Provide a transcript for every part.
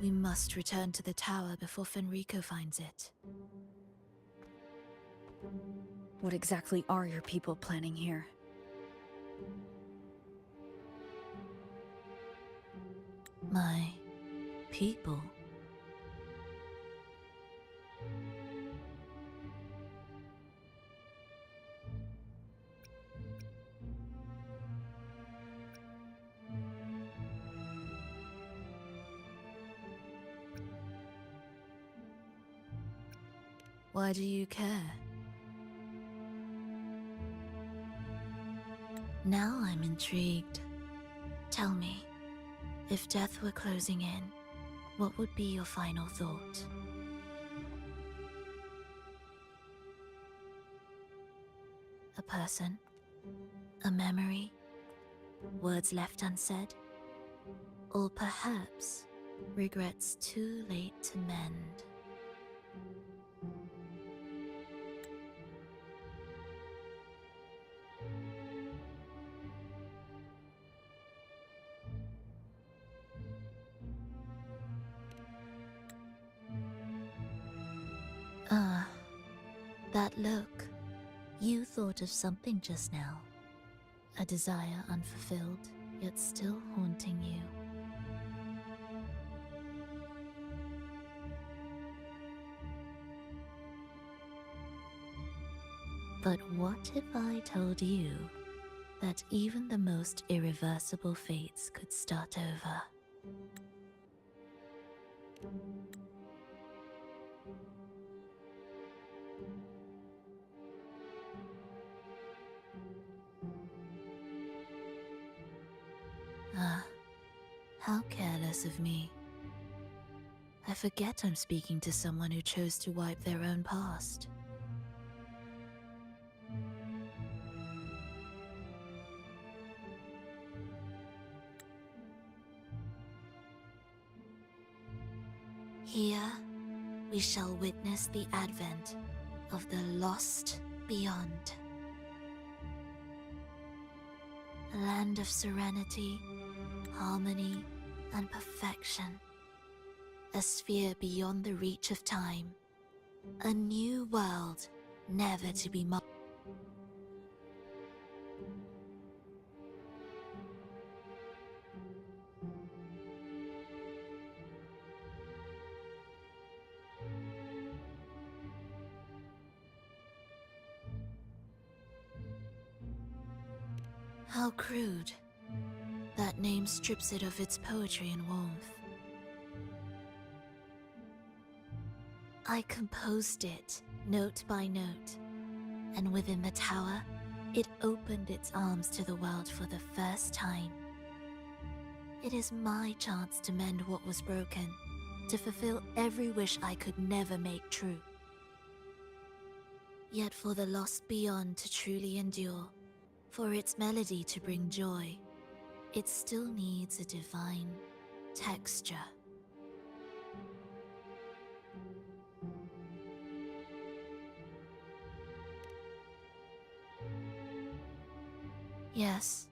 We must return to the tower before Fenrico finds it. What exactly are your people planning here? My people? Why do you care? Now I'm intrigued. Tell me, if death were closing in, what would be your final thought? A person? A memory? Words left unsaid? Or perhaps regrets too late to mend? Ah, that look. You thought of something just now. A desire unfulfilled, yet still haunting you. But what if I told you that even the most irreversible fates could start over? Ah, how careless of me. I forget I'm speaking to someone who chose to wipe their own past. Here, we shall witness the advent of the lost beyond. A land of serenity, harmony, and perfection. A sphere beyond the reach of time. A new world, never to be marked. How crude. That name strips it of its poetry and warmth. I composed it, note by note, and within the tower, it opened its arms to the world for the first time. It is my chance to mend what was broken, to fulfill every wish I could never make true. Yet for the lost beyond to truly endure, for its melody to bring joy, it still needs a divine texture. Yes,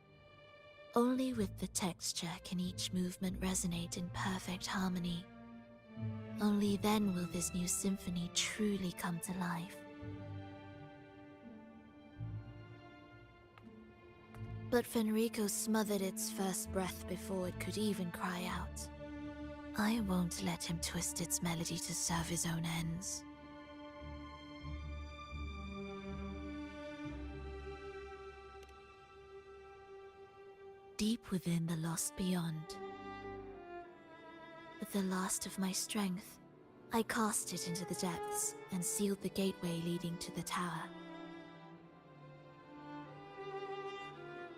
only with the texture can each movement resonate in perfect harmony. Only then will this new symphony truly come to life. But Fenrico smothered its first breath before it could even cry out. I won't let him twist its melody to serve his own ends. Deep within the lost beyond, with the last of my strength, I cast it into the depths and sealed the gateway leading to the tower.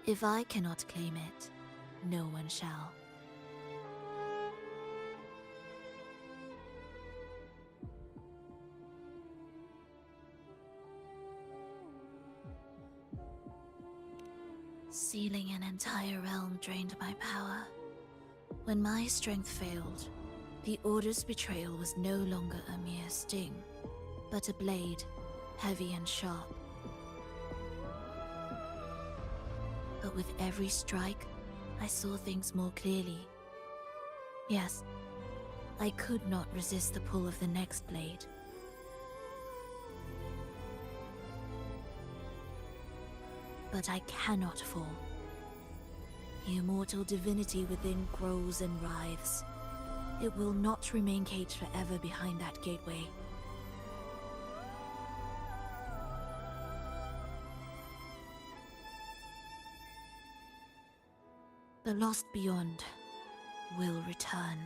If I cannot claim it, no one shall. Sealing an entire realm drained my power. When my strength failed, the Order's betrayal was no longer a mere sting, but a blade, heavy and sharp. But with every strike, I saw things more clearly. Yes, I could not resist the pull of the next blade. But I cannot fall. The immortal divinity within grows and writhes. It will not remain caged forever behind that gateway. The lost beyond will return.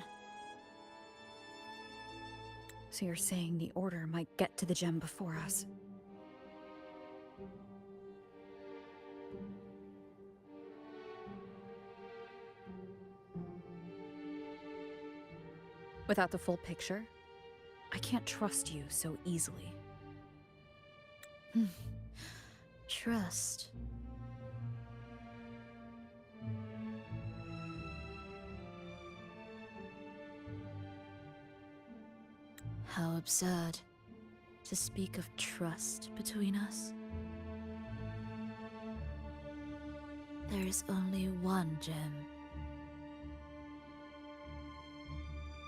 So you're saying the Order might get to the gem before us? Without the full picture, I can't trust you so easily. Trust. How absurd to speak of trust between us. There is only one gem.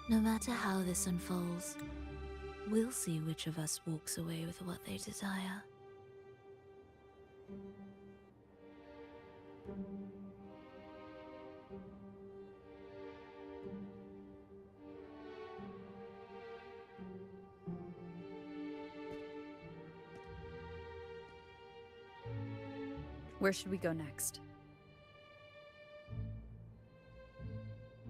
No matter how this unfolds, we'll see which of us walks away with what they desire. Where should we go next?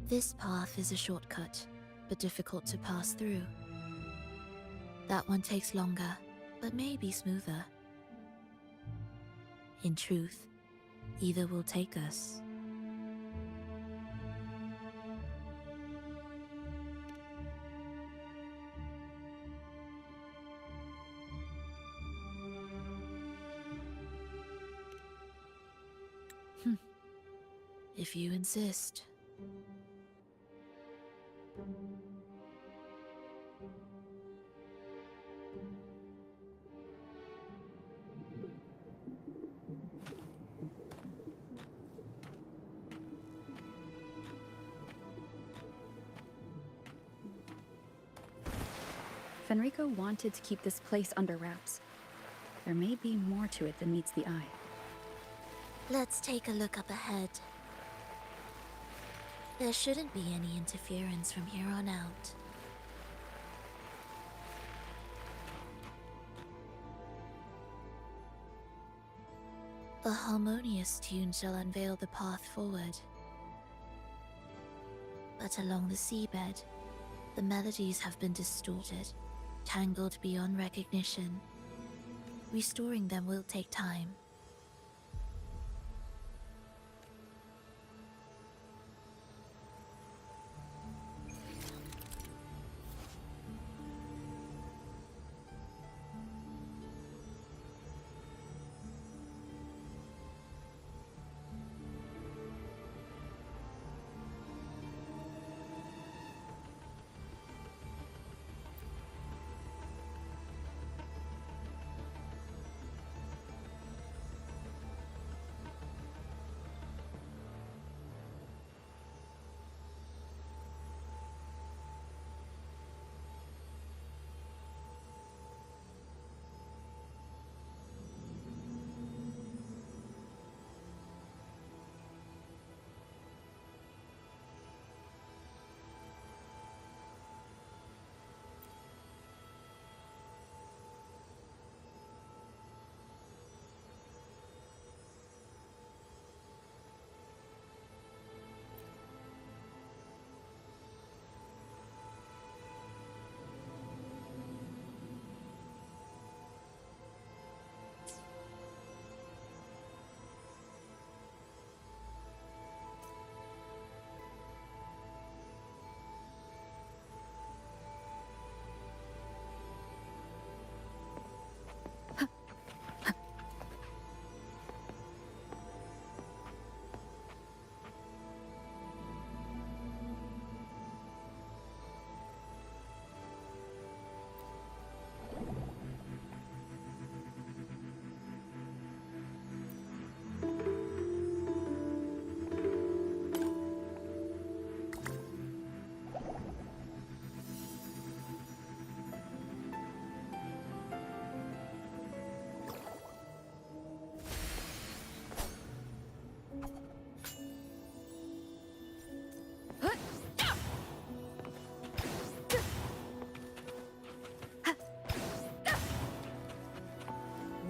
This path is a shortcut, but difficult to pass through. That one takes longer, but may be smoother. In truth, either will take us. If you insist. Fenrico wanted to keep this place under wraps. There may be more to it than meets the eye. Let's take a look up ahead. There shouldn't be any interference from here on out. A harmonious tune shall unveil the path forward. But along the seabed, the melodies have been distorted, tangled beyond recognition. Restoring them will take time.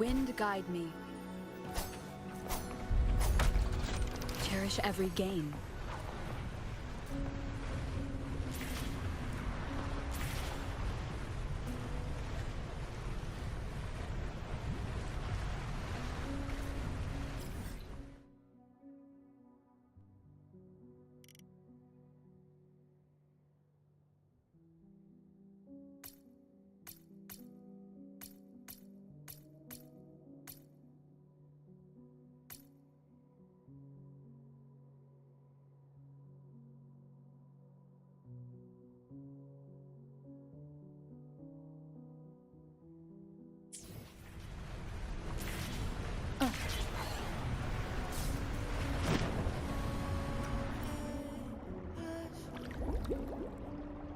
wind guide me. Cherish every gain.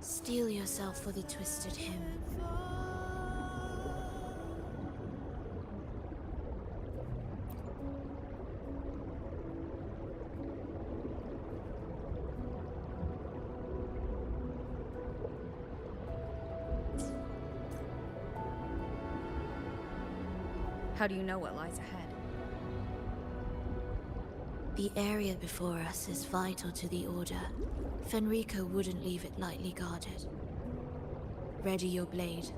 Steel yourself for the twisted hymn. How do you know what lies ahead? The area before us is vital to the Order. Fenrico wouldn't leave it lightly guarded. Ready your blade.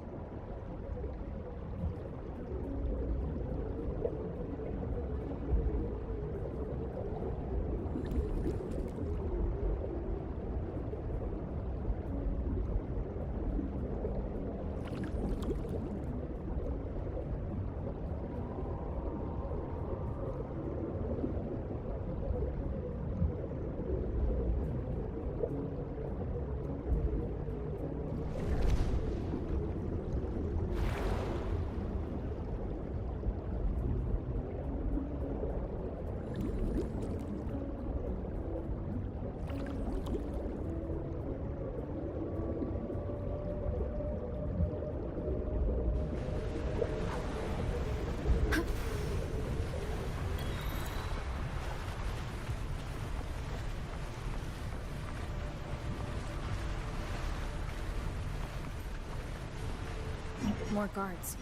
More guards,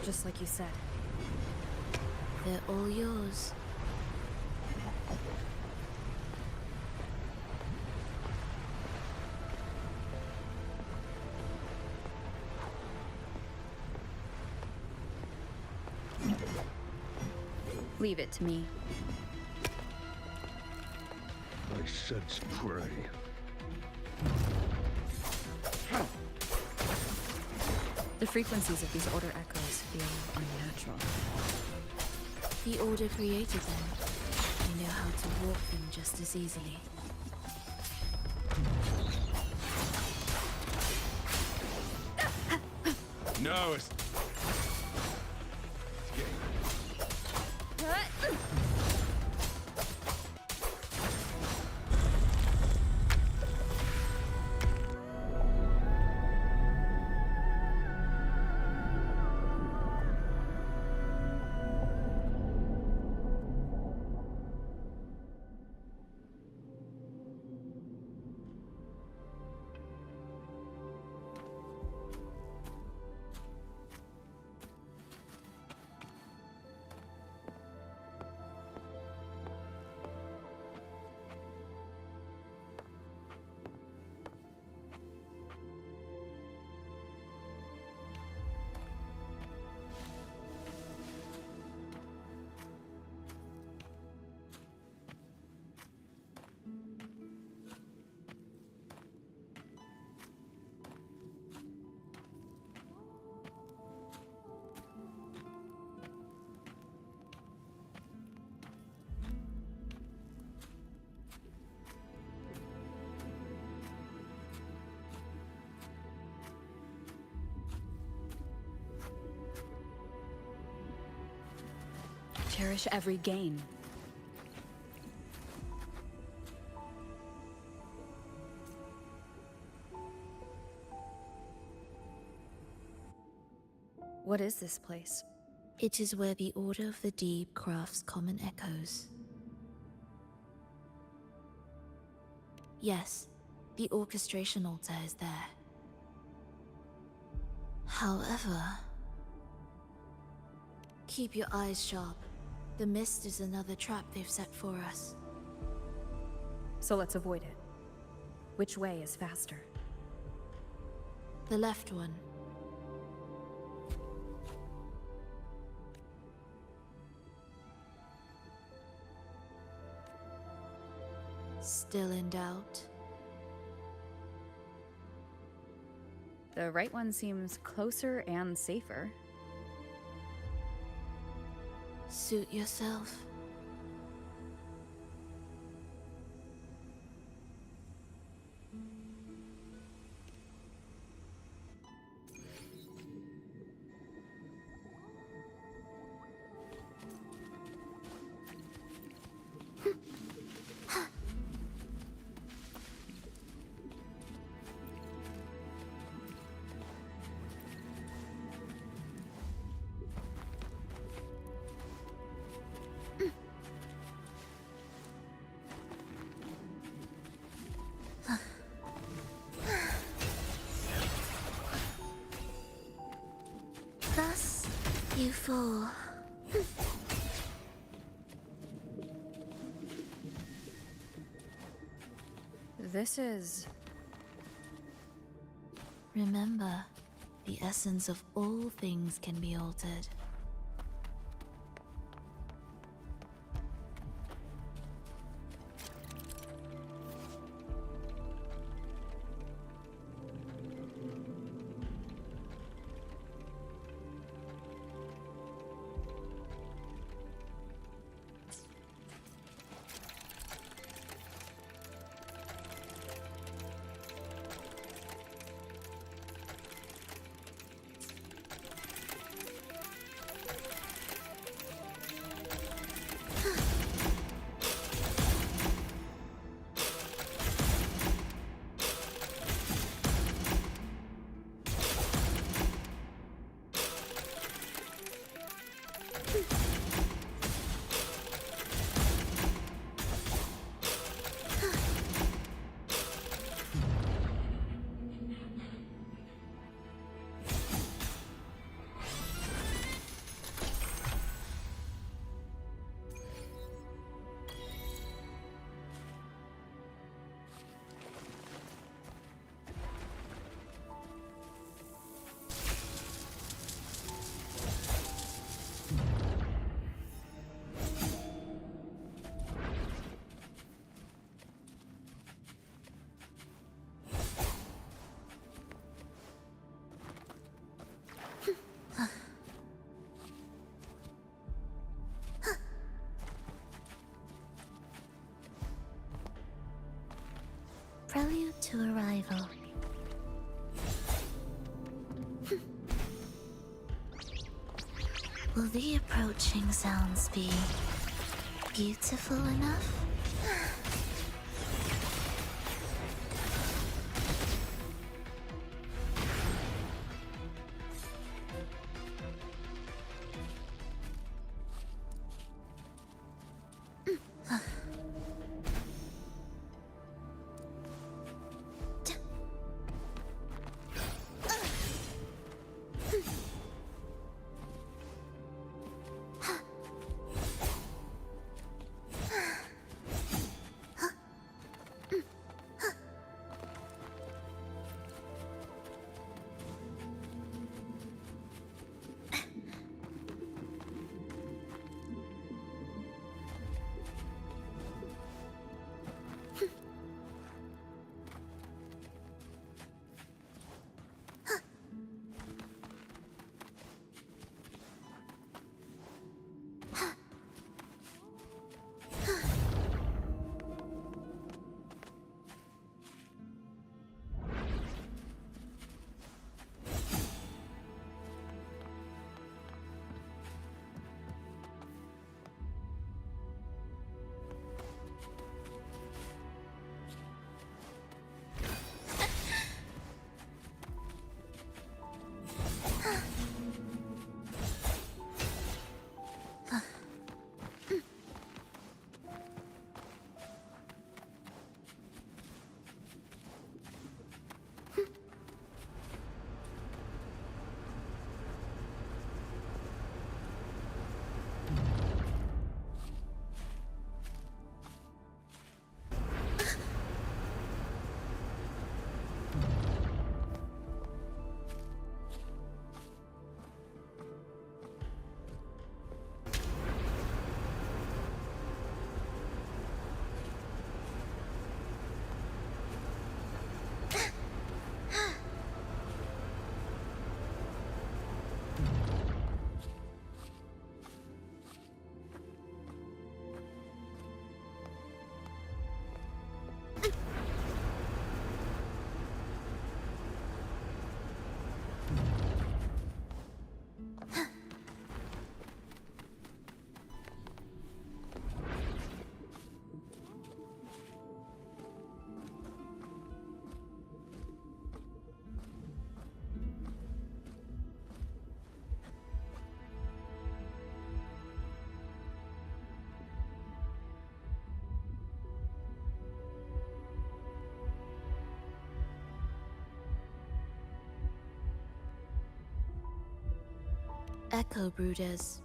just like you said. They're all yours. Leave it to me. I sense prey. The frequencies of these Order echoes feel unnatural. The Order created them. They know how to walk them just as easily. No, it's getting Cherish every gain. What is this place? It is where the Order of the Deep crafts common echoes. Yes, the orchestration altar is there. However, Keep your eyes sharp. The mist is another trap they've set for us. So let's avoid it. Which way is faster? The left one. Still in doubt? The right one seems closer and safer. Suit yourself. Thus, you fall. This is... Remember, the essence of all things can be altered. Prelude to arrival. Will the approaching sounds be beautiful enough? Echo Brooders.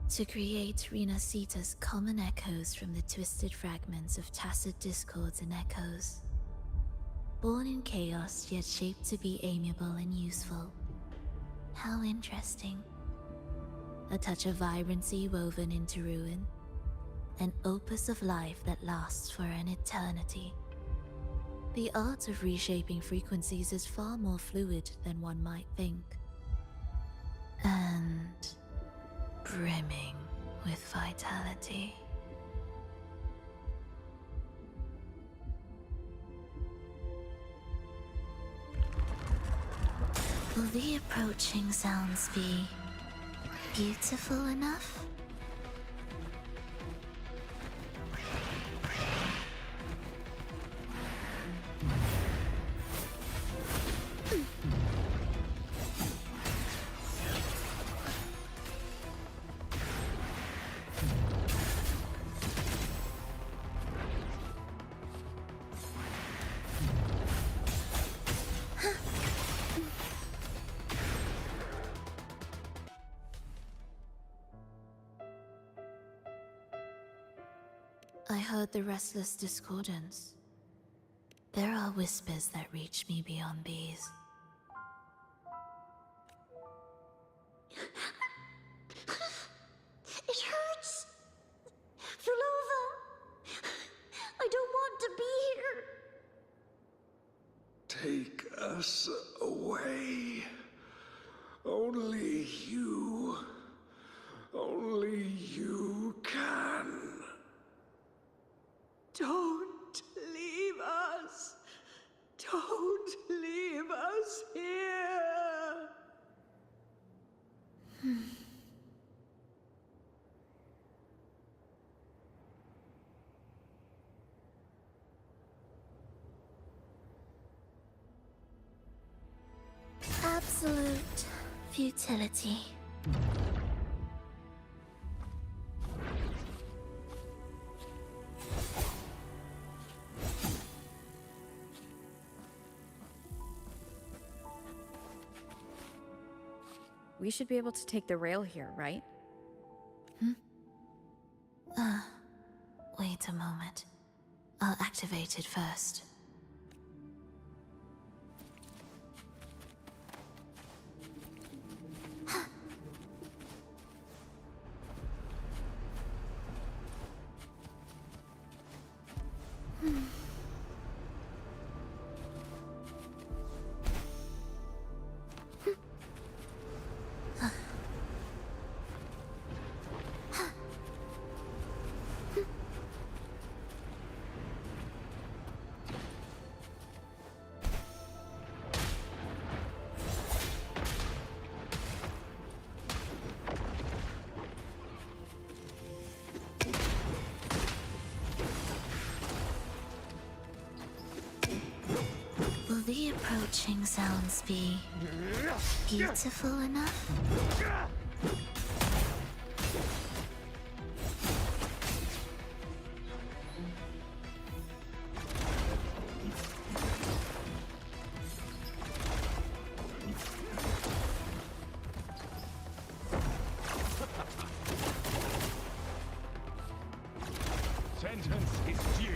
To create Rena Sita's common echoes from the twisted fragments of tacit discords and echoes. Born in chaos, yet shaped to be amiable and useful. How interesting. A touch of vibrancy woven into ruin. An opus of life that lasts for an eternity. The art of reshaping frequencies is far more fluid than one might think. And brimming with vitality. Will the approaching sounds be beautiful enough? I heard the restless discordance. There are whispers that reach me beyond these. It hurts! Fulova! I don't want to be here! Take us away. Only you can. Don't leave us! Don't leave us here! Absolute futility. We should be able to take the rail here, right? Wait a moment. I'll activate it first. Will the approaching sounds be beautiful enough? Sentence is due.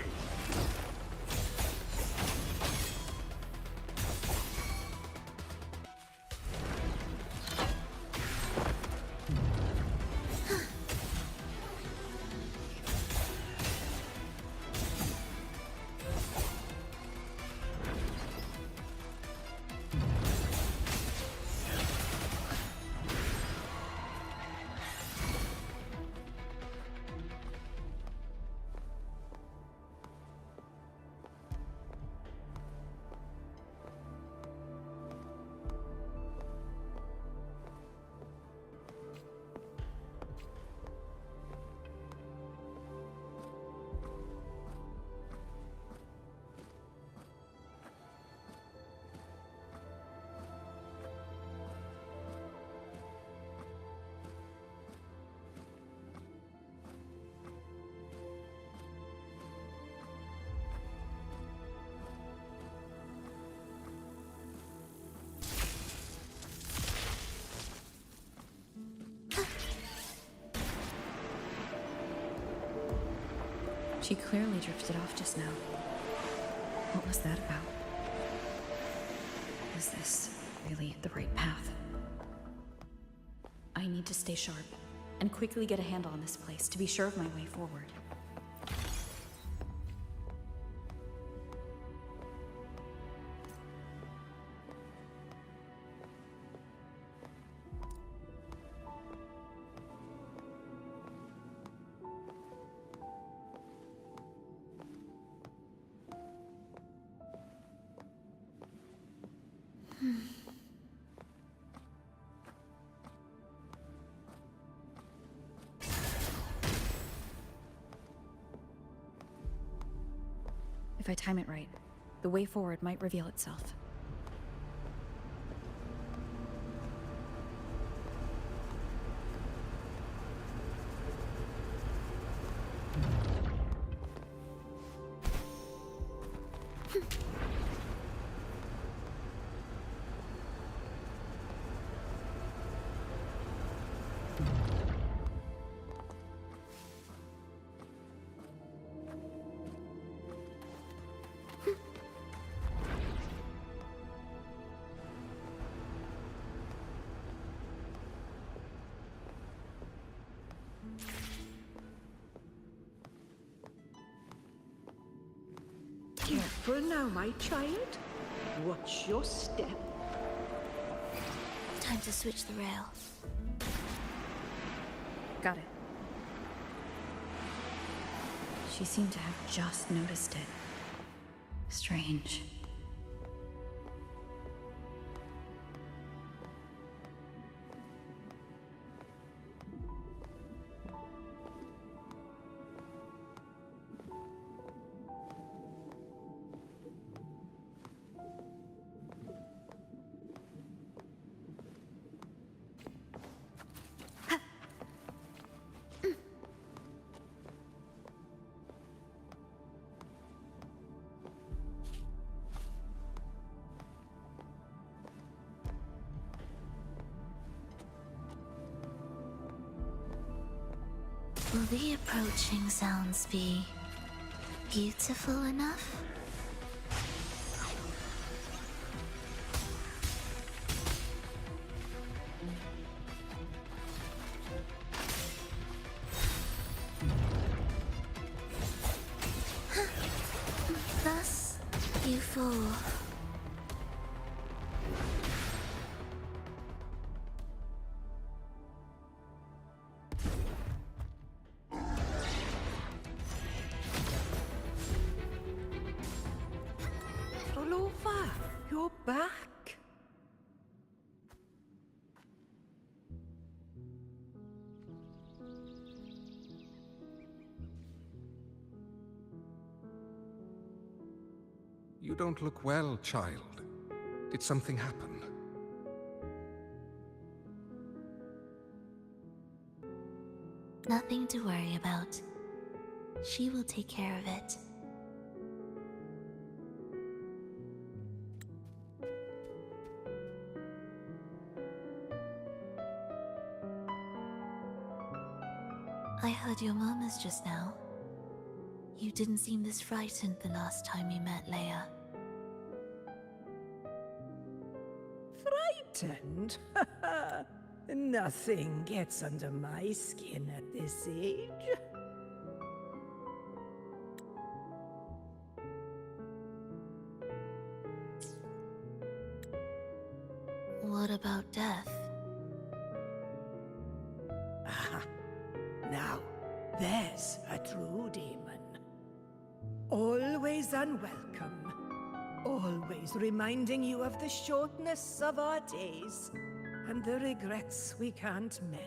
She clearly drifted off just now. What was that about? Is this really the right path? I need to stay sharp and quickly get a handle on this place to be sure of my way forward. If I time it right, the way forward might reveal itself. Careful now, my child. Watch your step. Time to switch the rail. Got it. She seemed to have just noticed it. Strange. Will the approaching sounds be beautiful enough? Thus, you fall. Rolova, you're back. You don't look well, child. Did something happen? Nothing to worry about. She will take care of it. I heard your murmurs just now. You didn't seem this frightened the last time we met, Leia. Frightened? Nothing gets under my skin at this age. What about death? Now, there's a true demon. Always unwelcome. Always reminding you of the shortness of our days and the regrets we can't mend.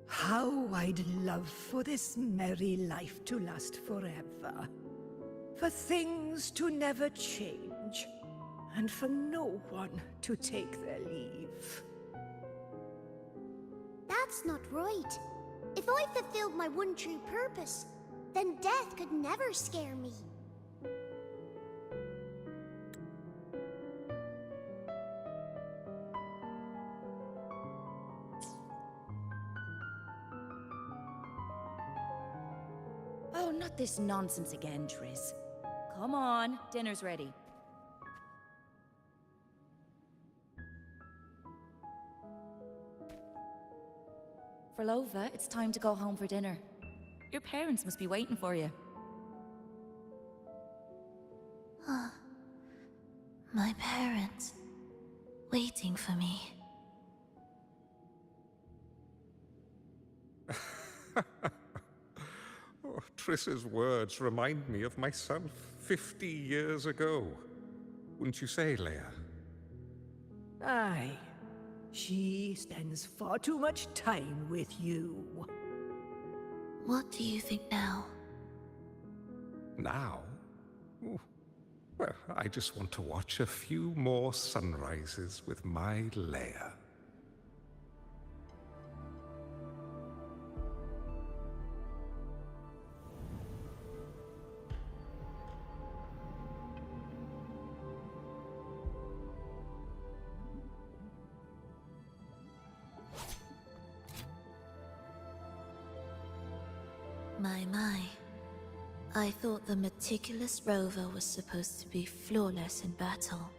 How I'd love for this merry life to last forever. For things to never change. And for no one to take their leave. That's not right. If I fulfilled my one true purpose, then death could never scare me. not this nonsense again, Triss. Come on, dinner's ready. Verlova, it's time to go home for dinner. Your parents must be waiting for you. My parents, waiting for me. Oh, Triss's words remind me of myself 50 years ago. Wouldn't you say, Leia? Aye. She spends far too much time with you. What do you think now? Now? Ooh. Well, I just want to watch a few more sunrises with my Leia. My. I thought the meticulous rover was supposed to be flawless in battle.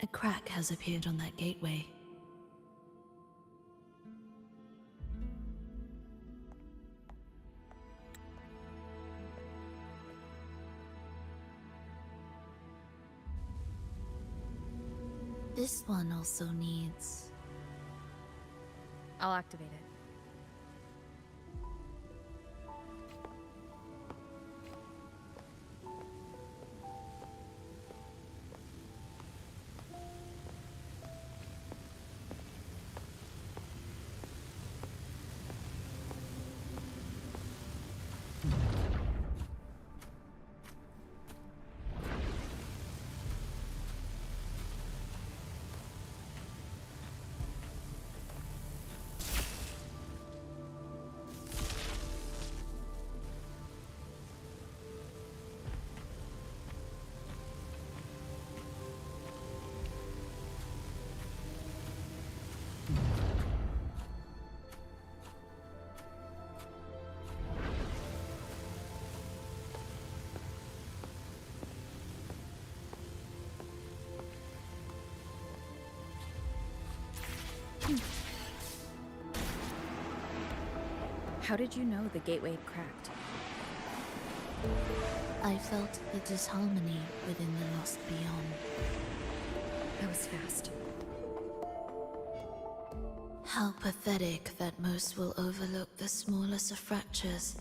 A crack has appeared on that gateway. This one also needs... I'll activate it. How did you know the gateway had cracked? I felt the disharmony within the lost beyond. That was fast. How pathetic that most will overlook the smallest of fractures.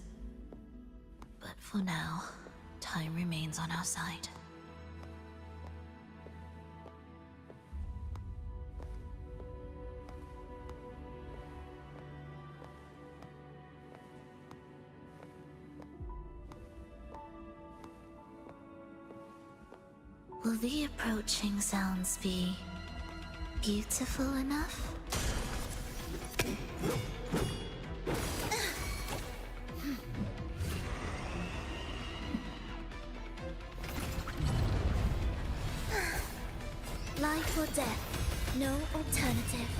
But for now, time remains on our side. Will the approaching sounds be beautiful enough? Life or death, no alternative.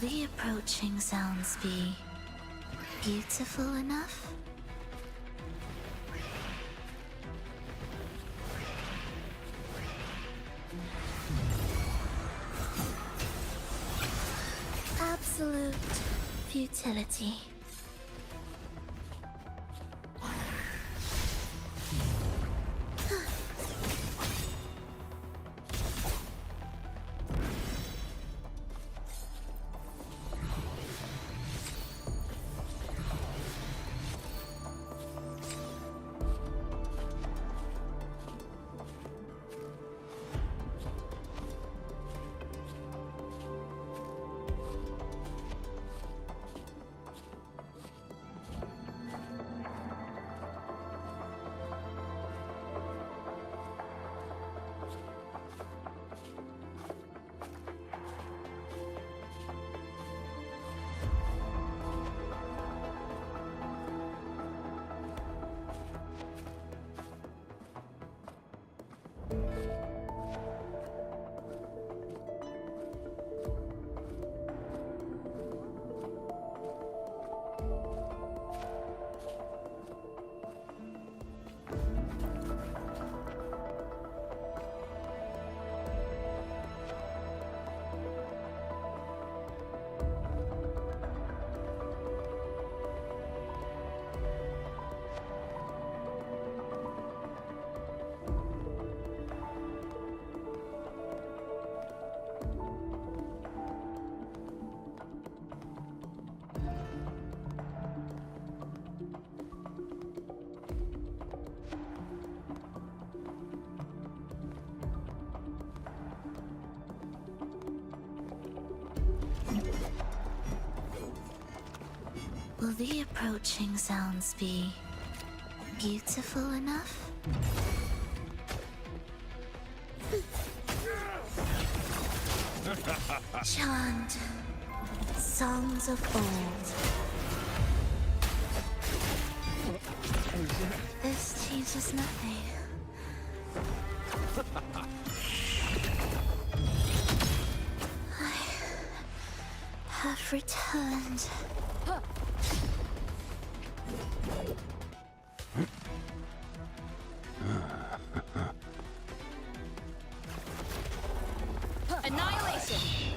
the approaching sounds be beautiful enough? Absolute futility. Will the approaching sounds be beautiful enough? Chant songs of old. This changes nothing. I have returned. Annihilation!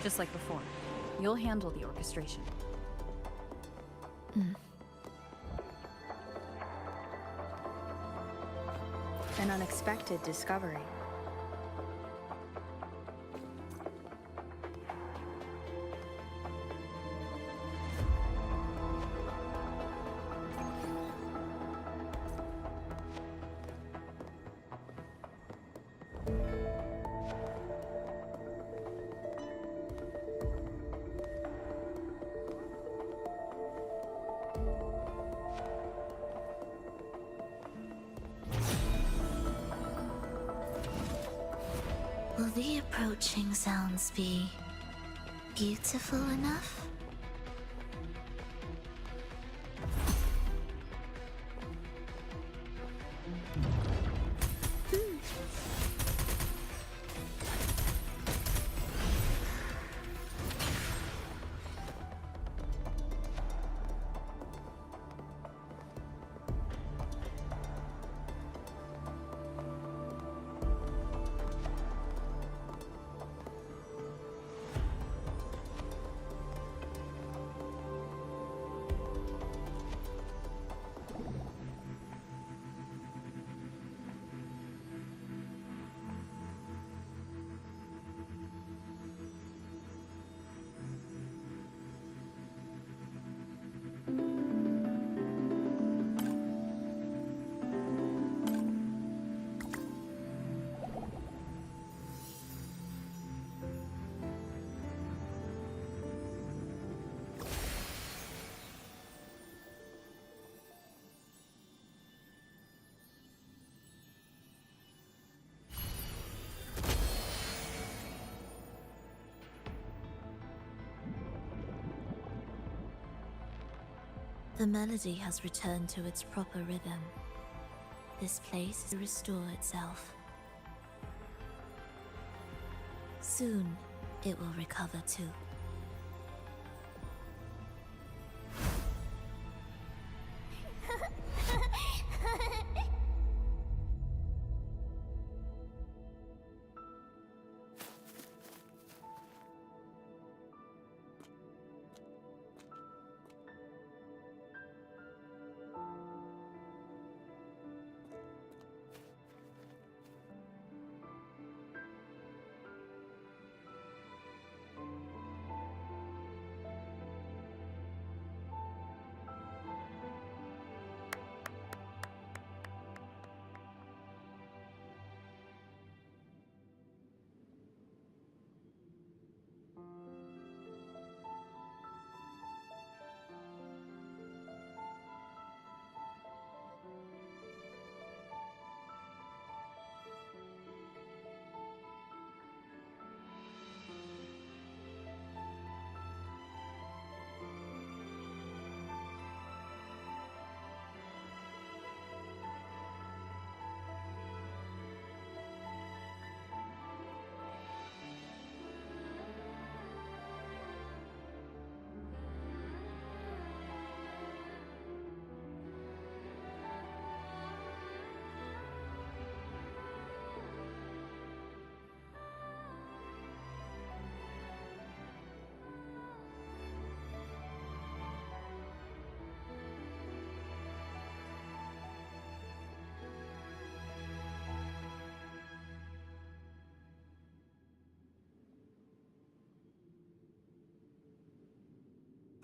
Just like before. You'll handle the orchestration. An unexpected discovery. Will the approaching sounds be beautiful enough? The melody has returned to its proper rhythm. This place will restore itself. Soon, it will recover too.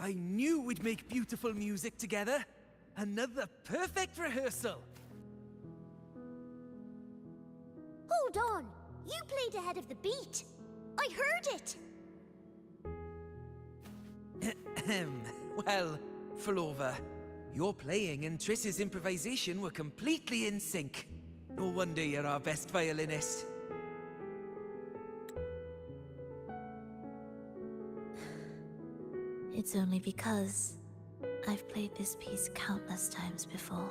I knew we'd make beautiful music together. Another perfect rehearsal. Hold on! You played ahead of the beat. I heard it. Well, Flova, your playing and Triss's improvisation were completely in sync. No wonder you're our best violinist. It's only because I've played this piece countless times before.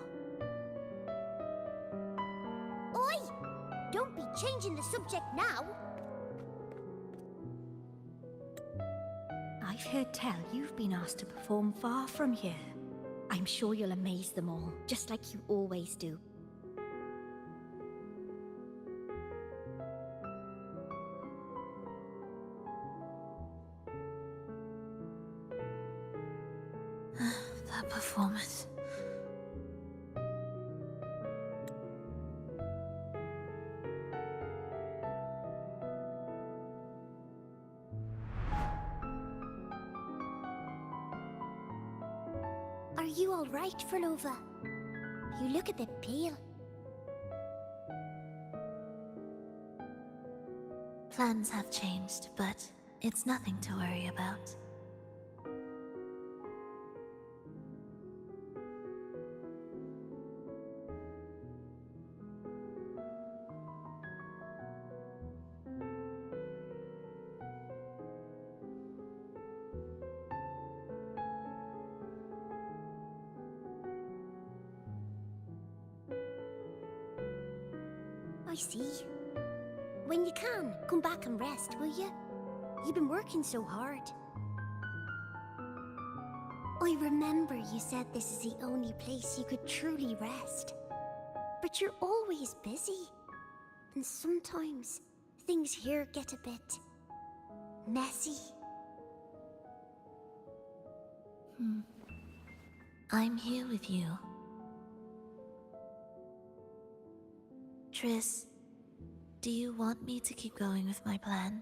Oi! Don't be changing the subject now. I've heard tell you've been asked to perform far from here. I'm sure you'll amaze them all, just like you always do. That performance. Are you all right, Frolova? You look a bit pale. Plans have changed, but it's nothing to worry about. I see. When you can, come back and rest, will you? You've been working so hard. I remember you said this is the only place you could truly rest. But you're always busy. And sometimes things here get a bit messy. I'm here with you. Triss, do you want me to keep going with my plan?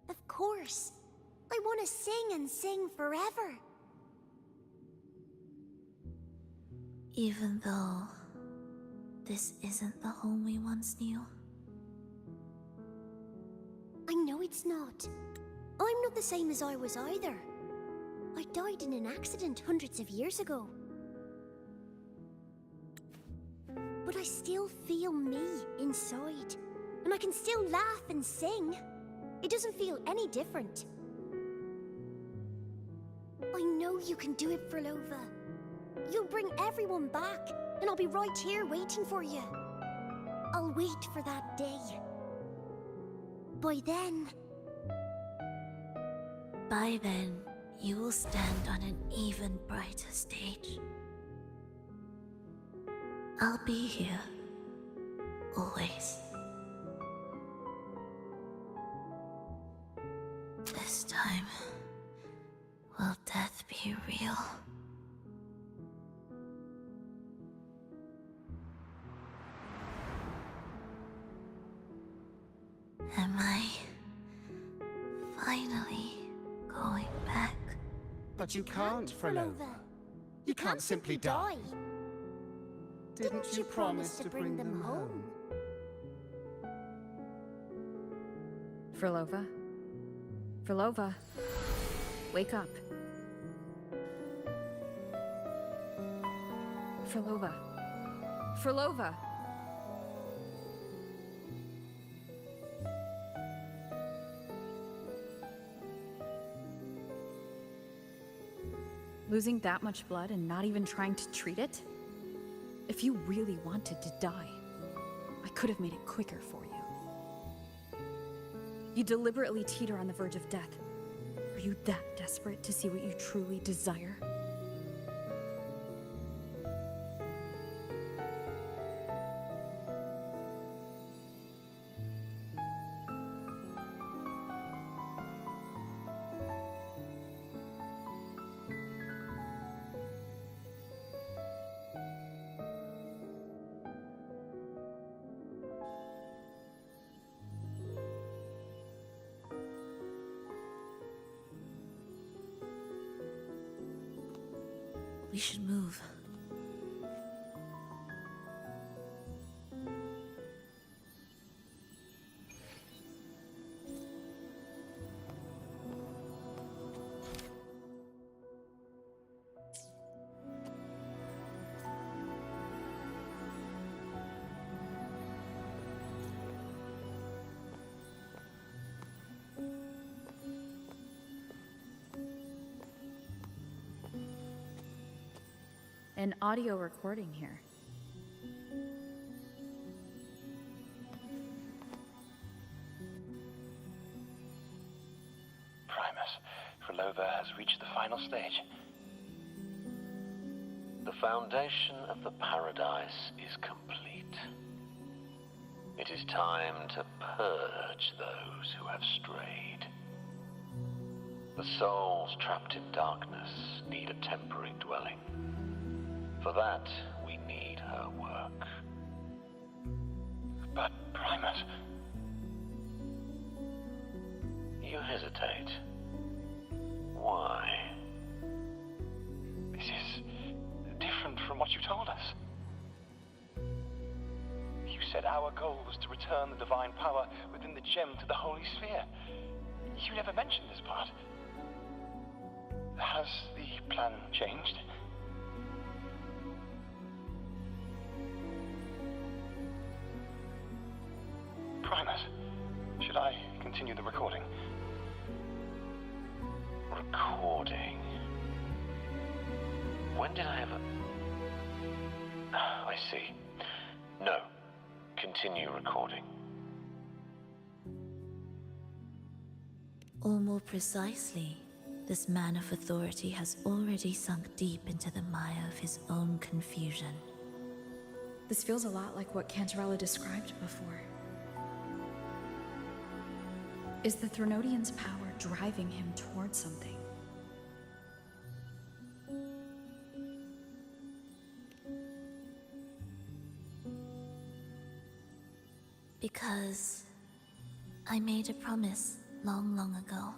Of course. I want to sing and sing forever. Even though this isn't the home we once knew. I know it's not. I'm not the same as I was either. I died in an accident hundreds of years ago. But I still feel me inside. And I can still laugh and sing. It doesn't feel any different. I know you can do it, Frolova. You'll bring everyone back, and I'll be right here waiting for you. I'll wait for that day. By then, you will stand on an even brighter stage. I'll be here. Always. This time, will death be real? Am I finally going back? But you can't, Frolova. You can't simply die. Didn't you promise to bring them home? Frolova? Frolova? Wake up. Frolova? Frolova? Losing that much blood and not even trying to treat it? If you really wanted to die, I could have made it quicker for you. You deliberately teeter on the verge of death. Are you that desperate to see what you truly desire? We should move. An audio recording here. Primus, Frolova has reached the final stage. The foundation of the paradise is complete. It is time to purge those who have strayed. The souls trapped in darkness need a temporary dwelling. For that, we need her work. But, Primus... You hesitate. Why? This is different from what you told us. You said our goal was to return the divine power within the gem to the Holy Sphere. You never mentioned this part. Has the plan changed? Primus, should I continue the recording? Recording? When did I ever... I see. No. Continue recording. Or more precisely, this man of authority has already sunk deep into the mire of his own confusion. This feels a lot like what Cantarella described before. Is the Threnodian's power driving him towards something? Because I made a promise long, long ago.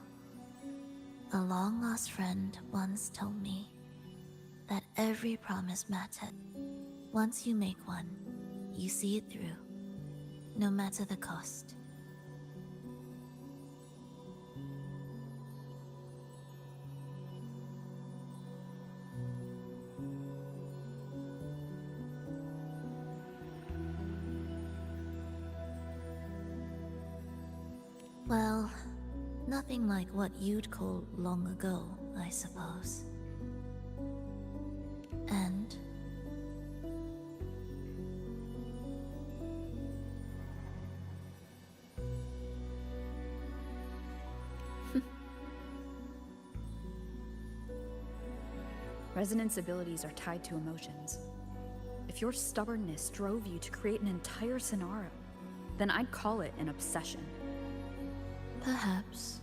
A long-lost friend once told me that every promise mattered. Once you make one, you see it through, no matter the cost. Well, nothing like what you'd call long ago, I suppose. And... Resonance abilities are tied to emotions. If your stubbornness drove you to create an entire scenario, then I'd call it an obsession. Perhaps.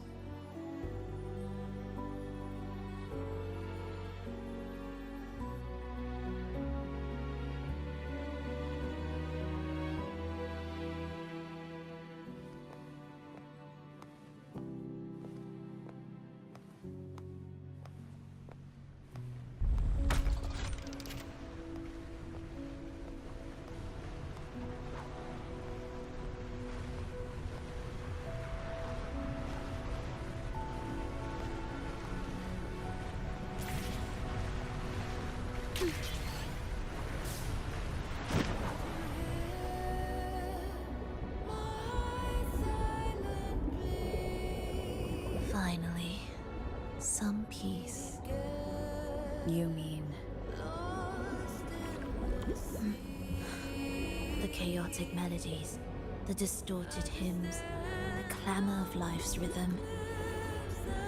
Finally, some peace. You mean... The chaotic melodies, the distorted hymns, the clamor of life's rhythm.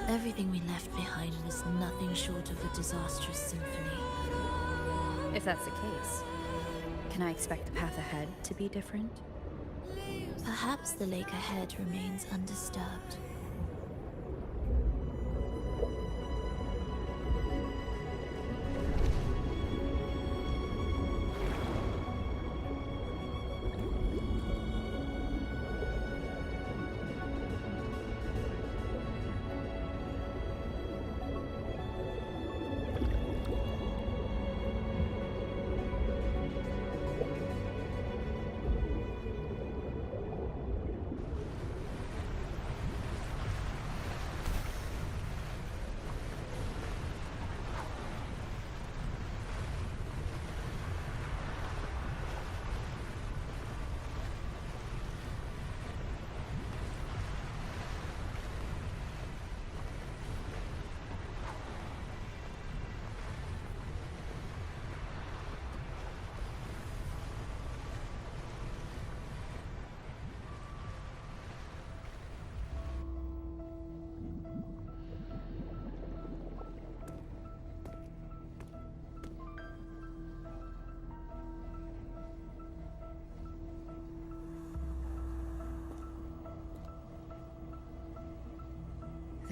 Everything we left behind was nothing short of a disastrous symphony. If that's the case, can I expect the path ahead to be different? Perhaps the lake ahead remains undisturbed.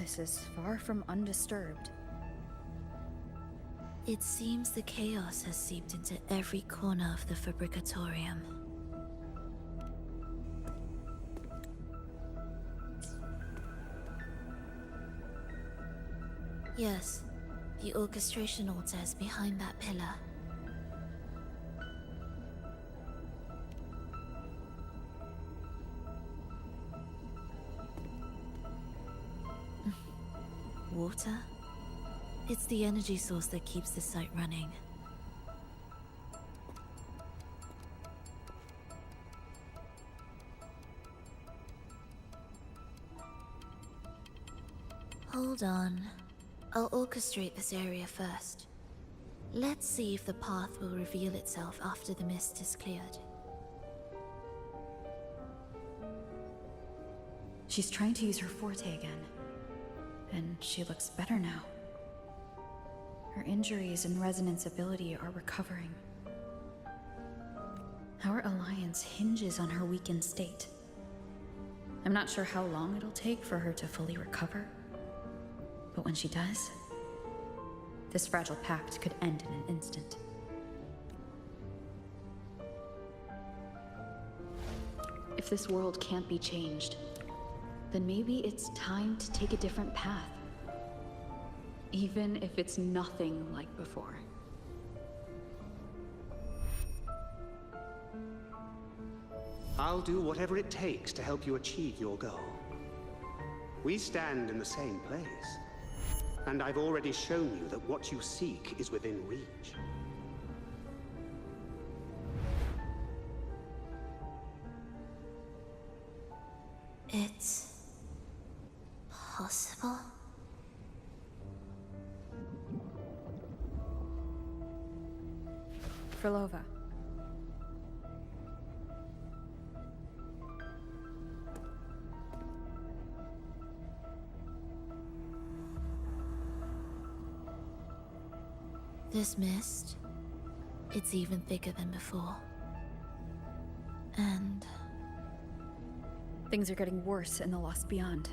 this is far from undisturbed. It seems the chaos has seeped into every corner of the Fabricatorium. Yes, the orchestration altar is behind that pillar. Water? It's the energy source that keeps the site running. Hold on. I'll orchestrate this area first. Let's see if the path will reveal itself after the mist is cleared. She's trying to use her forte again. And she looks better now. Her injuries and resonance ability are recovering. Our alliance hinges on her weakened state. I'm not sure how long it'll take for her to fully recover. But when she does, this fragile pact could end in an instant. If this world can't be changed, then maybe it's time to take a different path. Even if it's nothing like before. I'll do whatever it takes to help you achieve your goal. We stand in the same place, and I've already shown you that what you seek is within reach. It's possible? Frolova. This mist, it's even thicker than before. And things are getting worse in the Lost Beyond.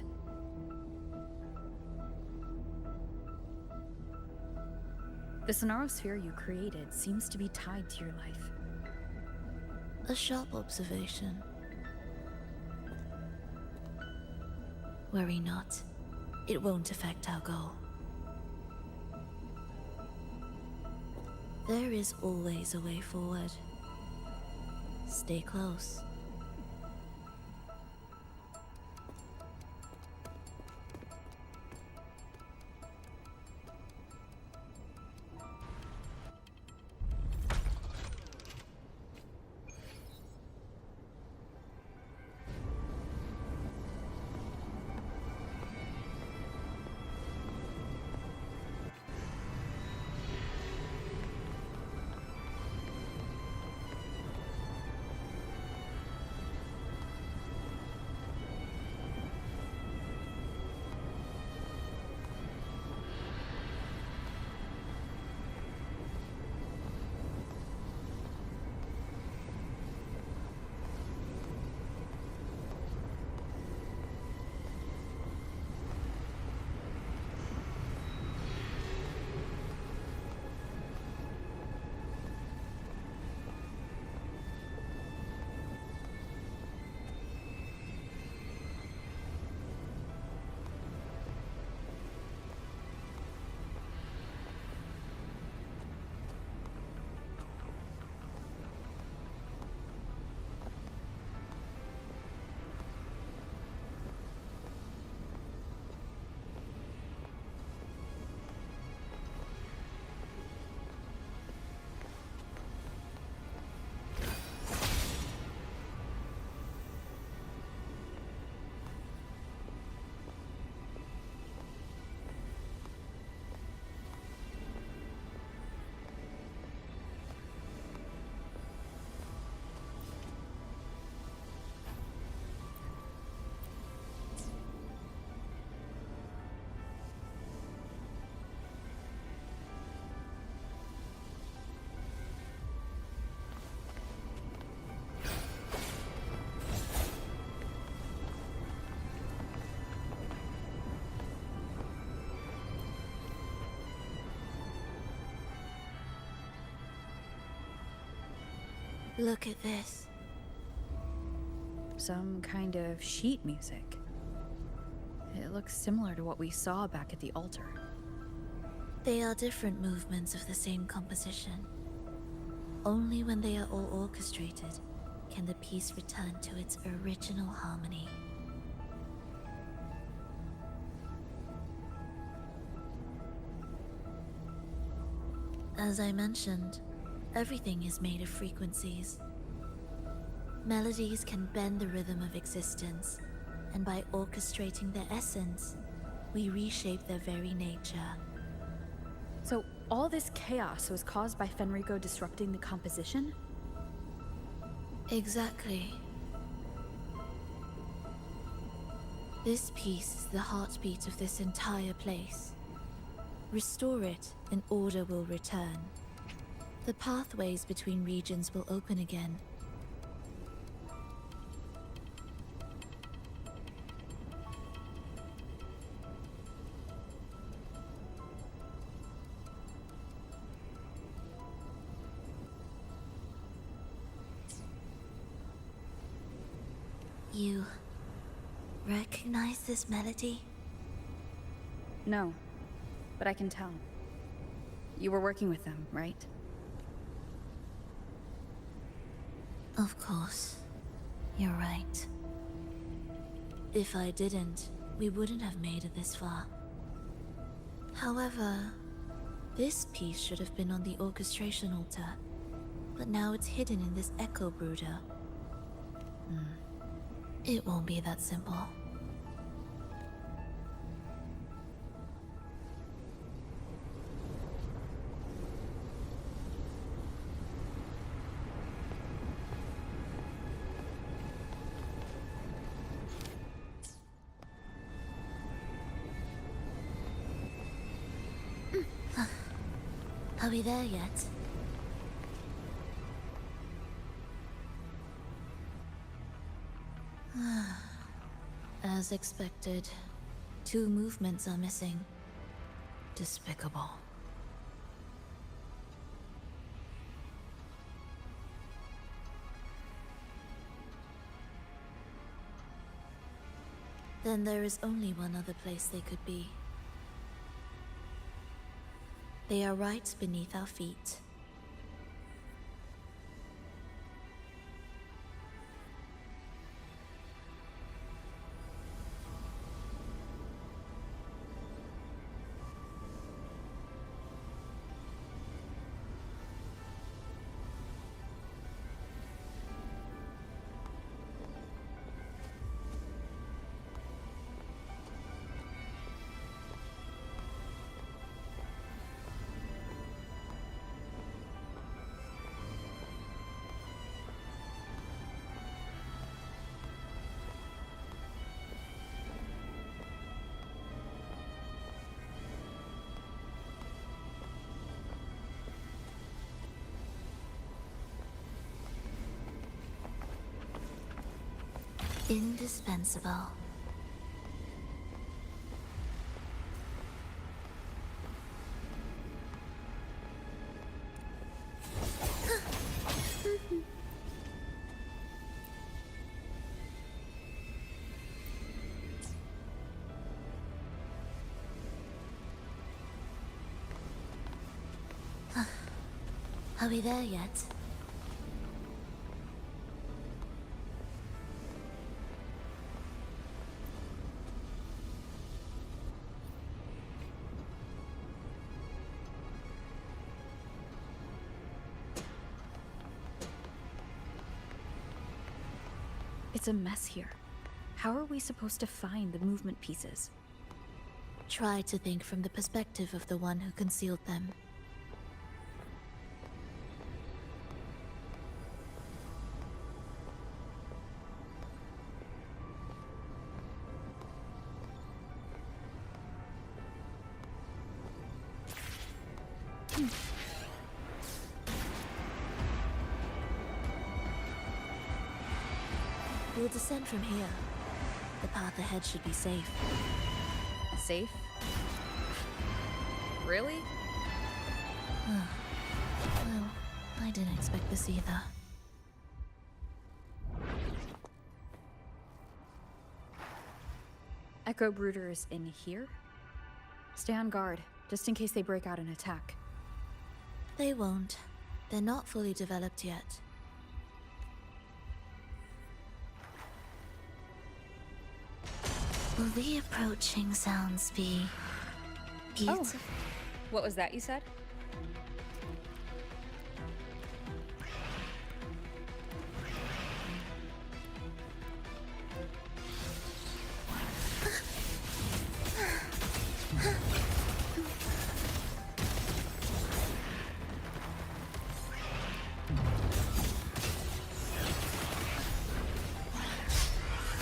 The Sonarosphere you created seems to be tied to your life. a sharp observation. Worry not. It won't affect our goal. There is always a way forward. Stay close. Look at this. Some kind of sheet music. It looks similar to what we saw back at the altar. They are different movements of the same composition. Only when they are all orchestrated can the piece return to its original harmony. As I mentioned, everything is made of frequencies. Melodies can bend the rhythm of existence, and by orchestrating their essence, we reshape their very nature. So all this chaos was caused by Fenrico disrupting the composition? Exactly. This piece is the heartbeat of this entire place. Restore it, and order will return. The pathways between regions will open again. You recognize this melody? No, but I can tell. You were working with them, right? Of course. You're right. If I didn't, we wouldn't have made it this far. However, this piece should have been on the orchestration altar, but now it's hidden in this echo brooder. It won't be that simple. Are we there yet? As expected, 2 movements are missing. Despicable. Then there is only one other place they could be. They are right beneath our feet. Indispensable. Are we there yet? It's a mess here. How are we supposed to find the movement pieces? Try to think from the perspective of the one who concealed them. We'll descend from here. The path ahead should be safe. Safe? Really? Well, I didn't expect this either. Echo Brooders in here? Stay on guard, just in case they break out and attack. They won't. They're not fully developed yet. Will the approaching sounds be beautiful? Oh. What was that you said?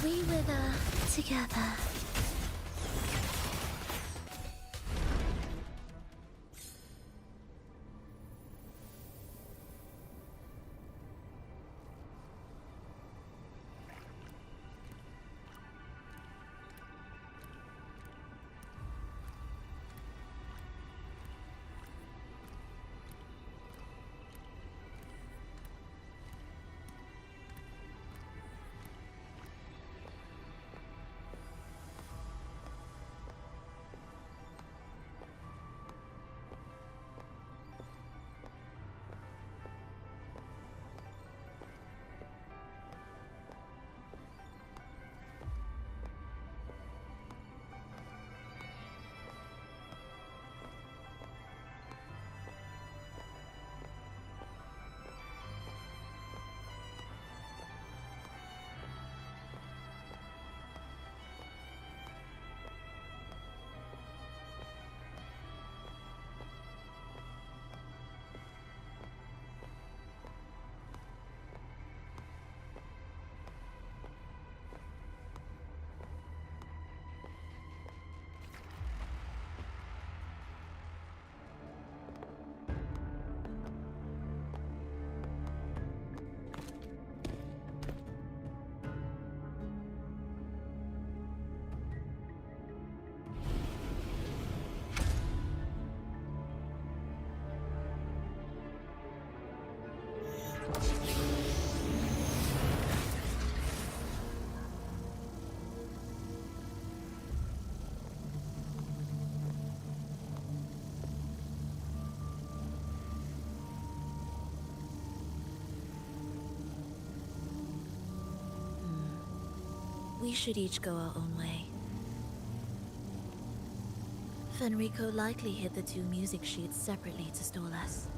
We wither together. We should each go our own way. Fenrico likely hid the two music sheets separately to stall us.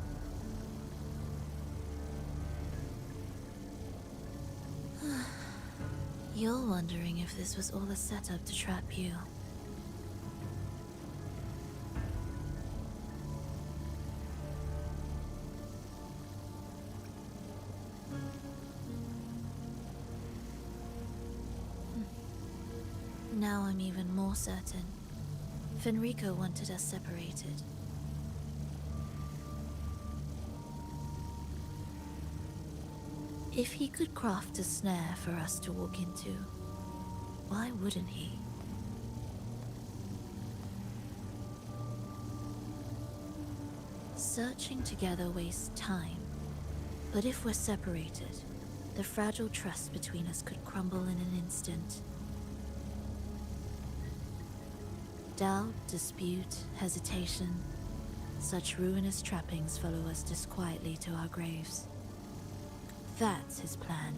You're wondering if this was all a setup to trap you. Now I'm even more certain. Fenrico wanted us separated. If he could craft a snare for us to walk into, why wouldn't he? Searching together wastes time, but if we're separated, the fragile trust between us could crumble in an instant. Doubt, dispute, hesitation, such ruinous trappings follow us disquietly to our graves. That's his plan.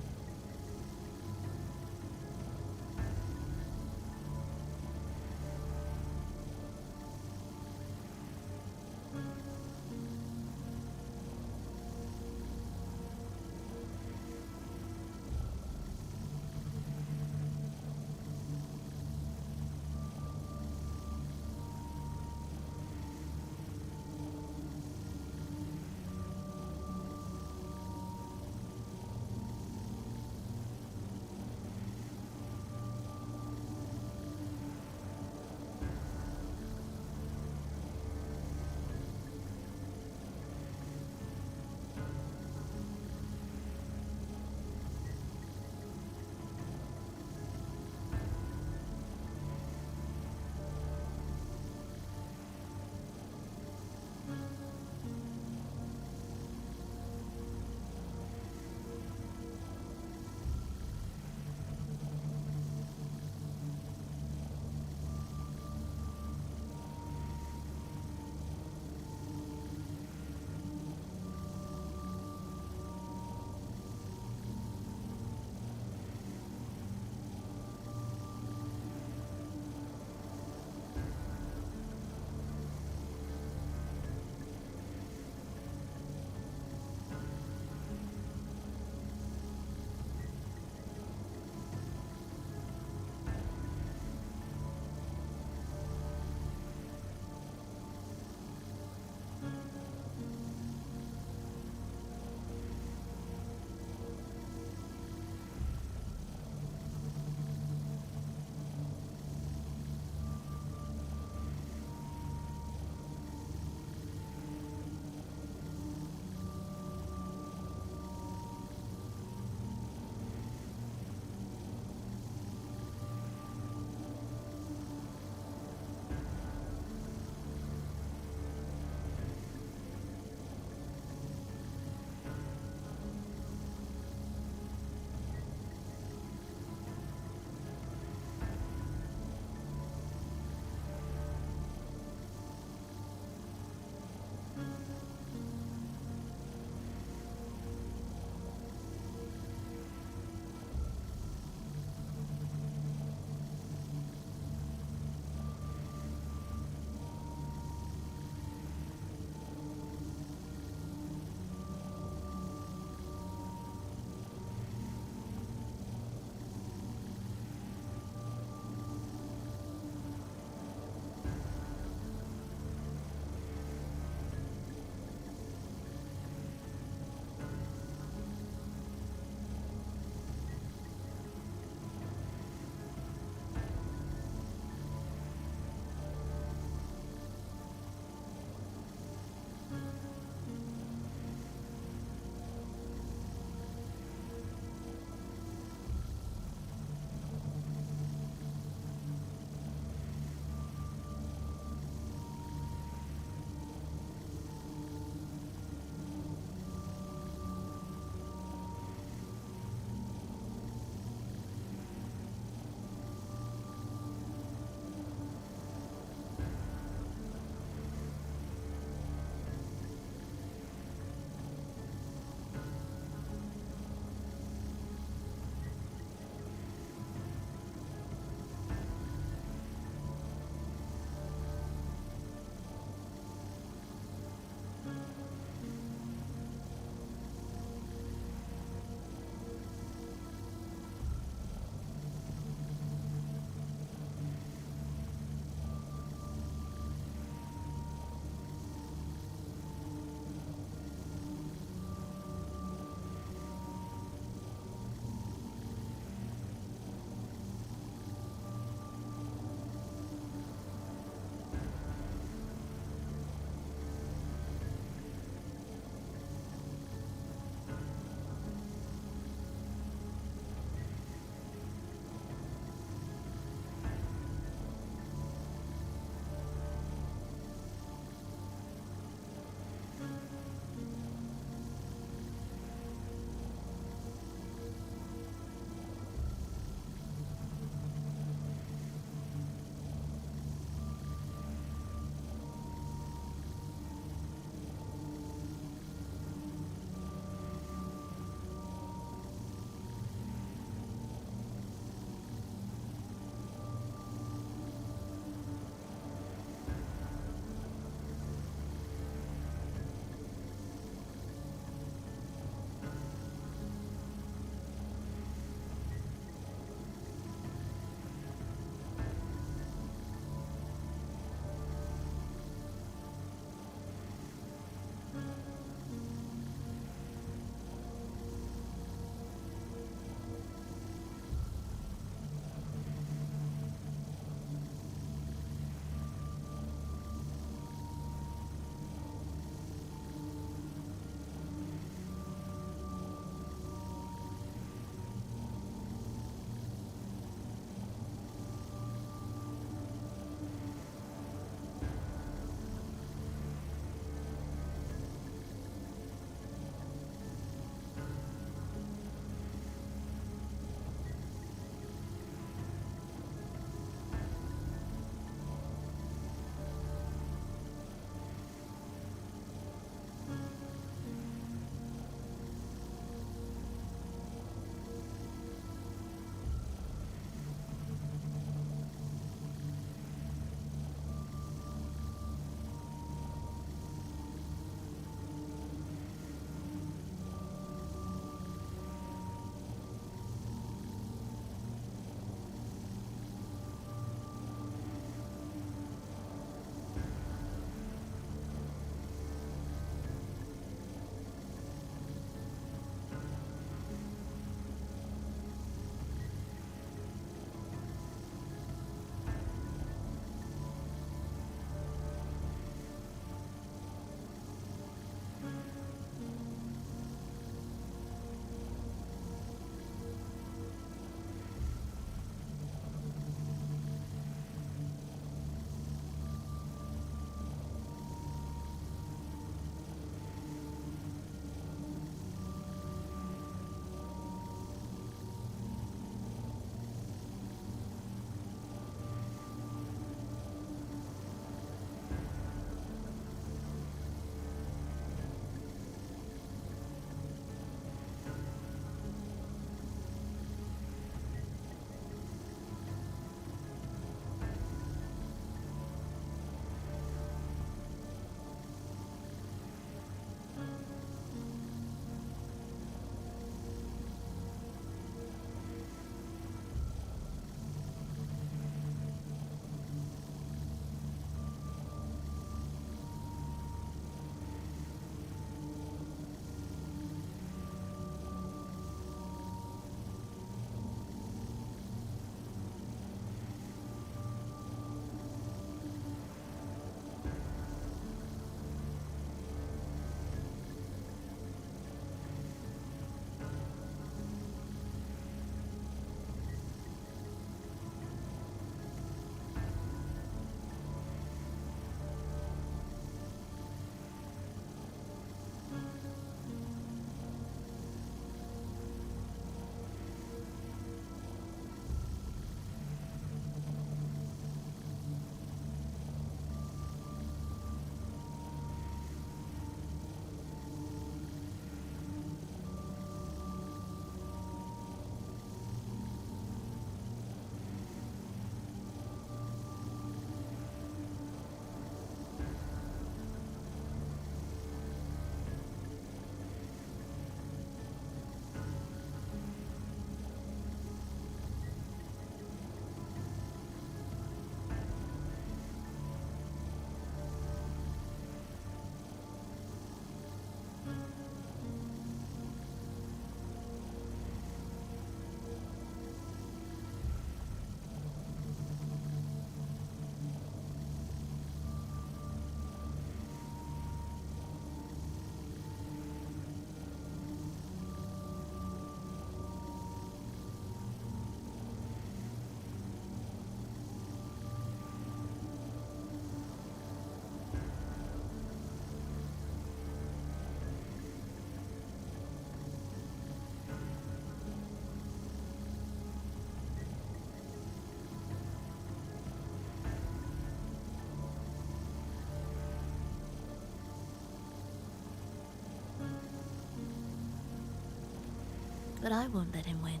But I won't let him win.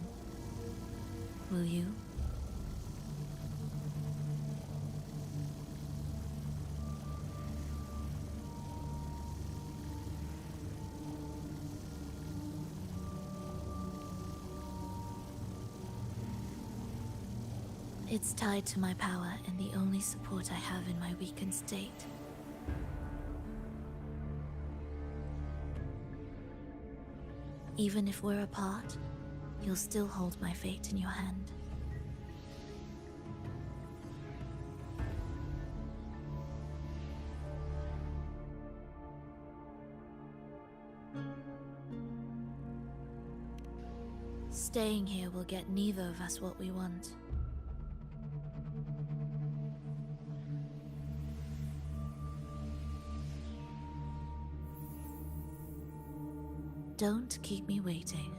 Will you? It's tied to my power and the only support I have in my weakened state. Even if we're apart, you'll still hold my fate in your hand. Staying here will get neither of us what we want. Don't keep me waiting.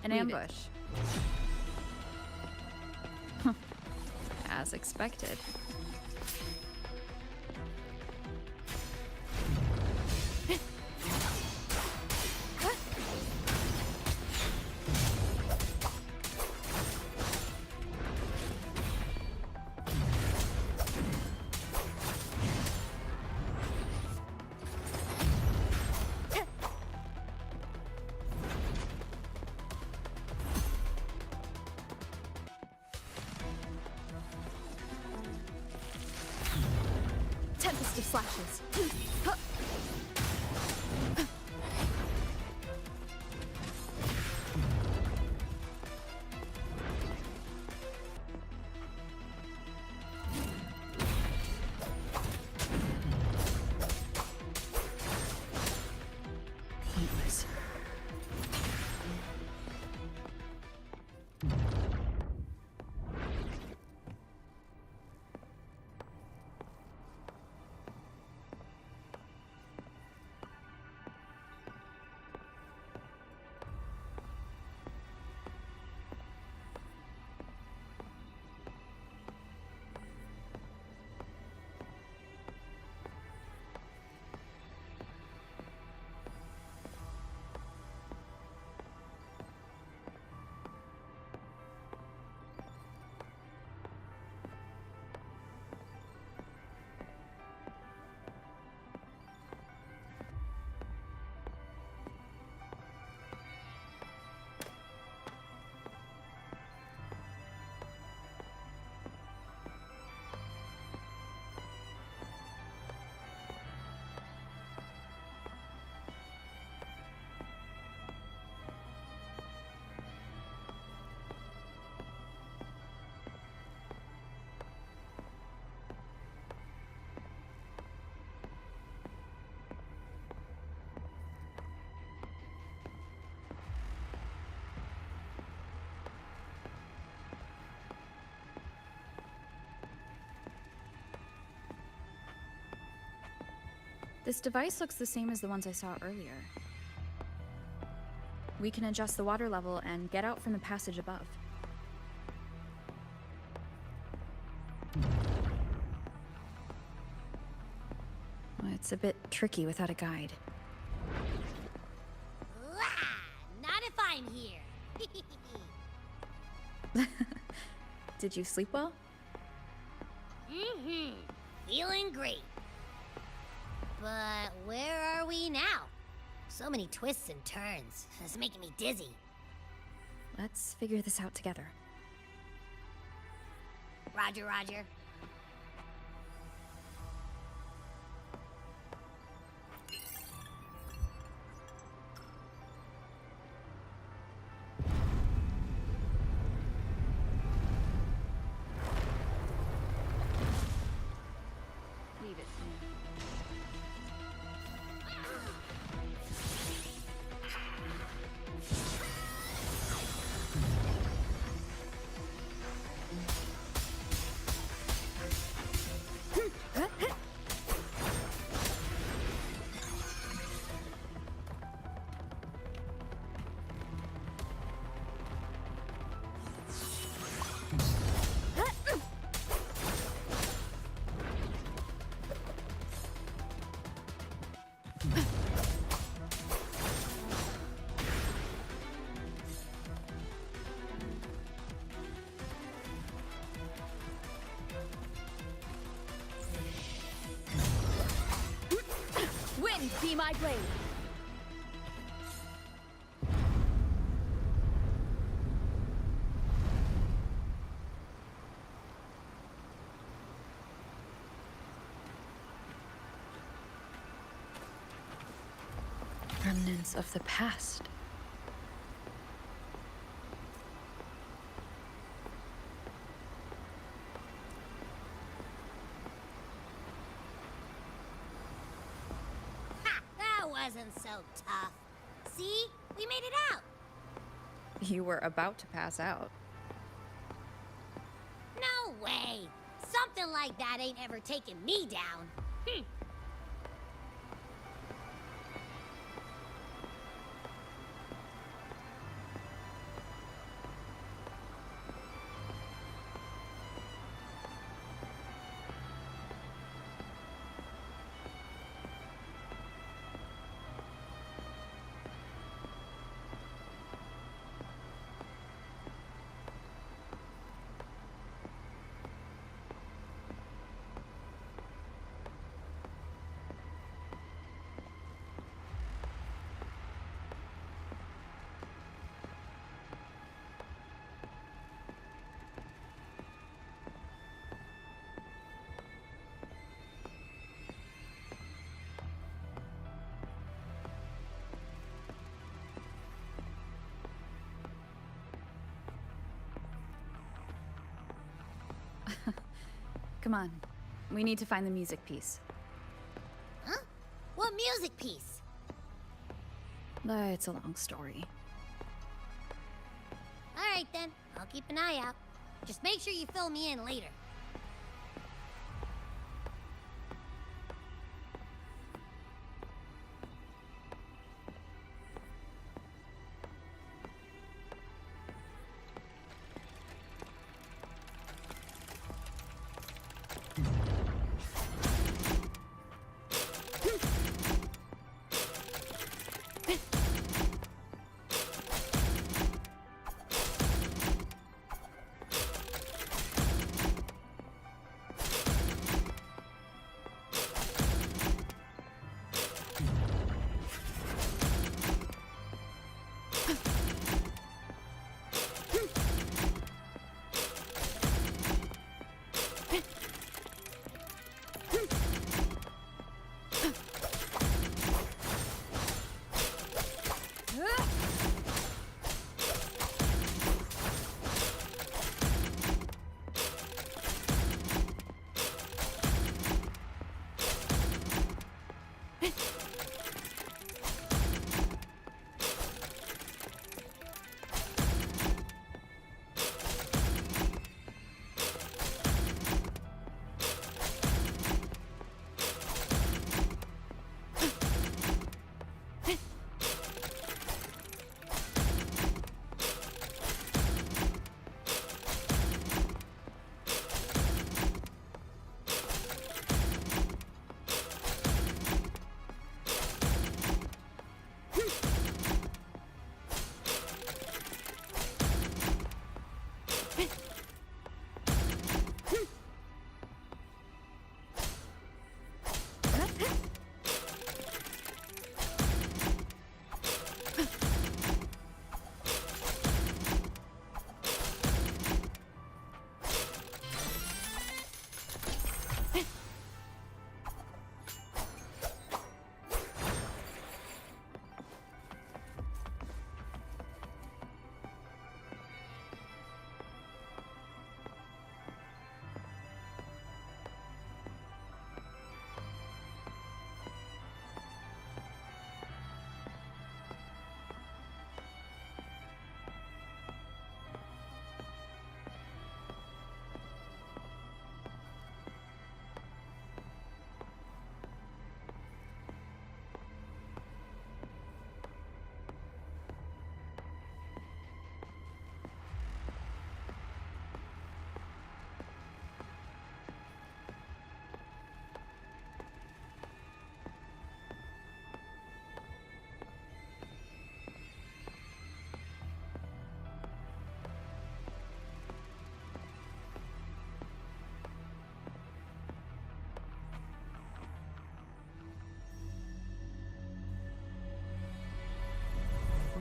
An ambush. As expected. Tempest of slashes. Pointless. This device looks the same as the ones I saw earlier. We can adjust the water level and get out from the passage above. It's a bit tricky without a guide. Not if I'm here. Did you sleep well? Mm-hmm. Feeling great. But where are we now? So many twists and turns. It's making me dizzy. Let's figure this out together. Roger, Roger. Leave it to me. Wind, be my blade! Remnants of the past. Ha! That wasn't so tough. See? We made it out. You were about to pass out. No way. Something like that ain't ever taken me down. Come on. We need to find the music piece. Huh? What music piece? It's a long story. Alright then, I'll keep an eye out. Just make sure you fill me in later.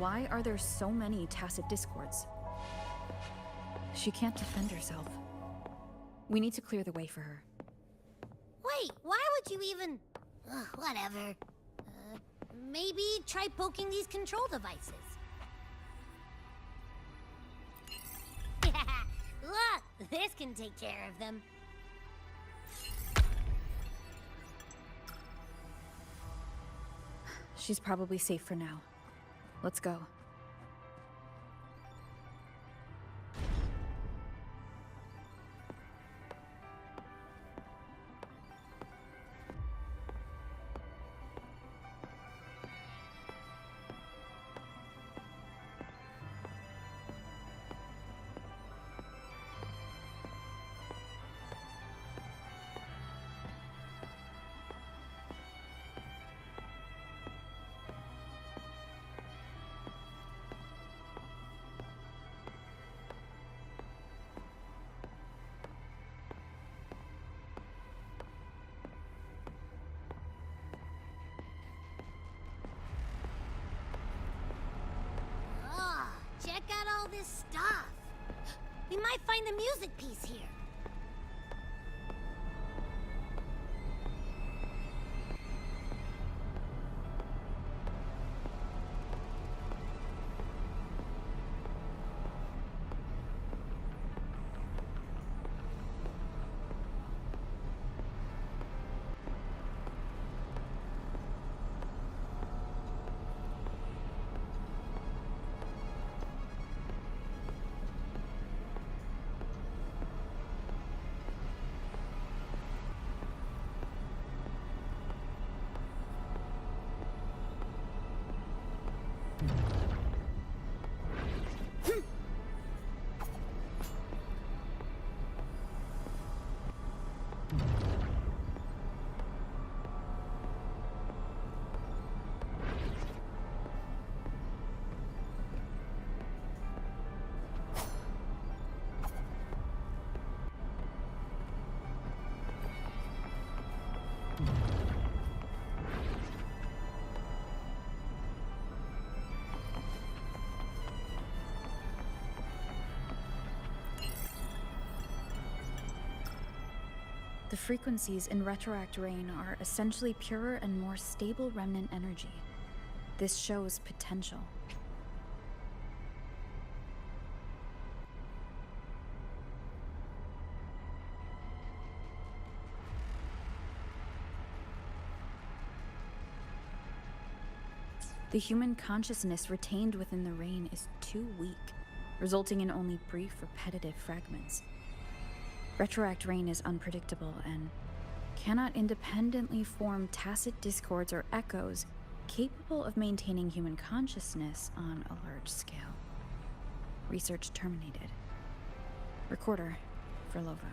why are there so many tacit discords? She can't defend herself. We need to clear the way for her. Wait, why would you even... Ugh, whatever. Maybe try poking these control devices. Look, this can take care of them. She's probably safe for now. Let's go. Check out all this stuff. We might find the music piece here. The frequencies in Retroact Rain are essentially purer and more stable remnant energy. This shows potential. The human consciousness retained within the rain is too weak, resulting in only brief, repetitive fragments. Retroact Rain is unpredictable and cannot independently form tacit discords or echoes capable of maintaining human consciousness on a large scale. Research terminated. Recorder for Lova.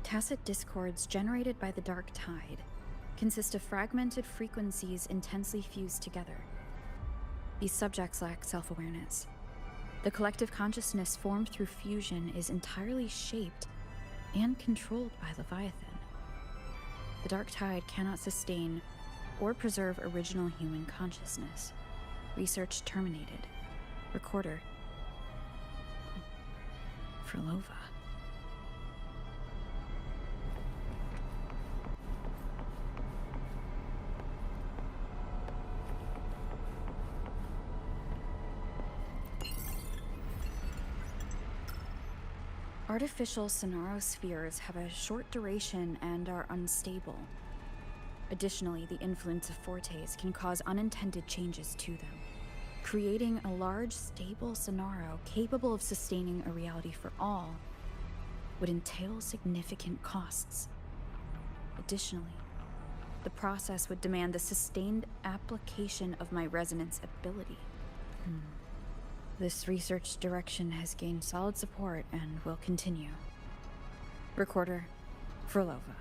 Tacit discords generated by the Dark Tide consist of fragmented frequencies intensely fused together. These subjects lack self-awareness. The collective consciousness formed through fusion is entirely shaped and controlled by Leviathan. The Dark Tide cannot sustain or preserve original human consciousness. Research terminated. Recorder for Lova. Artificial sonarospheres have a short duration and are unstable. Additionally, the influence of fortes can cause unintended changes to them. Creating a large, stable sonaro capable of sustaining a reality for all would entail significant costs. Additionally, the process would demand the sustained application of my resonance ability. This research direction has gained solid support and will continue. Recorder, Frolova.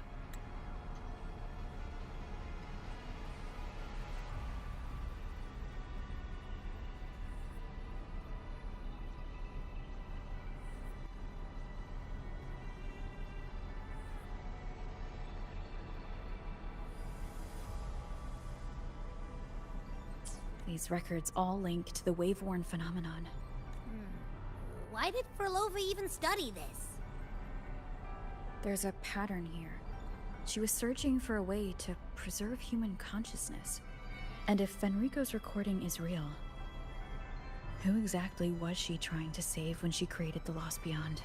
These records all link to the wave-worn phenomenon. Why did Frolova even study this? There's a pattern here. She was searching for a way to preserve human consciousness. And if Fenrico's recording is real, who exactly was she trying to save when she created the Lost Beyond?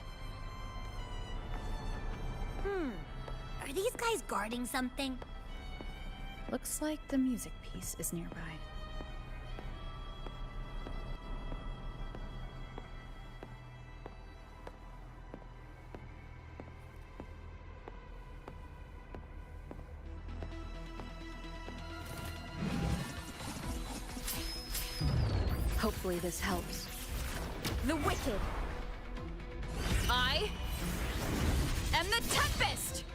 Are these guys guarding something? Looks like the music piece is nearby. Hopefully this helps. The Wicked! I am the Tempest!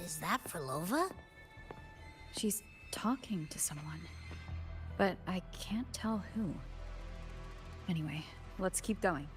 Is that Frolova? She's talking to someone, but I can't tell who. Anyway, let's keep going.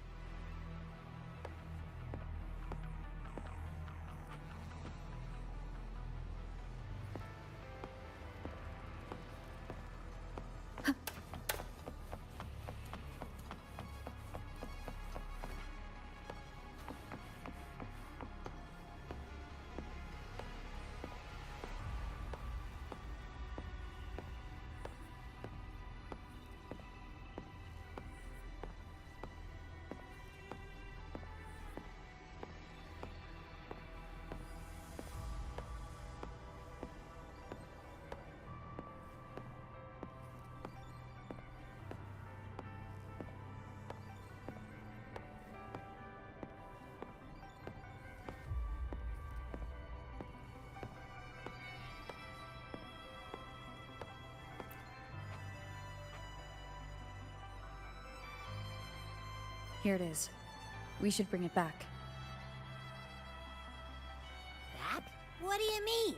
Here it is. We should bring it back. Back? What do you mean?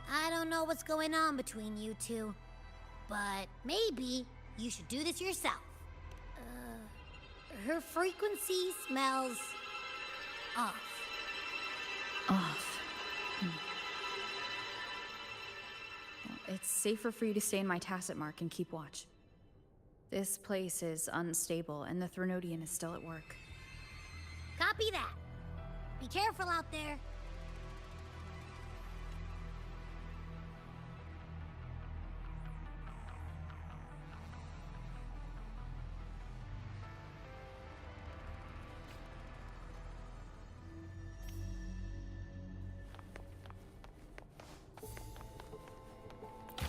I don't know what's going on between you two, but maybe you should do this yourself. Her frequency smells off. Off. Well, it's safer for you to stay in my tacit mark and keep watch. This place is unstable, and the Threnodian is still at work. Copy that. Be careful out there.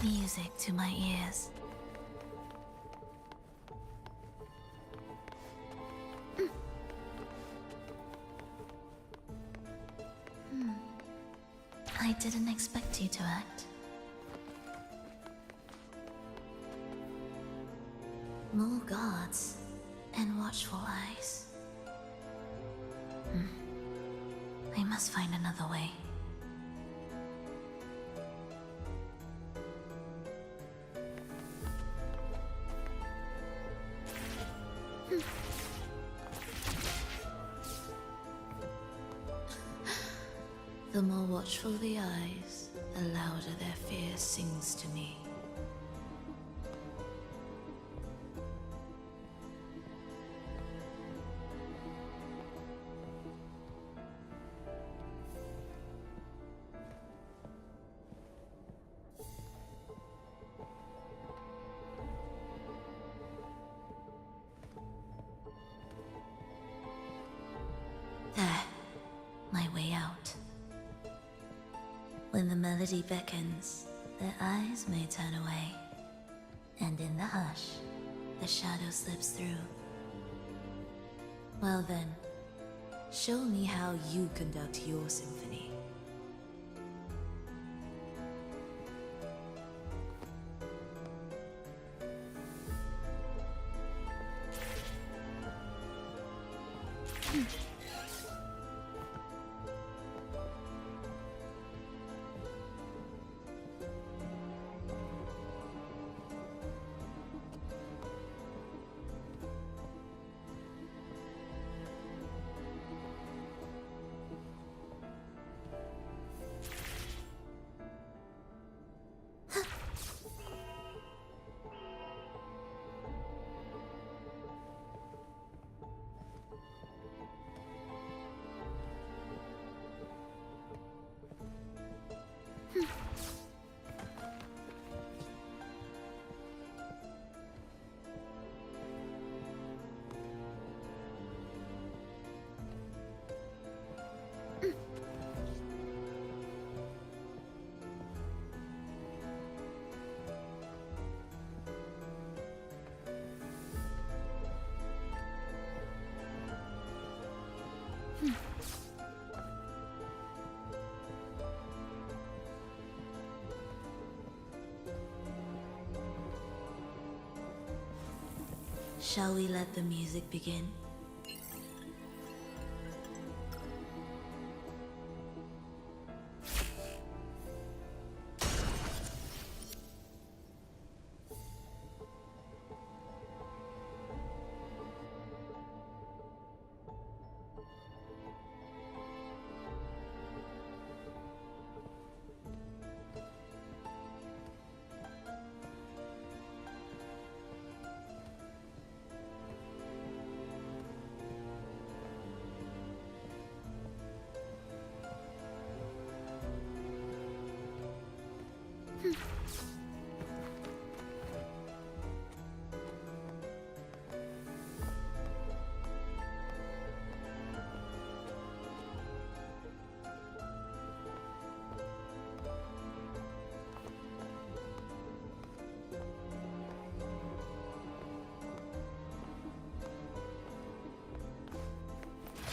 Music to my ears. I didn't expect you to act. More guards and watchful eyes. I must find another way. The more watchful the eyes, the louder their fear sings to me. There, my way out. When the melody beckons, their eyes may turn away, and in the hush, the shadow slips through. Well then, show me how you conduct your symphony. Shall we let the music begin?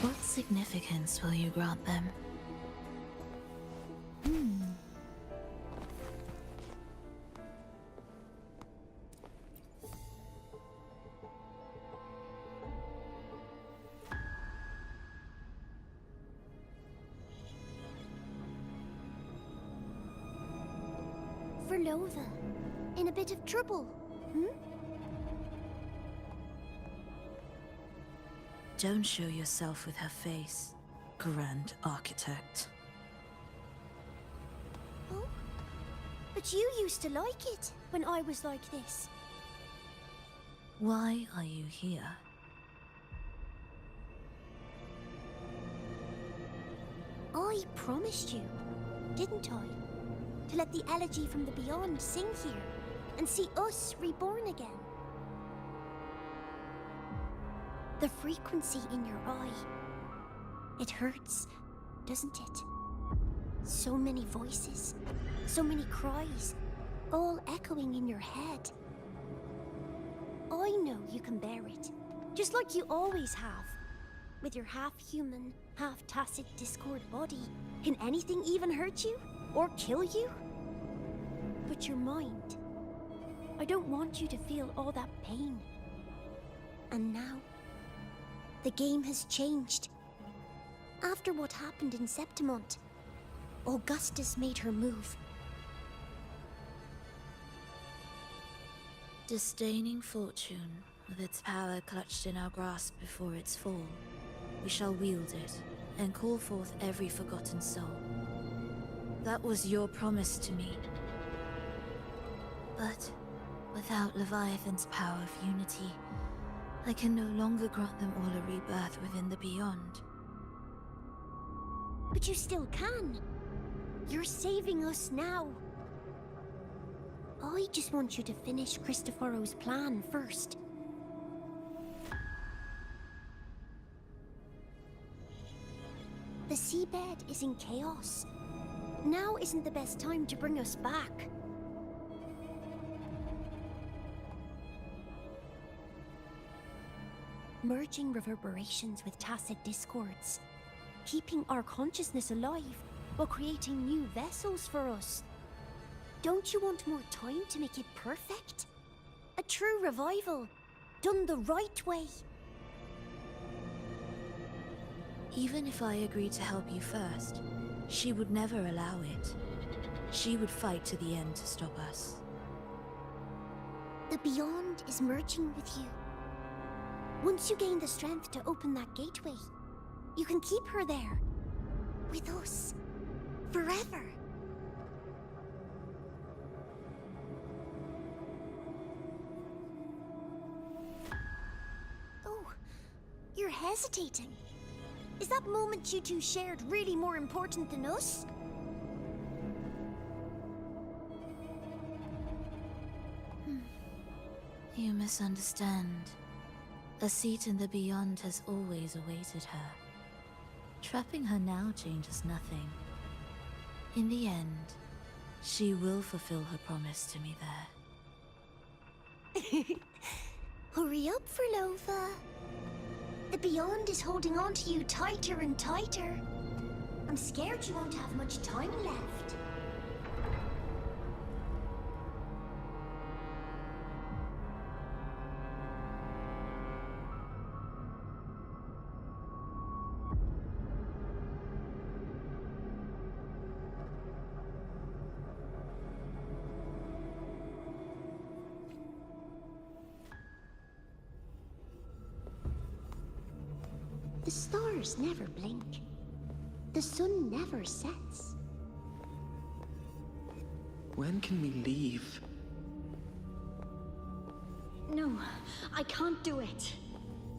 What significance will you grant them? Verlova, in a bit of trouble, Don't show yourself with her face, Grand Architect. Oh? But you used to like it when I was like this. Why are you here? I promised you, didn't I? To let the elegy from the beyond sing here and see us reborn again. The frequency in your eye. It hurts, doesn't it? So many voices, so many cries, all echoing in your head. I know you can bear it, just like you always have. With your half-human, half-tacit Discord body, can anything even hurt you? Or kill you? But your mind, I don't want you to feel all that pain. And now, the game has changed. After what happened in Septimont, Augustus made her move. Disdaining fortune, with its power clutched in our grasp before its fall, we shall wield it and call forth every forgotten soul. That was your promise to me. But without Leviathan's power of unity, I can no longer grant them all a rebirth within the Beyond. But you still can. You're saving us now. I just want you to finish Cristoforo's plan first. The seabed is in chaos. Now isn't the best time to bring us back. Merging reverberations with tacit discords. Keeping our consciousness alive while creating new vessels for us. Don't you want more time to make it perfect? A true revival, done the right way. Even if I agreed to help you first, she would never allow it. She would fight to the end to stop us. The Beyond is merging with you. Once you gain the strength to open that gateway, you can keep her there. With us. Forever. Oh, you're hesitating. Is that moment you two shared really more important than us? You misunderstand. A seat in the Beyond has always awaited her. Trapping her now changes nothing. In the end, she will fulfill her promise to me there. Hurry up, Furlova. The Beyond is holding on to you tighter and tighter. I'm scared you won't have much time left. The stars never blink. The sun never sets. When can we leave? No, I can't do it.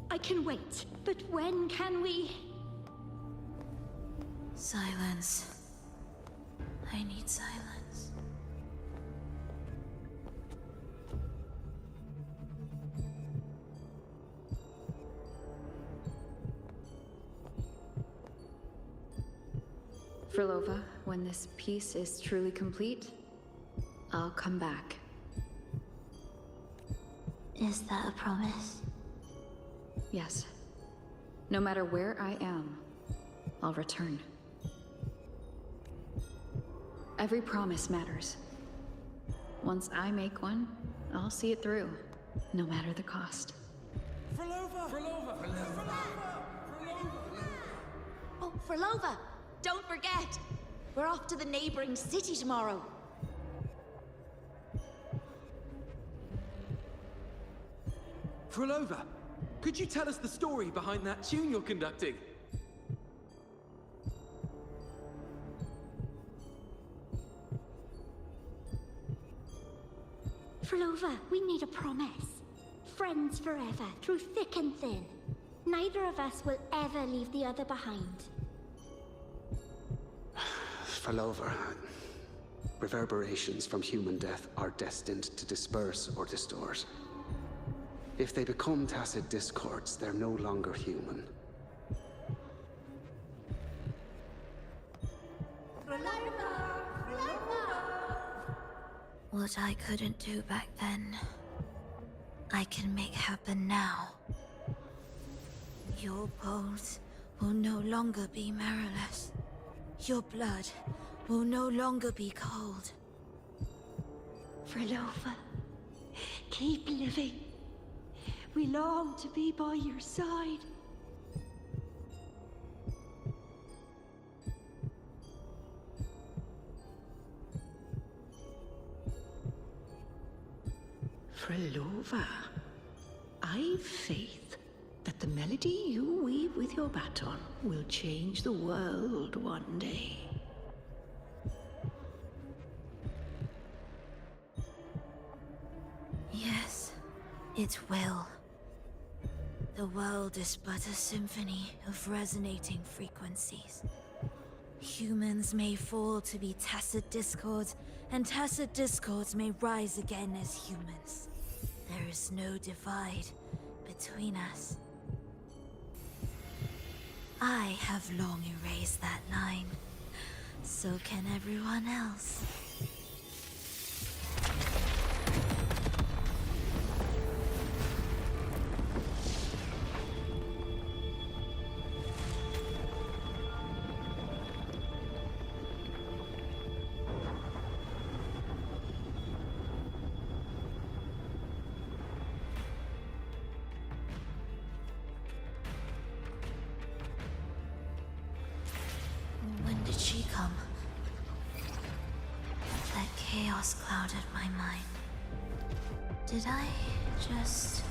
I can wait, but when can we? Silence. I need silence. Furlova, when this piece is truly complete, I'll come back. Is that a promise? Yes. No matter where I am, I'll return. Every promise matters. Once I make one, I'll see it through, no matter the cost. Oh, Furlova! Don't forget! We're off to the neighboring city tomorrow. Furlova, could you tell us the story behind that tune you're conducting? Furlova, we made a promise. Friends forever, through thick and thin. Neither of us will ever leave the other behind. Furlova, reverberations from human death are destined to disperse or distort. If they become tacit discords, they're no longer human. What I couldn't do back then, I can make happen now. Your bones will no longer be marrowless. Your blood will no longer be cold. Frolova, keep living. We long to be by your side. Frolova, I've faith that the melody you weave with your baton will change the world one day. Yes, it will. The world is but a symphony of resonating frequencies. Humans may fall to be tacit discords, and tacit discords may rise again as humans. There is no divide between us. I have long erased that line. So can everyone else. When did she come? That chaos clouded my mind. Did I just...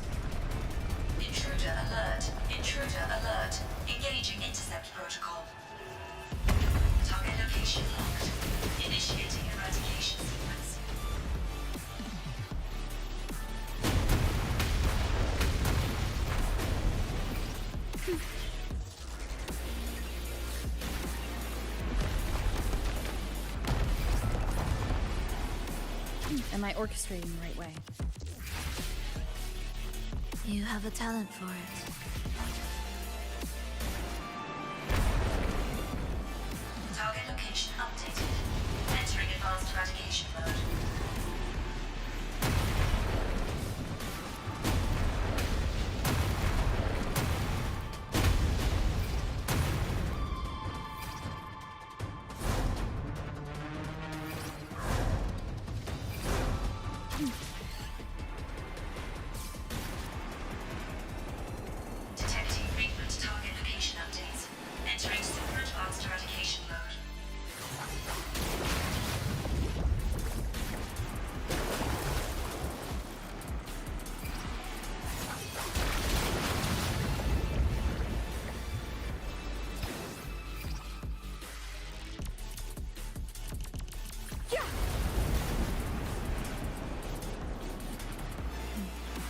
Intruder alert. Intruder alert. Engaging intercept protocol. Target location locked. Initiating eradication sequence. Am I orchestrating the right way? You have a talent for it. Target location updated. Entering advanced eradication mode. Detecting frequent target location updates. Entering super advanced eradication mode.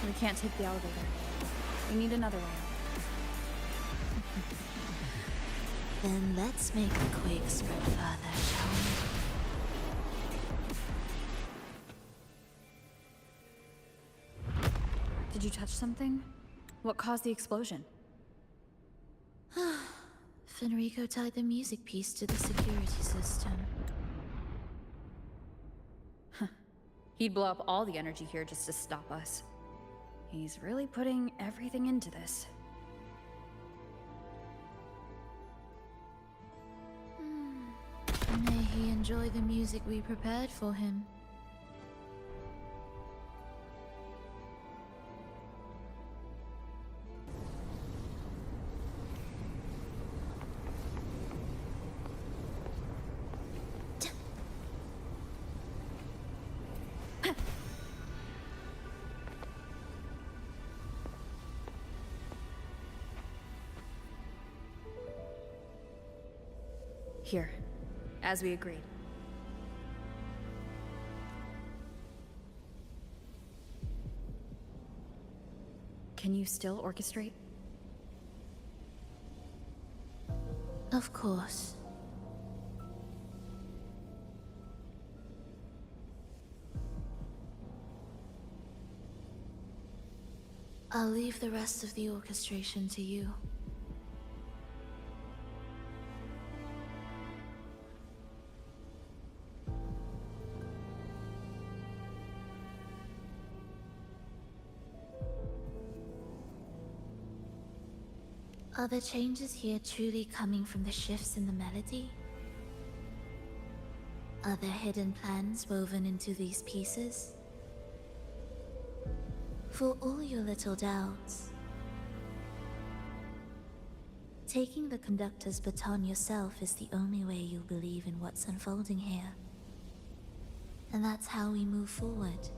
We can't take the elevator. We need another way out. Then let's make the quake spread further, shall we? Did you touch something? What caused the explosion? Fenrico tied the music piece to the security system. He'd blow up all the energy here just to stop us. He's really putting everything into this. May he enjoy the music we prepared for him. Here, as we agreed. Can you still orchestrate? Of course. I'll leave the rest of the orchestration to you. Are the changes here truly coming from the shifts in the melody? Are there hidden plans woven into these pieces? For all your little doubts, taking the conductor's baton yourself is the only way you'll believe in what's unfolding here. And that's how we move forward.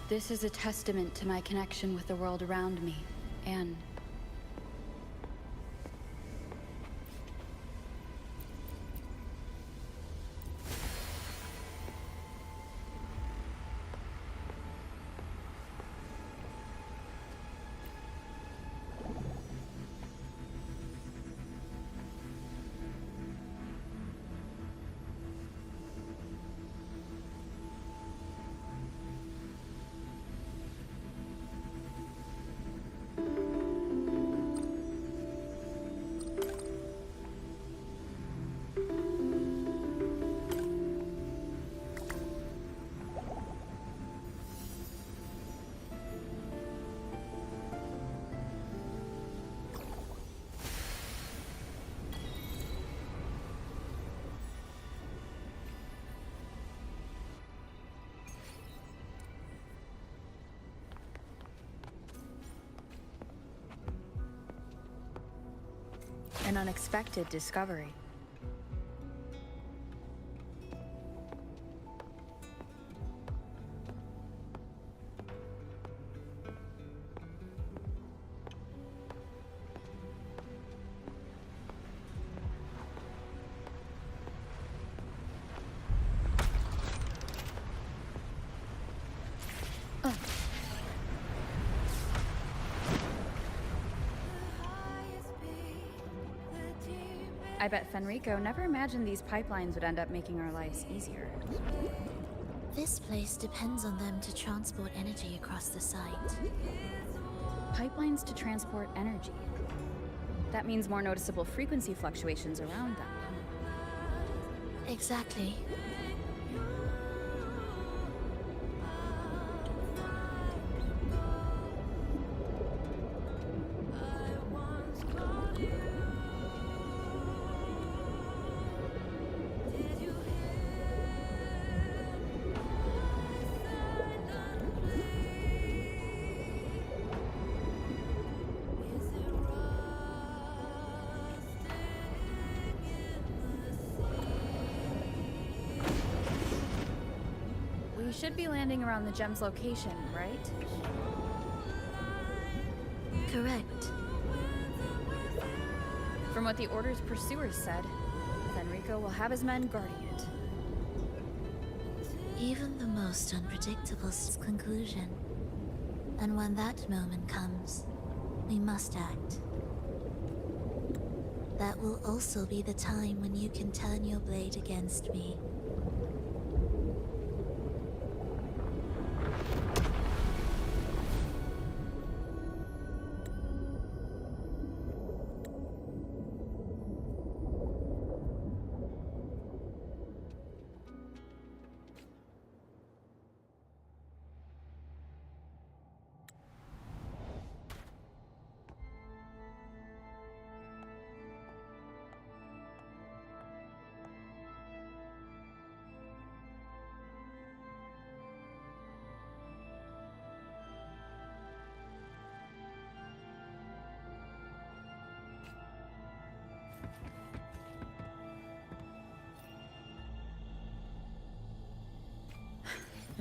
This is a testament to my connection with the world around me, and an unexpected discovery. I bet Fenrico never imagined these pipelines would end up making our lives easier. This place depends on them to transport energy across the site. Pipelines to transport energy. That means more noticeable frequency fluctuations around them. Exactly. We should be landing around the gem's location, right? Correct. From what the Order's pursuers said, Fenrico will have his men guarding it. Even the most unpredictable conclusion. And when that moment comes, we must act. That will also be the time when you can turn your blade against me.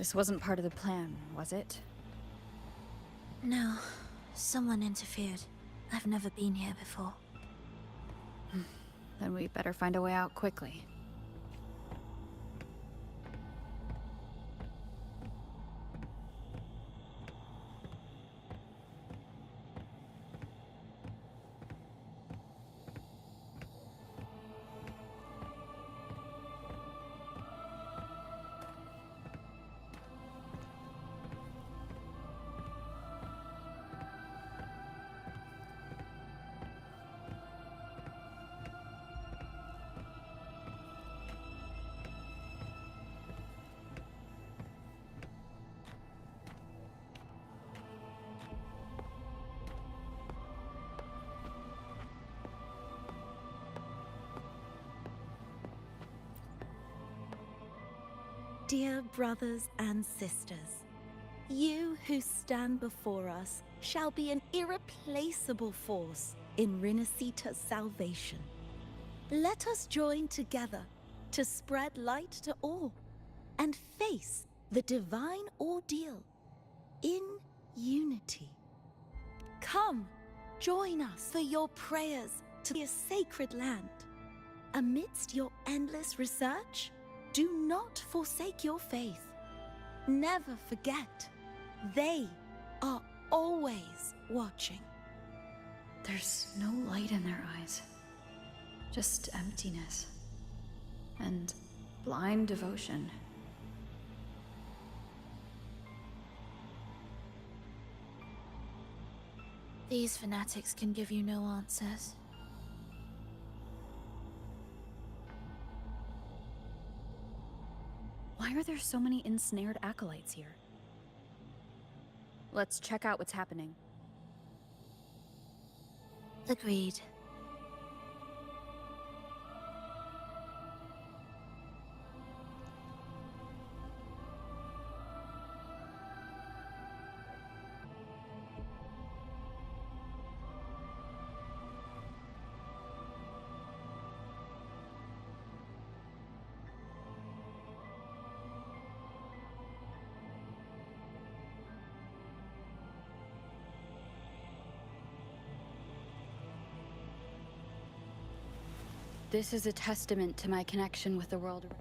This wasn't part of the plan, was it? No, someone interfered. I've never been here before. Then we better find a way out quickly. Dear brothers and sisters, you who stand before us shall be an irreplaceable force in Rinasita's salvation. Let us join together to spread light to all and face the divine ordeal in unity. Come, join us for your prayers to a sacred land. Amidst your endless research, do not forsake your faith. Never forget, they are always watching. There's no light in their eyes. Just emptiness. And blind devotion. These fanatics can give you no answers. Why are there so many ensnared acolytes here? Let's check out what's happening. Agreed. This is a testament to my connection with the world.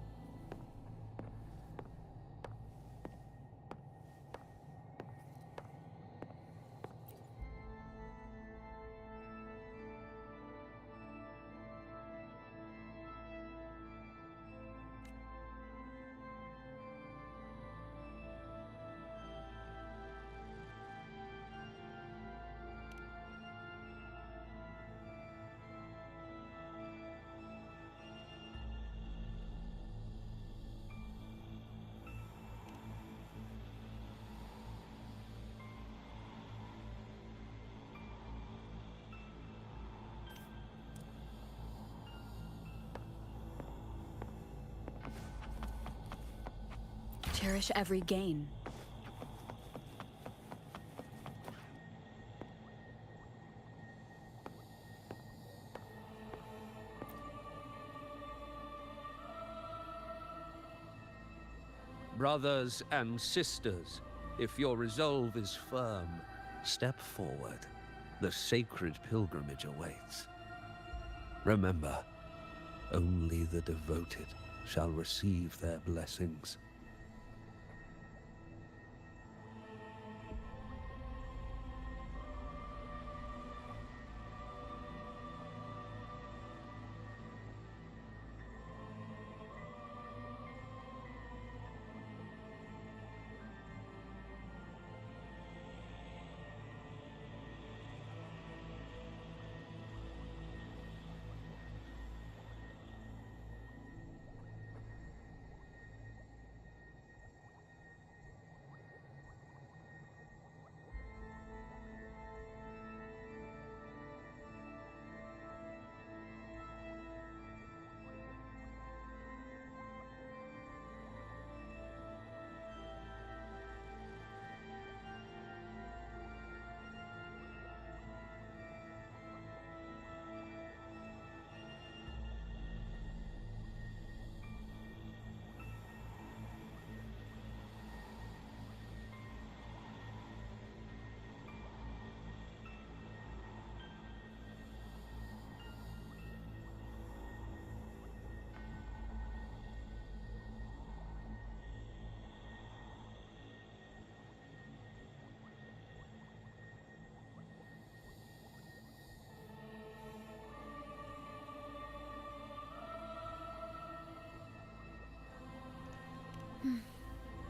Cherish every gain. Brothers and sisters, if your resolve is firm, step forward. The sacred pilgrimage awaits. Remember, only the devoted shall receive their blessings.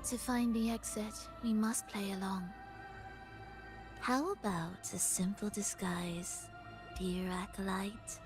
To find the exit, we must play along. How about a simple disguise, dear acolyte?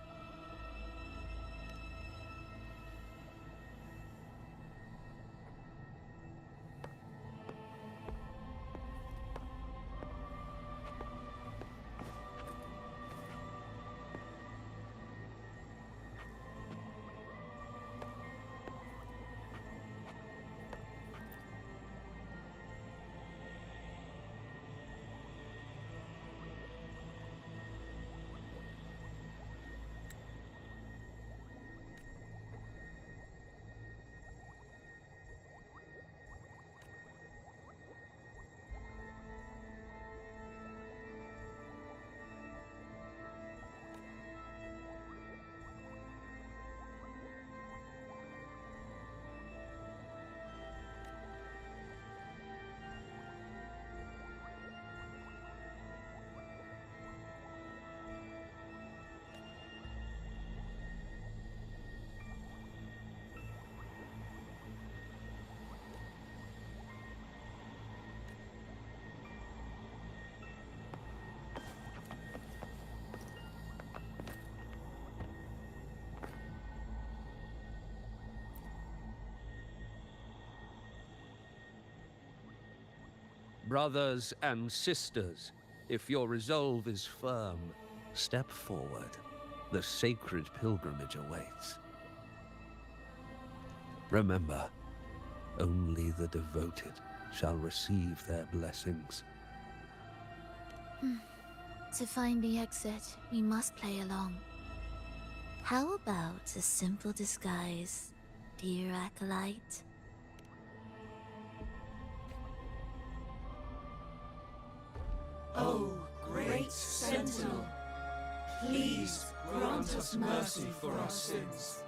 Brothers and sisters, if your resolve is firm, step forward. The sacred pilgrimage awaits. Remember, only the devoted shall receive their blessings. To find the exit, we must play along. How about a simple disguise, dear acolyte? Oh, great Sentinel, please grant us mercy for our sins.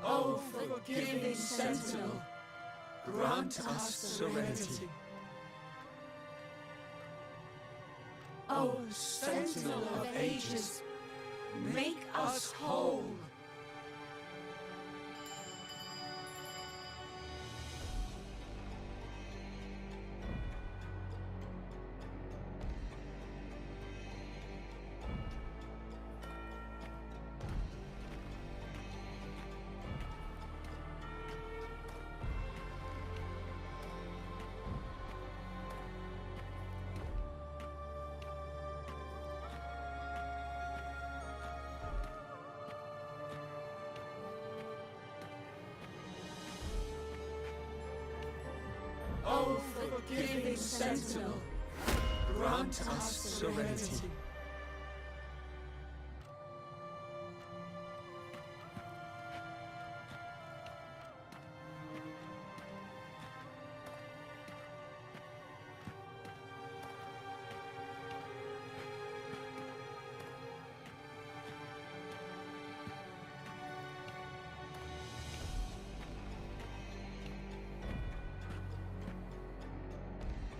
Oh, forgiving Sentinel, grant us serenity. Oh, Sentinel of ages, make us whole. Oh, forgiving Sentinel, grant us serenity.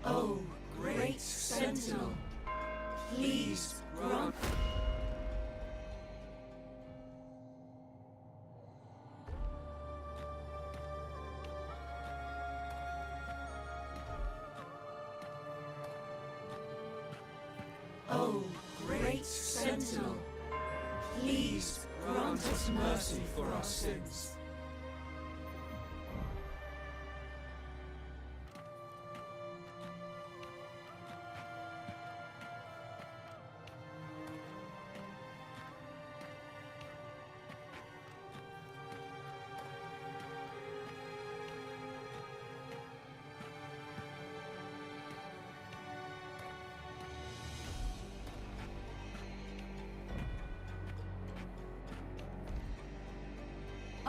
Oh, great Sentinel, please grant... Oh, great Sentinel, please grant us mercy for our sins.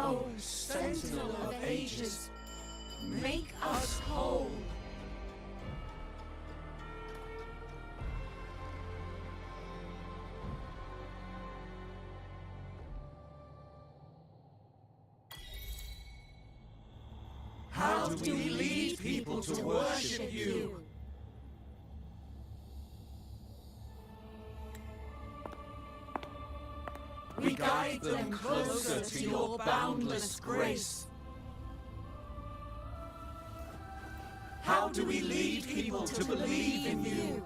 Oh, Sentinel of ages, make us whole. How do we lead people to worship you? We guide them closer to your boundless grace. How do we lead people to believe in you?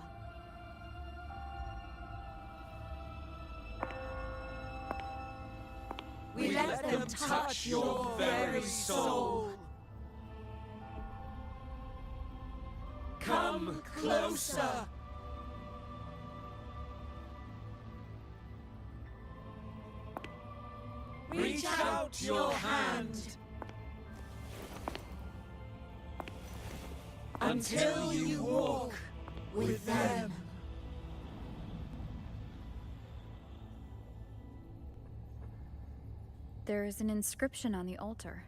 We let them touch your very soul. Come closer. Reach out your hand until you walk with them. There is an inscription on the altar.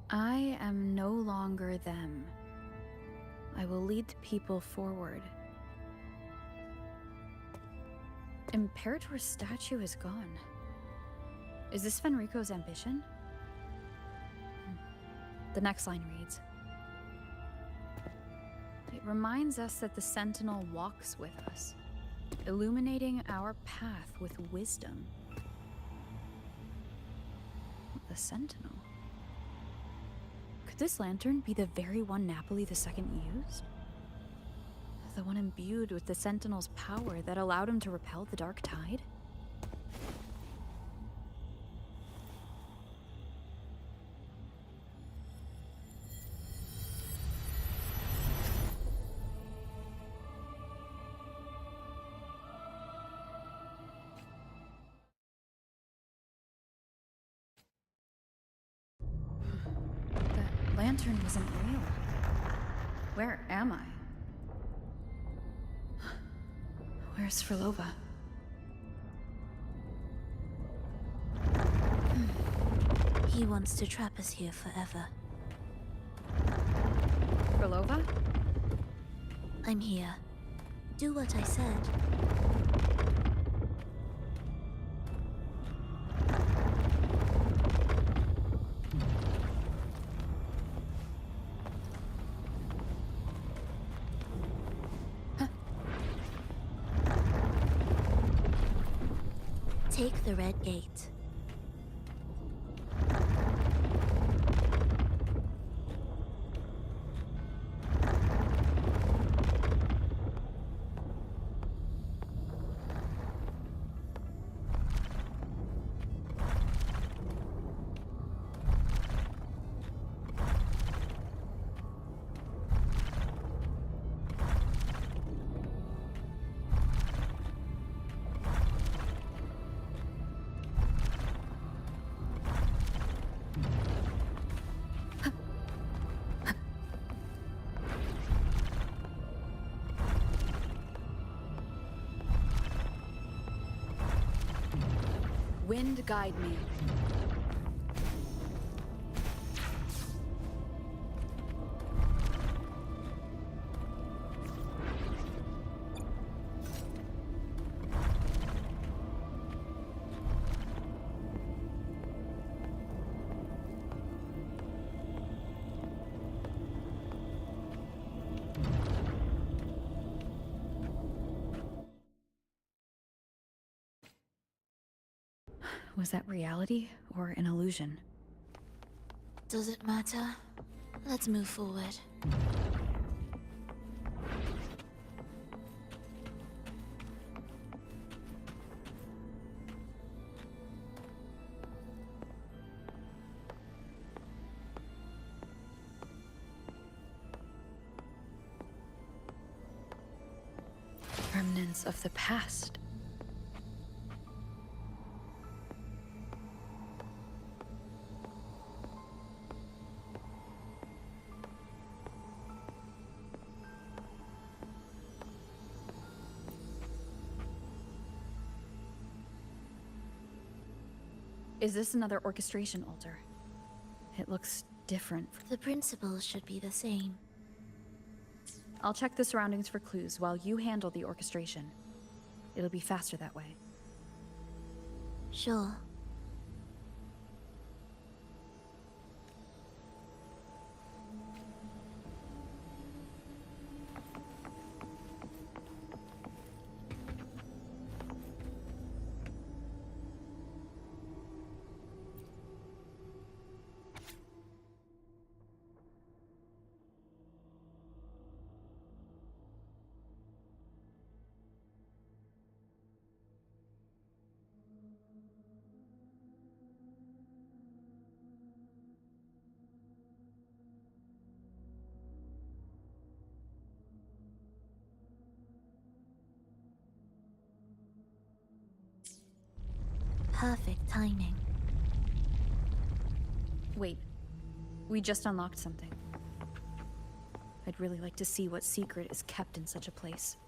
I am no longer them. I will lead the people forward. Imperator's statue is gone. Is this Fenrico's ambition? The next line reads, it reminds us that the Sentinel walks with us, illuminating our path with wisdom. The Sentinel? Could this lantern be the very one Napoli II used? The one imbued with the Sentinel's power that allowed him to repel the Dark Tide? The lantern wasn't real. Where am I? Where's Frolova? He wants to trap us here forever. Frolova? I'm here. Do what I said. Take the red gate. Wind guide me. Was that reality or an illusion? Does it matter? Let's move forward. Remnants of the past. Is this another orchestration altar? It looks different. The principles should be the same. I'll check the surroundings for clues while you handle the orchestration. It'll be faster that way. Sure. perfect timing. Wait, we just unlocked something. I'd really like to see what secret is kept in such a place.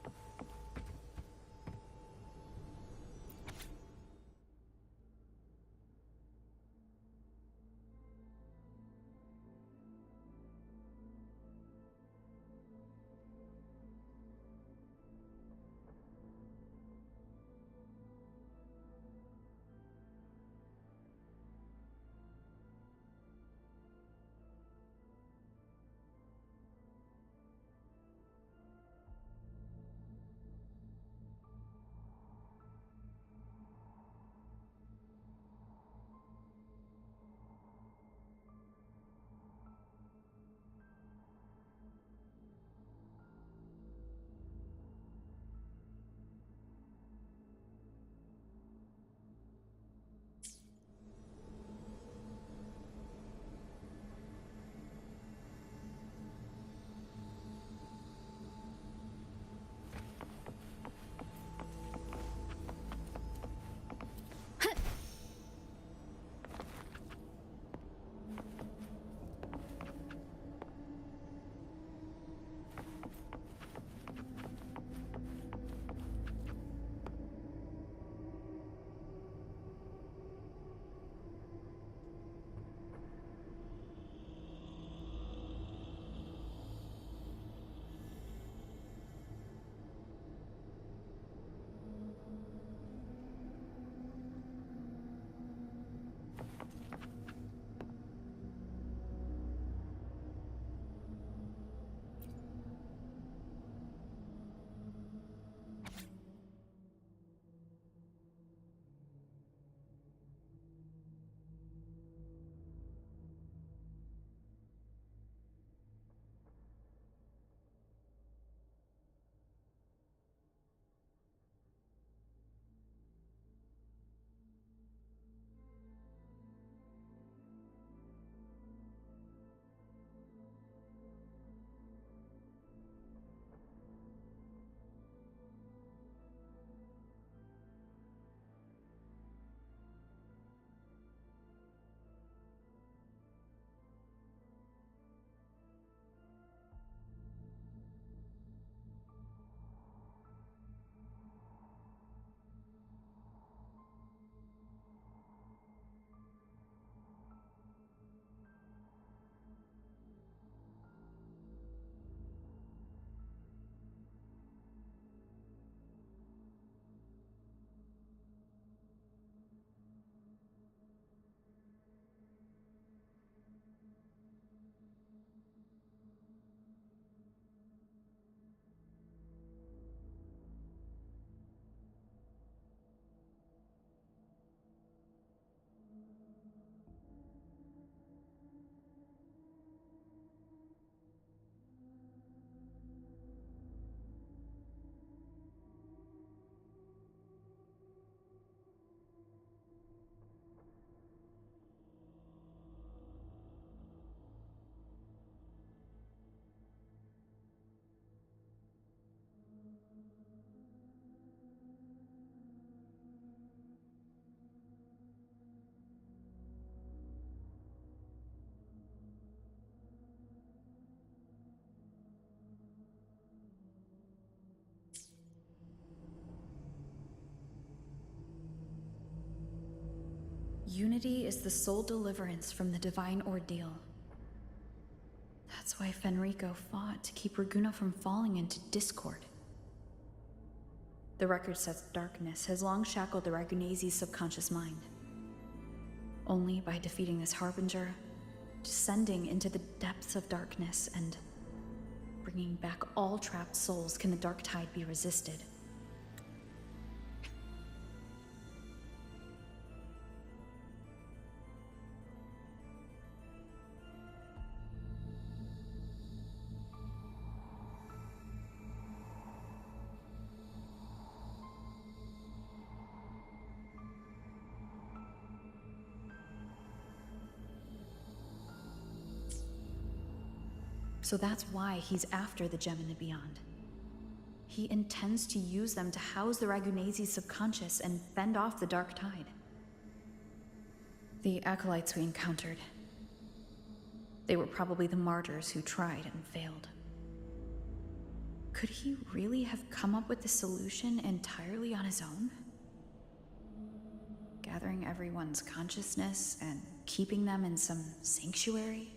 Unity is the sole deliverance from the divine ordeal. That's why Fenrico fought to keep Raguna from falling into discord. The record says darkness has long shackled the Ragunese's subconscious mind. Only by defeating this harbinger, descending into the depths of darkness, and bringing back all trapped souls can the dark tide be resisted. So that's why he's after the gem in the beyond. He intends to use them to house the Ragunese's subconscious and fend off the dark tide. The acolytes we encountered. They were probably the martyrs who tried and failed. Could he really have come up with the solution entirely on his own? Gathering everyone's consciousness and keeping them in some sanctuary?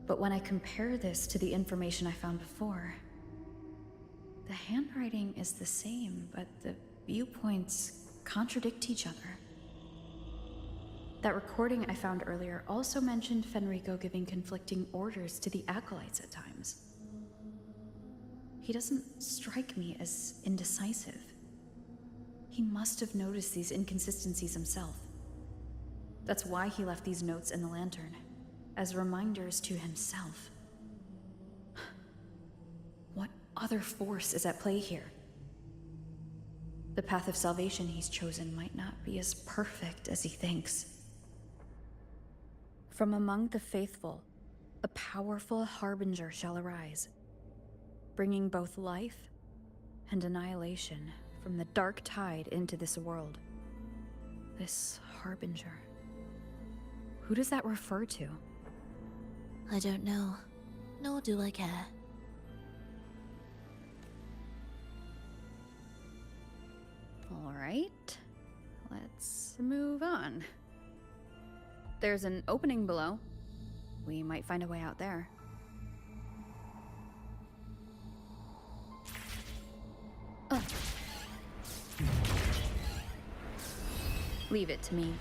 But when I compare this to the information I found before, the handwriting is the same, but the viewpoints contradict each other. That recording I found earlier also mentioned Fenrico giving conflicting orders to the acolytes at times. He doesn't strike me as indecisive. He must have noticed these inconsistencies himself. That's why he left these notes in the lantern, as reminders to himself. What other force is at play here? The path of salvation he's chosen might not be as perfect as he thinks. From among the faithful, a powerful harbinger shall arise, bringing both life and annihilation from the dark tide into this world. This harbinger. Who does that refer to? I don't know, nor do I care. All right, let's move on. There's an opening below. We might find a way out there. Leave it to me.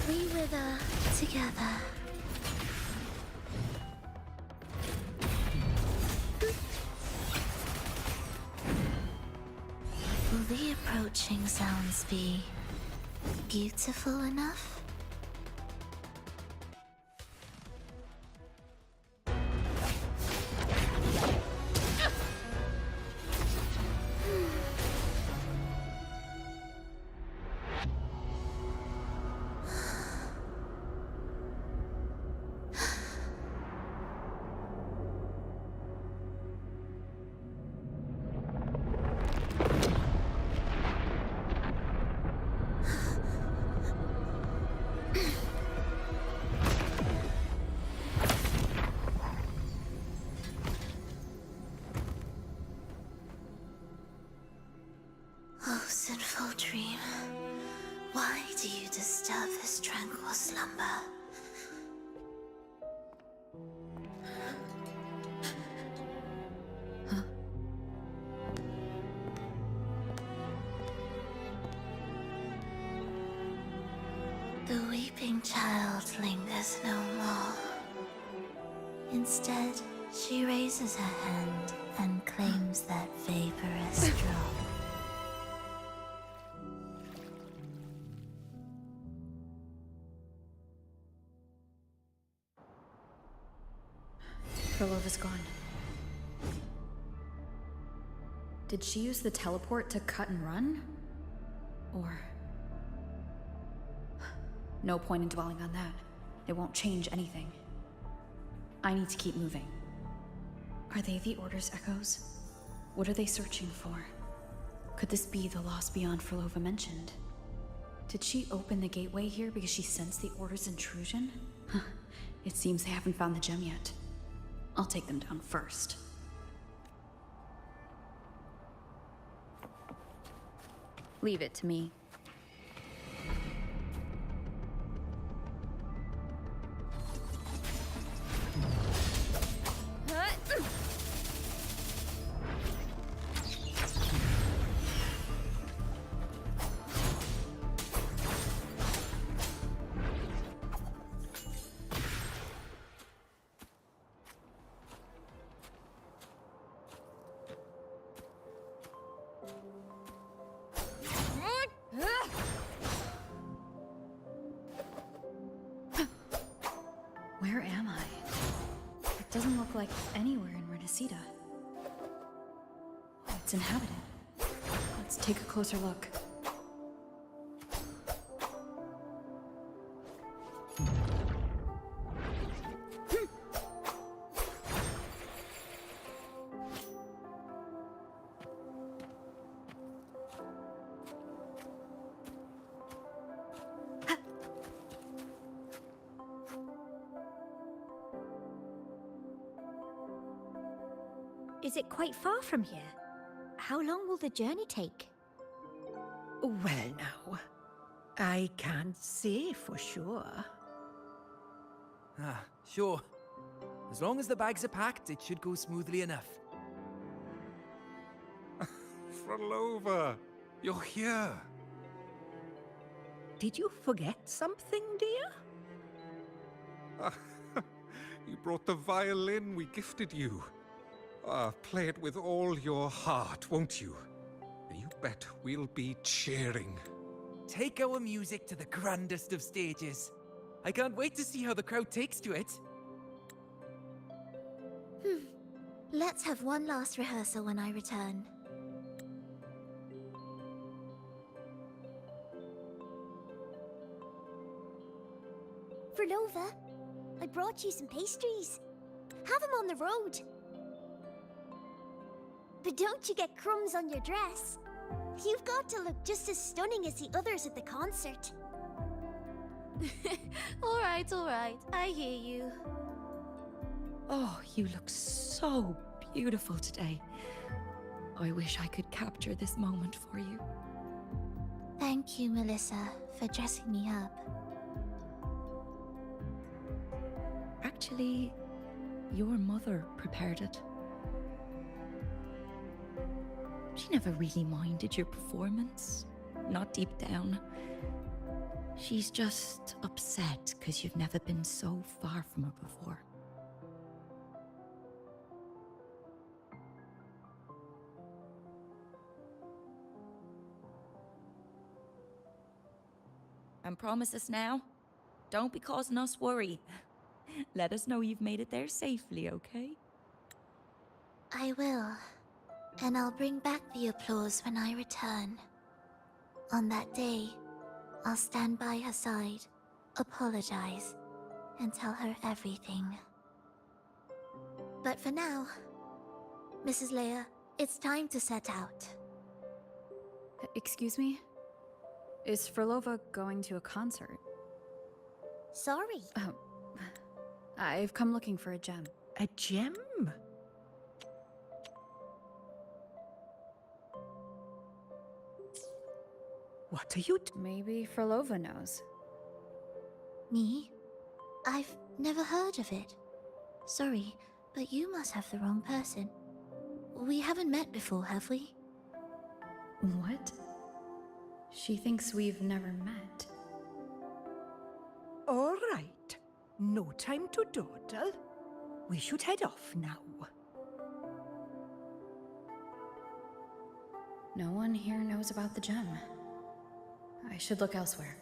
We wither together. Will the approaching sounds be beautiful enough? Oh, sinful dream, why do you disturb this tranquil slumber? The weeping child lingers no more. Instead, she raises her hand and claims that vaporous drop. Kralova's gone. Did she use the teleport to cut and run? Or... no point in dwelling on that. It won't change anything. I need to keep moving. Are they the Order's echoes? What are they searching for? Could this be the lost beyond Frolova mentioned? Did she open the gateway here because she sensed the Order's intrusion? It seems they haven't found the gem yet. I'll take them down first. Leave it to me. Where am I? It doesn't look like anywhere in Renesita. Oh, it's inhabited. Let's take a closer look. Is it quite far from here? How long will the journey take? Well, now, I can't say for sure. Ah, sure. As long as the bags are packed, it should go smoothly enough. Frolova, you're here. Did you forget something, dear? You brought the violin we gifted you. Play it with all your heart, won't you? You bet we'll be cheering. Take our music to the grandest of stages. I can't wait to see how the crowd takes to it. Let's have one last rehearsal when I return. Frolova, I brought you some pastries. Have them on the road. But don't you get crumbs on your dress. You've got to look just as stunning as the others at the concert. All right, I hear you. Oh, you look so beautiful today. I wish I could capture this moment for you. Thank you, Melissa, for dressing me up. Actually, your mother prepared it. She never really minded your performance, not deep down. She's just upset because you've never been so far from her before. And promise us now, don't be causing us worry. Let us know you've made it there safely, okay? I will. And I'll bring back the applause when I return. On that day, I'll stand by her side, apologize, and tell her everything. But for now, Mrs. Leia, it's time to set out. Excuse me? Is Frolova going to a concert? Sorry. I've come looking for a gem. A gem? What are you Maybe Frolova knows. Me? I've never heard of it. Sorry, but you must have the wrong person. We haven't met before, have we? What? She thinks we've never met. All right. No time to dawdle. We should head off now. No one here knows about the gem. I should look elsewhere.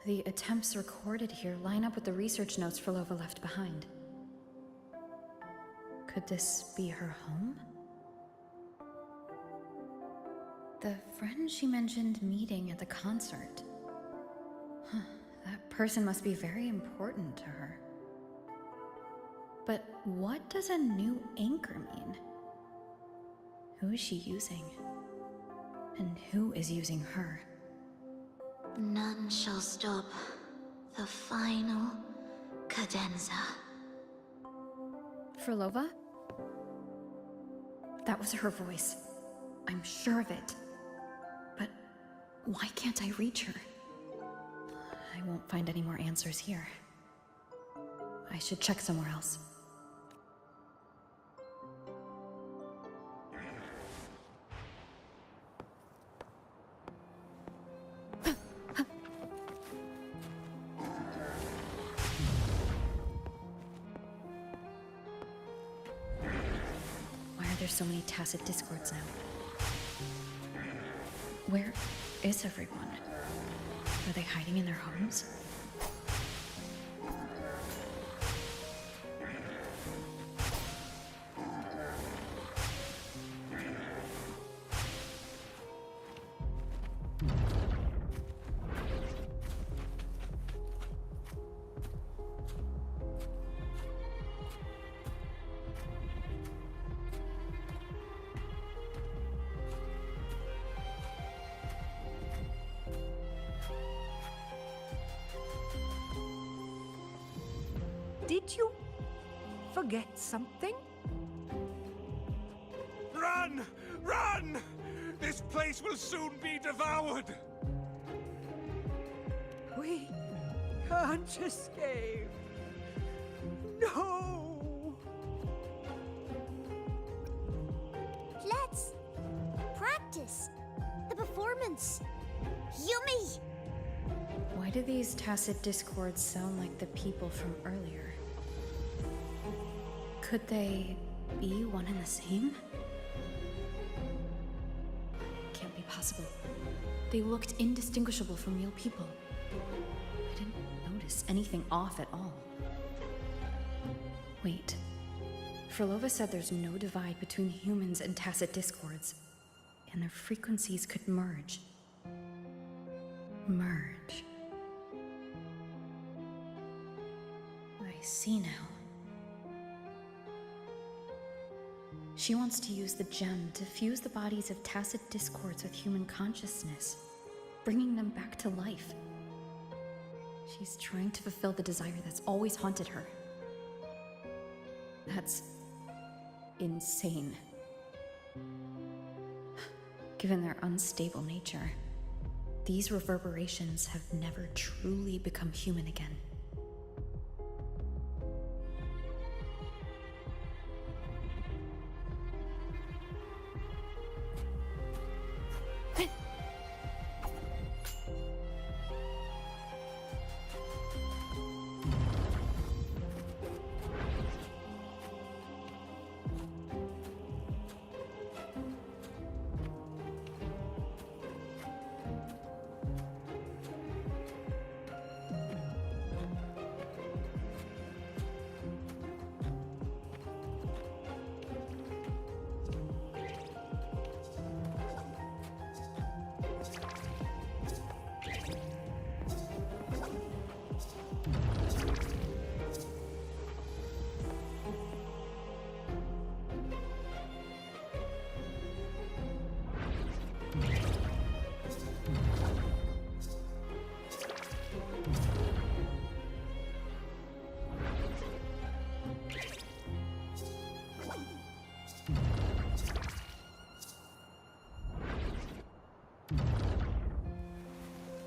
The attempts recorded here line up with the research notes Frolova left behind. Could this be her home? The friend she mentioned meeting at the concert. Huh, that person must be very important to her. But what does a new anchor mean? Who is she using? And who is using her? None shall stop the final cadenza. Frolova? That was her voice. I'm sure of it. But why can't I reach her? I won't find any more answers here. I should check somewhere else. There's so many tacit discords now. Where is everyone? Are they hiding in their homes? Did you forget something? Run! Run! This place will soon be devoured! We can't escape. No! Let's practice the performance. Yummy! Why do these tacit discords sound like the people from earlier? Could they be one and the same? Can't be possible. They looked indistinguishable from real people. I didn't notice anything off at all. Wait. Frolova said there's no divide between humans and tacit discords, and their frequencies could merge. Merge. I see now. She wants to use the gem to fuse the bodies of tacit discords with human consciousness, bringing them back to life. She's trying to fulfill the desire that's always haunted her. That's insane. Given their unstable nature, these reverberations have never truly become human again.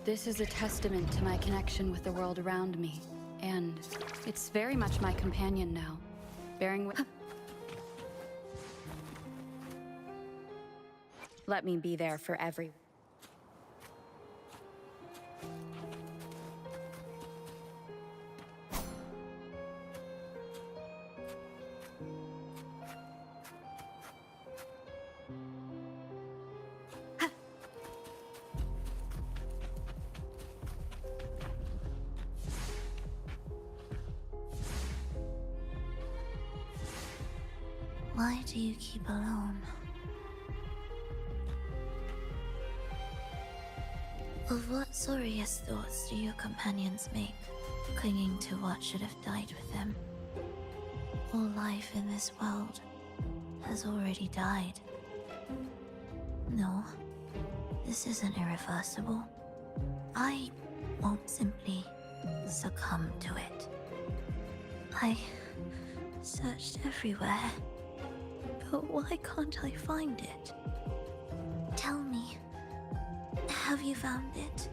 This is a testament to my connection with the world around me, and it's very much my companion now, bearing with... Let me be there for every... Why do you keep alone? Of what sorriest thoughts do your companions make, clinging to what should have died with them? All life in this world has already died. No, this isn't irreversible. I won't simply succumb to it. I searched everywhere, but why can't I find it? Tell me, have you found it?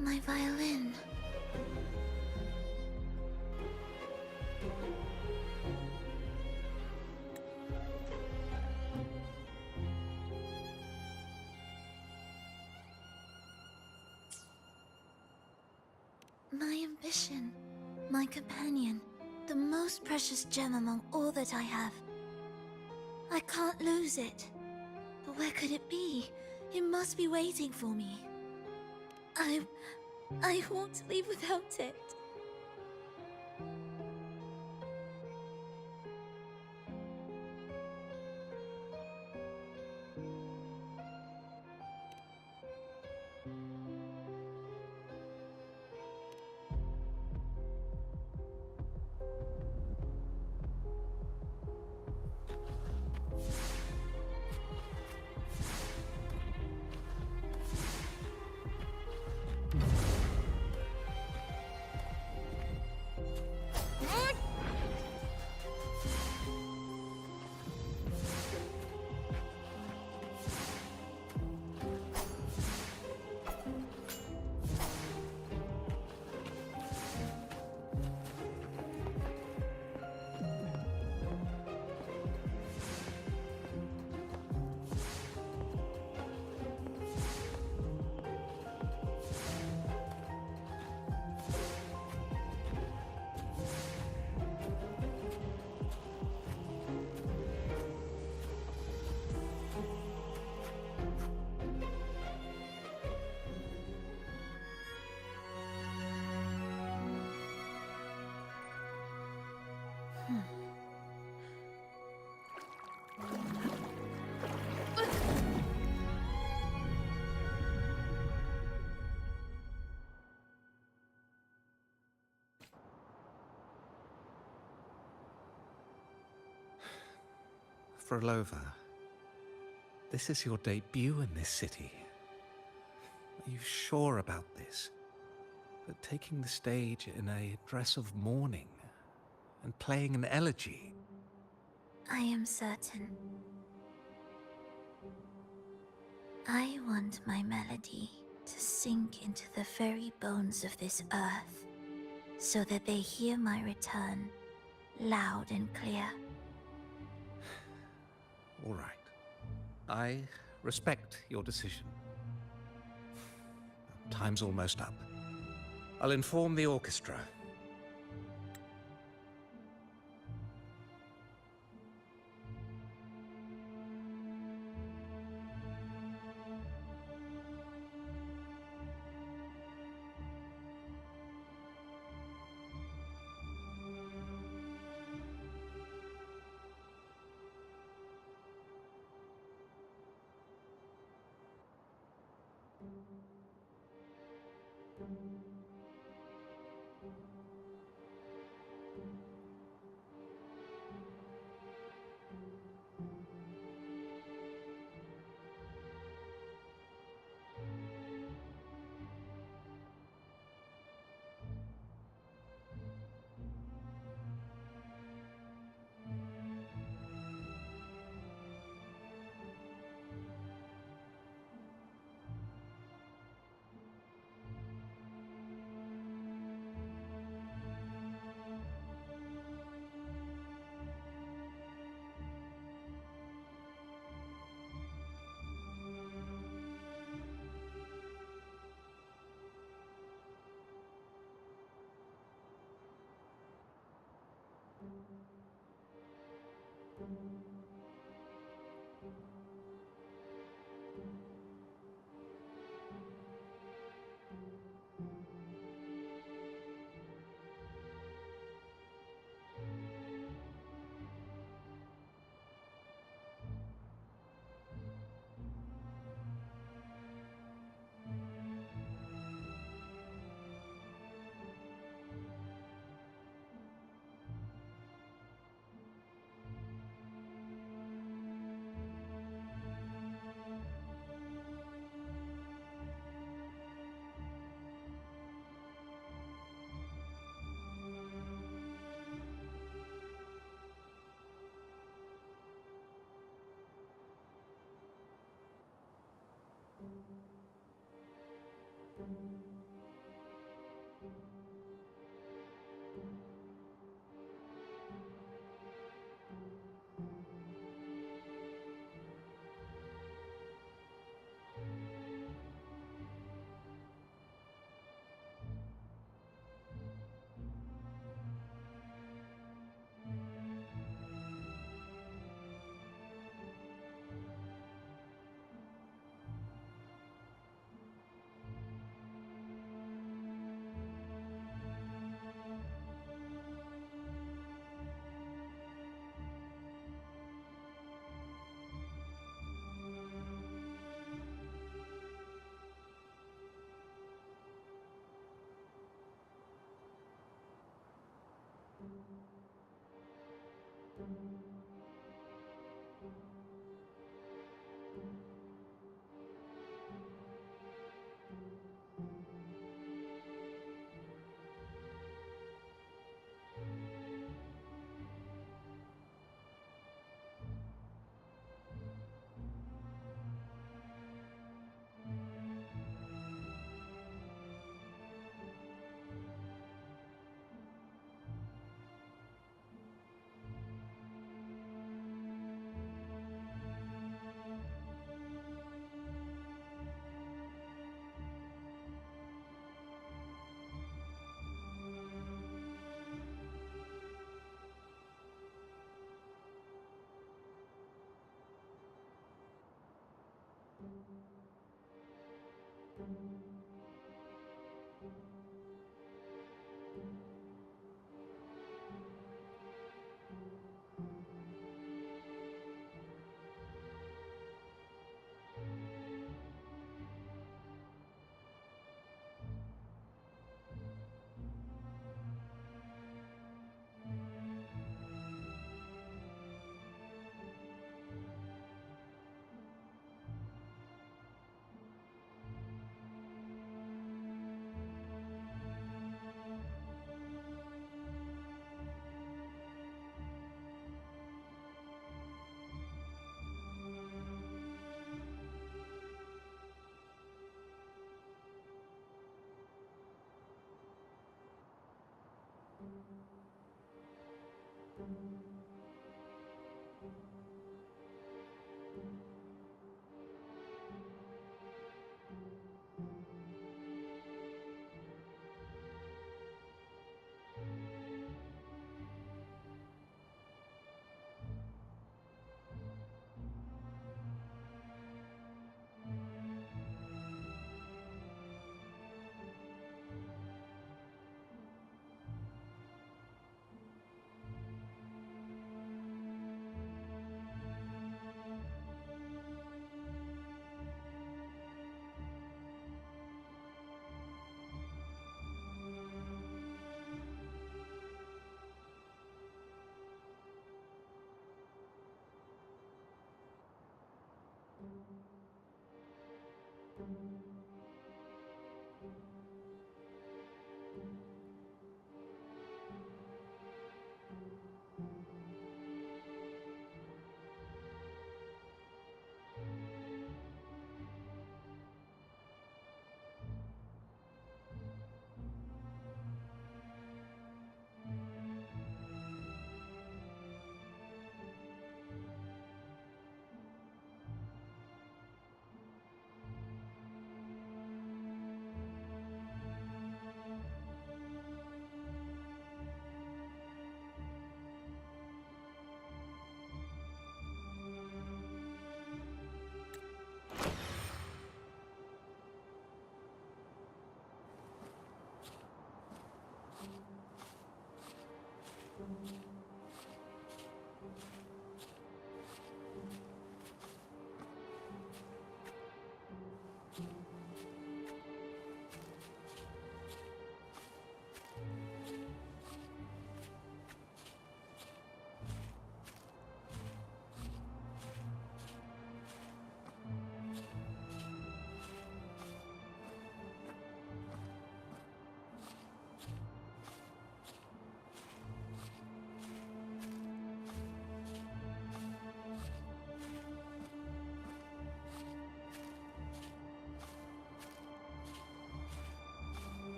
My violin. My ambition, my companion, the most precious gem among all that I have. I can't lose it. But where could it be? It must be waiting for me. I won't leave without it. Frolova, this is your debut in this city. Are you sure about this? That taking the stage in a dress of mourning and playing an elegy? I am certain. I want my melody to sink into the very bones of this earth, so that they hear my return, loud and clear. All right. I respect your decision. Time's almost up. I'll inform the orchestra.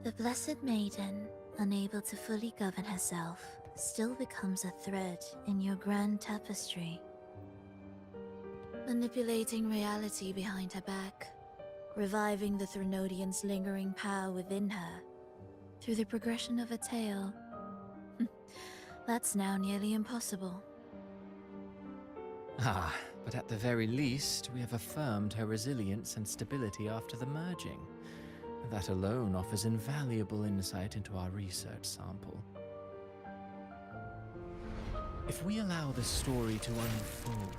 The Blessed Maiden, unable to fully govern herself, still becomes a thread in your grand tapestry. Manipulating reality behind her back, reviving the Threnodian's lingering power within her, through the progression of a tale. That's now nearly impossible. Ah, but at the very least, we have affirmed her resilience and stability after the merging. That alone offers invaluable insight into our research sample. If we allow the story to unfold,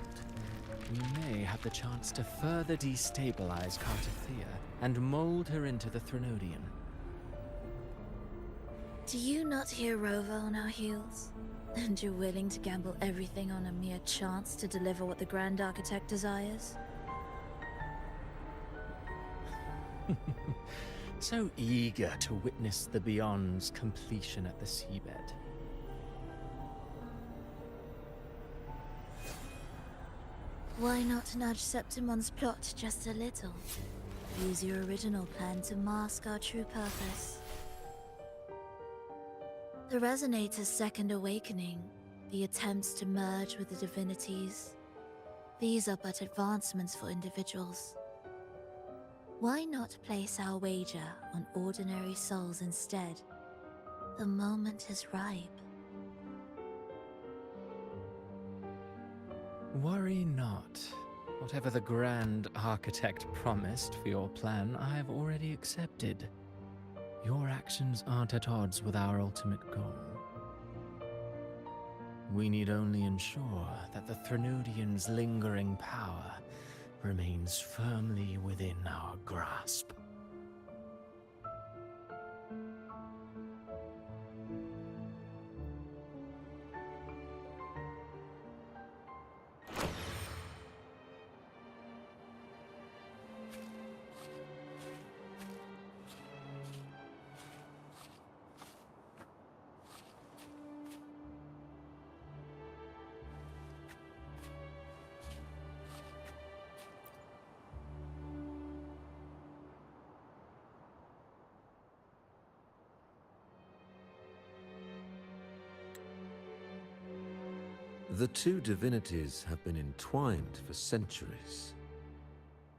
we may have the chance to further destabilize Cartathea and mold her into the Threnodian. Do you not hear Rover on our heels? And you're willing to gamble everything on a mere chance to deliver what the Grand Architect desires? So eager to witness the Beyond's completion at the seabed. Why not nudge Septimon's plot just a little? Use your original plan to mask our true purpose. The Resonator's second awakening, the attempts to merge with the divinities, these are but advancements for individuals. Why not place our wager on ordinary souls instead? The moment is ripe. Worry not. Whatever the Grand Architect promised for your plan, I have already accepted. Your actions aren't at odds with our ultimate goal. We need only ensure that the Threnodians' lingering power remains firmly within our grasp. The two divinities have been entwined for centuries.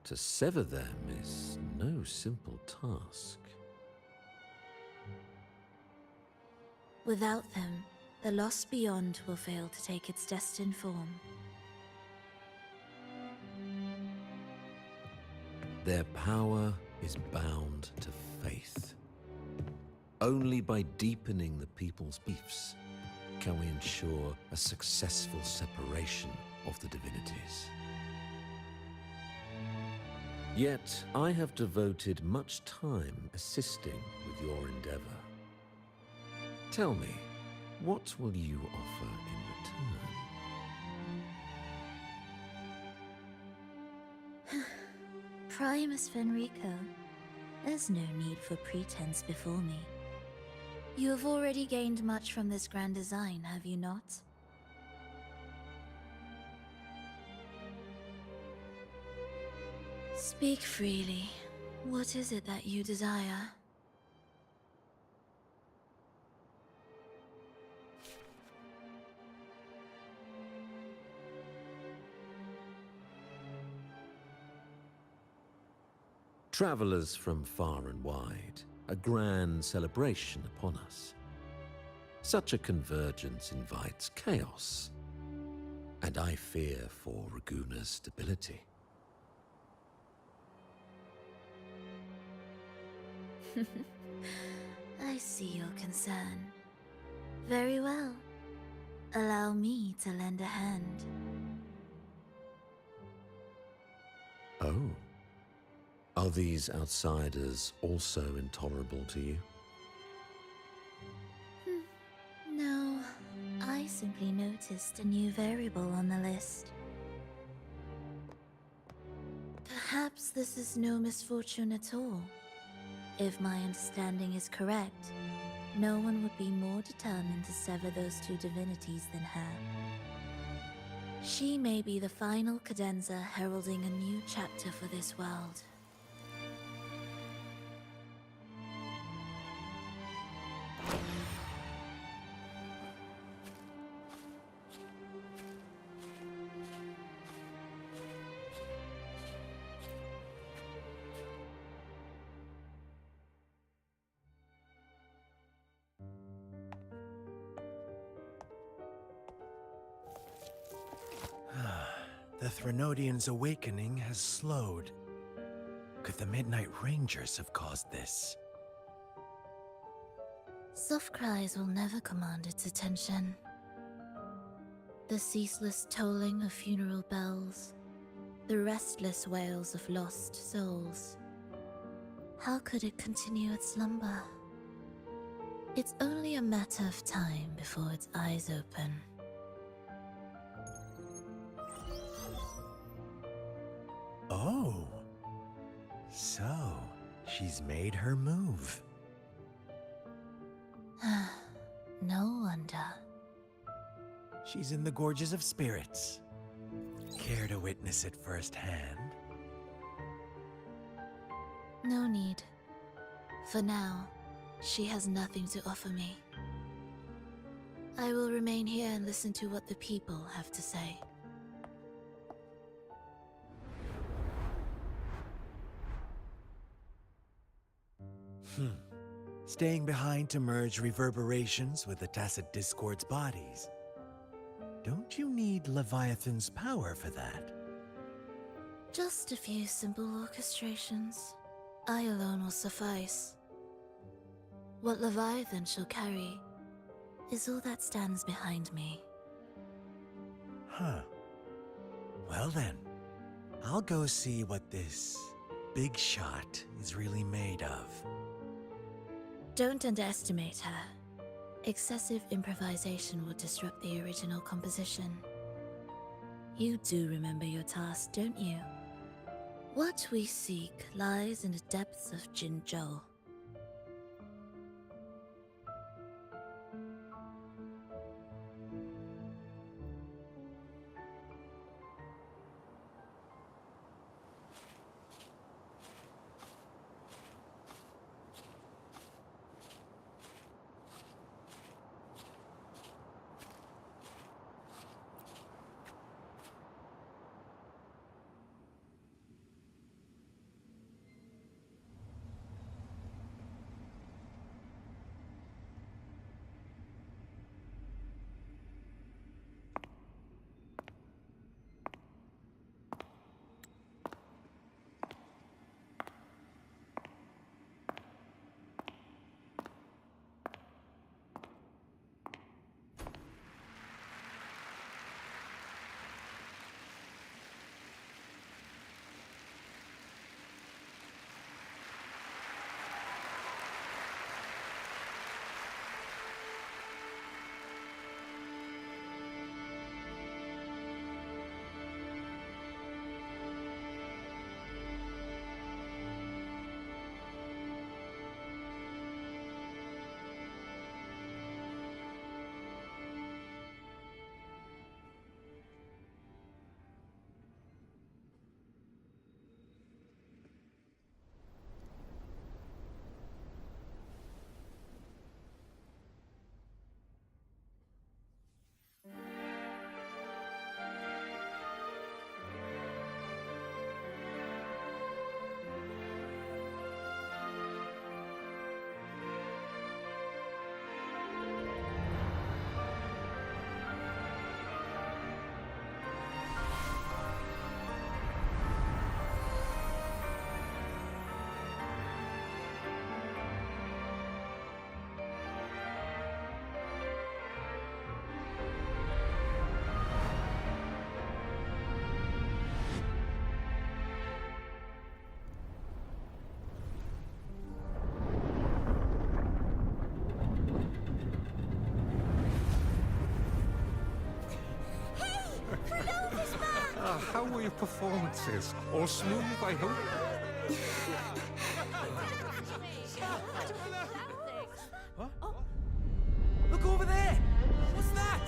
To sever them is no simple task. Without them, the lost beyond will fail to take its destined form. Their power is bound to faith. Only by deepening the people's beefs can we ensure a successful separation of the divinities. Yet, I have devoted much time assisting with your endeavor. Tell me, what will you offer in return? Primus Fenrico, there's no need for pretense before me. You have already gained much from this grand design, have you not? Speak freely. What is it that you desire? Travelers from far and wide, a grand celebration upon us. Such a convergence invites chaos, and I fear for Raguna's stability. I see your concern. Very well. Allow me to lend a hand. Oh. Are these outsiders also intolerable to you? No, I simply noticed a new variable on the list. Perhaps this is no misfortune at all. If my understanding is correct, no one would be more determined to sever those two divinities than her. She may be the final cadenza heralding a new chapter for this world. The Threnodians' awakening has slowed. Could the Midnight Rangers have caused this? Soft cries will never command its attention. The ceaseless tolling of funeral bells, the restless wails of lost souls. How could it continue its slumber? It's only a matter of time before its eyes open. Oh. So, she's made her move. No wonder. She's in the Gorges of Spirits. Care to witness it firsthand? No need. For now, she has nothing to offer me. I will remain here and listen to what the people have to say. Staying behind to merge reverberations with the Tacit Discord's bodies. Don't you need Leviathan's power for that? Just a few simple orchestrations. I alone will suffice. What Leviathan shall carry is all that stands behind me. Huh. Well then, I'll go see what this big shot is really made of. Don't underestimate her. Excessive improvisation will disrupt the original composition. You do remember your task, don't you? What we seek lies in the depths of Jinzhou. How were your performances? All smooth, I hope? Look over there! What's that?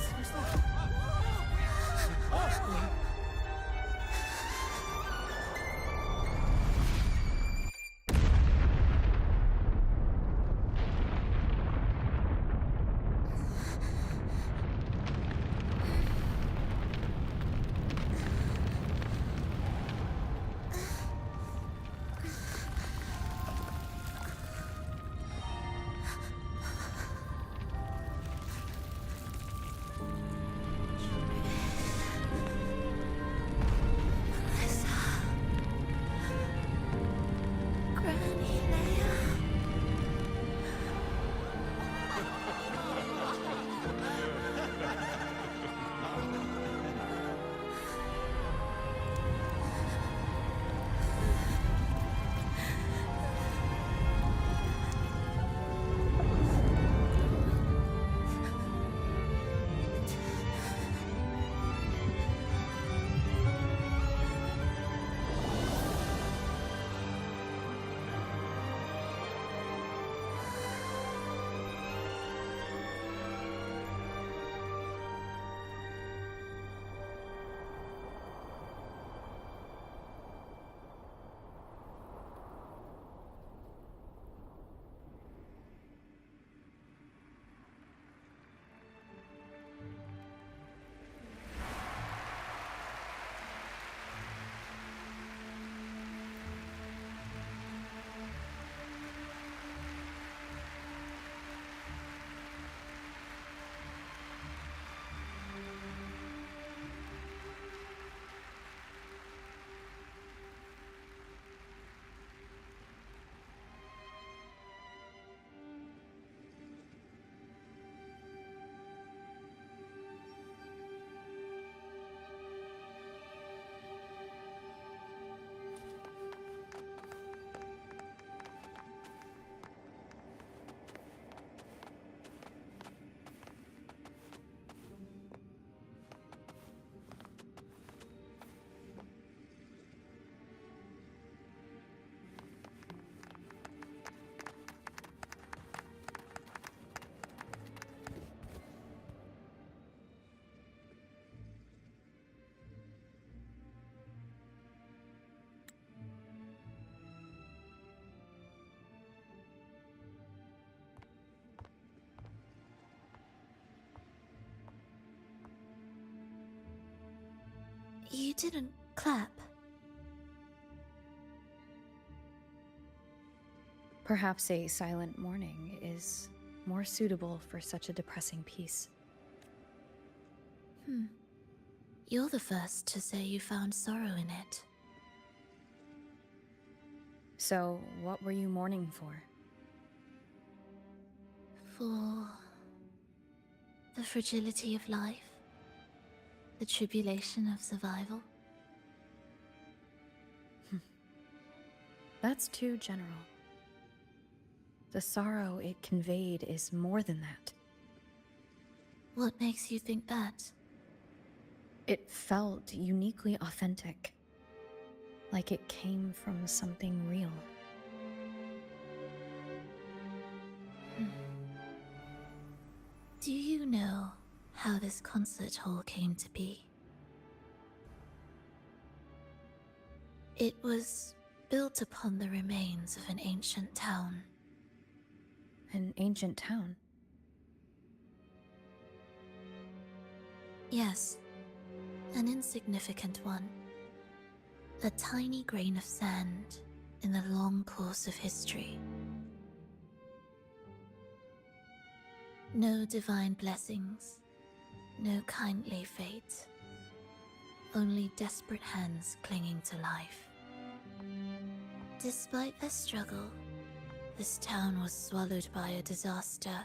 didn't clap. Perhaps a silent mourning is more suitable for such a depressing piece. You're the first to say you found sorrow in it. So, what were you mourning for? For the fragility of life, the tribulation of survival. That's too general. The sorrow it conveyed is more than that. What makes you think that? It felt uniquely authentic, like it came from something real. Do you know how this concert hall came to be? It was built upon the remains of an ancient town. An ancient town? Yes, an insignificant one. A tiny grain of sand in the long course of history. No divine blessings, no kindly fate. Only desperate hands clinging to life. Despite their struggle, this town was swallowed by a disaster,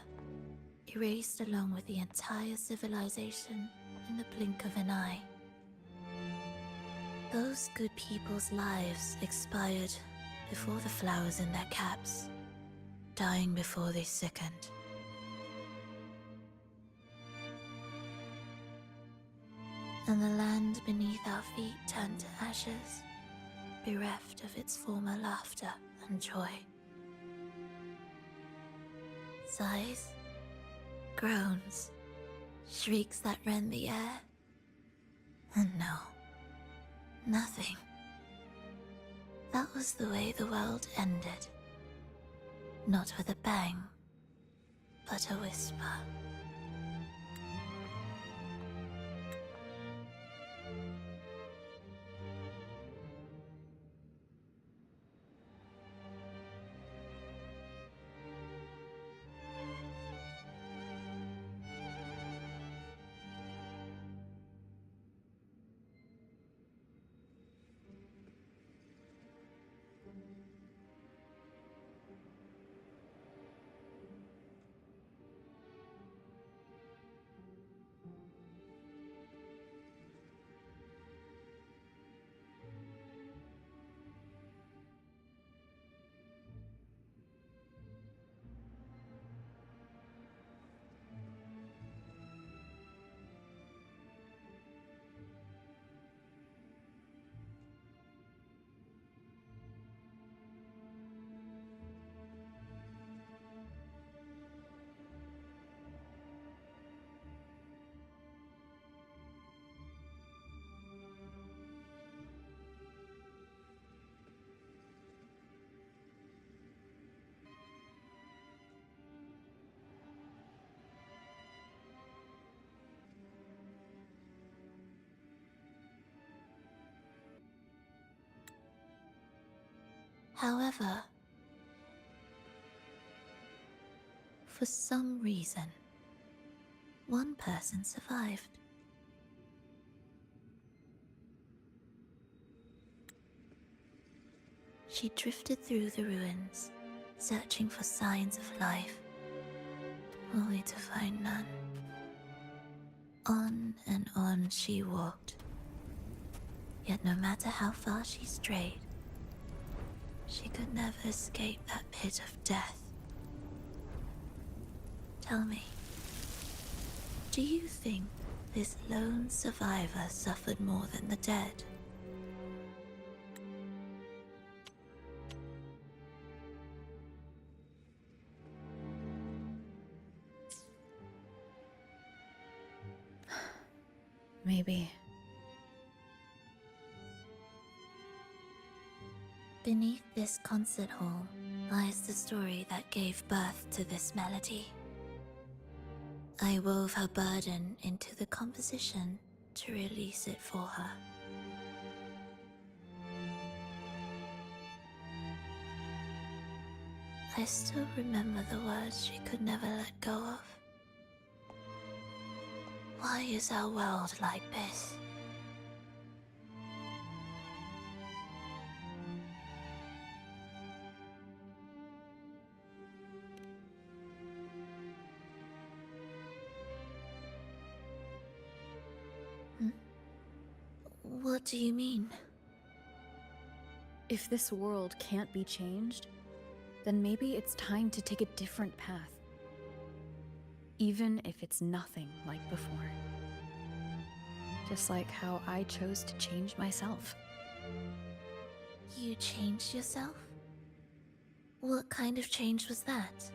erased along with the entire civilization in the blink of an eye. Those good people's lives expired before the flowers in their caps, dying before they sickened. And the land beneath our feet turned to ashes, bereft of its former laughter and joy. Sighs, groans, shrieks that rend the air. And no, nothing. That was the way the world ended. Not with a bang, but a whisper. However, for some reason, one person survived. She drifted through the ruins, searching for signs of life, only to find none. On and on she walked. Yet no matter how far she strayed, she could never escape that pit of death. Tell me, do you think this lone survivor suffered more than the dead? Maybe. Beneath this concert hall lies the story that gave birth to this melody. I wove her burden into the composition to release it for her. I still remember the words she could never let go of. Why is our world like this? What do you mean? If this world can't be changed, then maybe it's time to take a different path. Even if it's nothing like before. Just like how I chose to change myself. You changed yourself? What kind of change was that?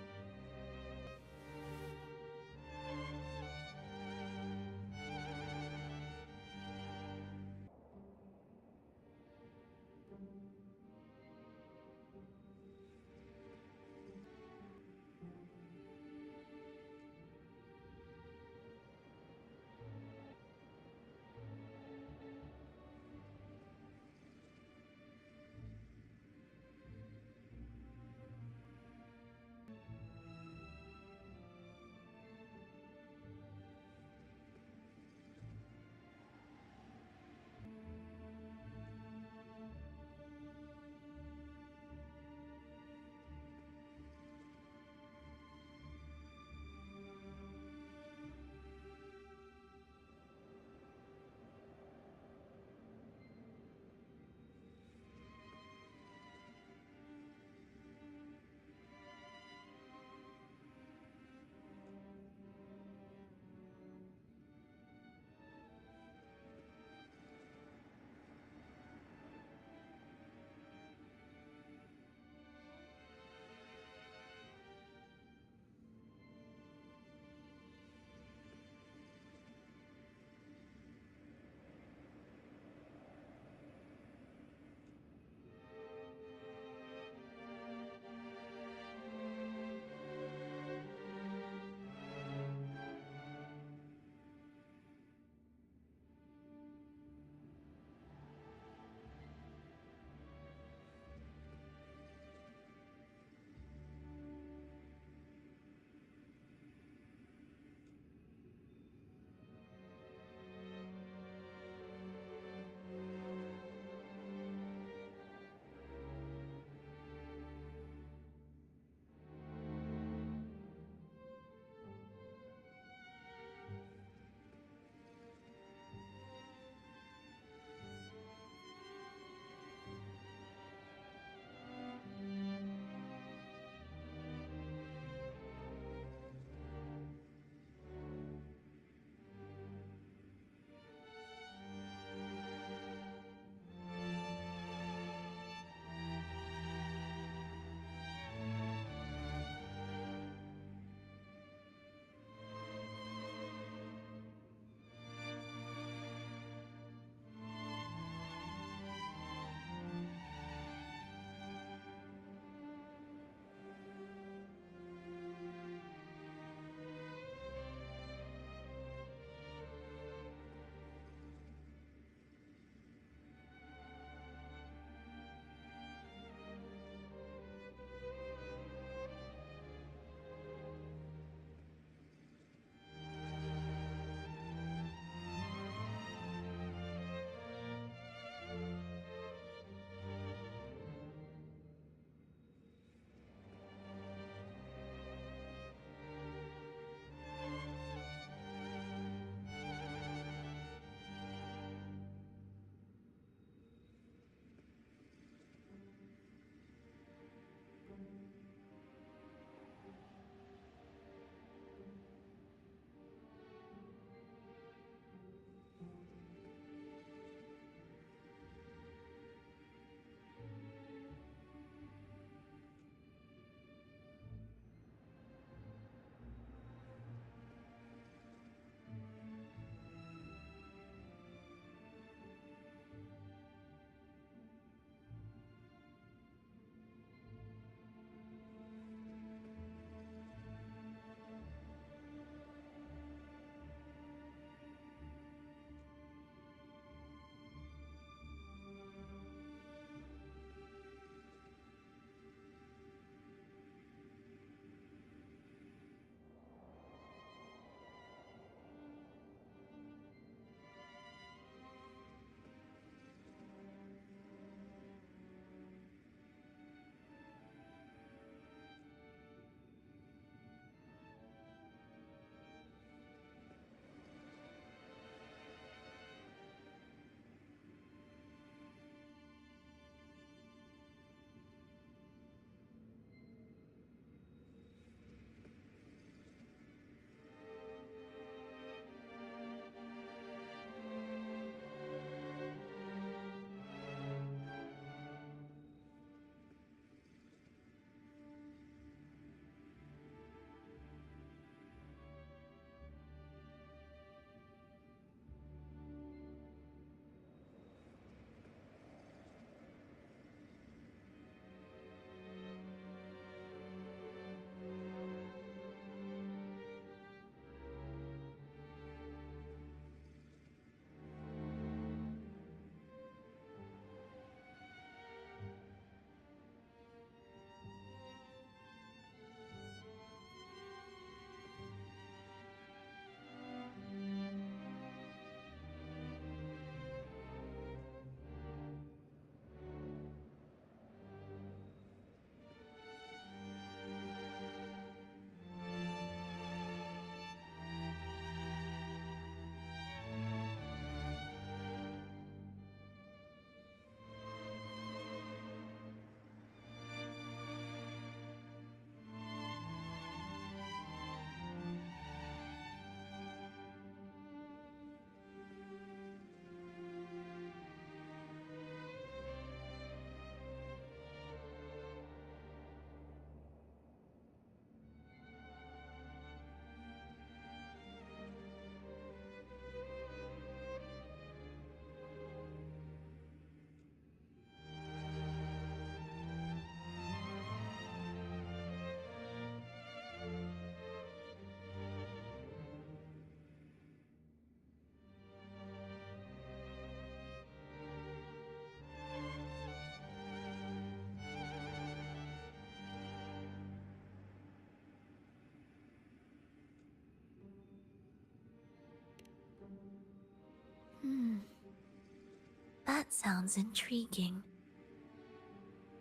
That sounds intriguing.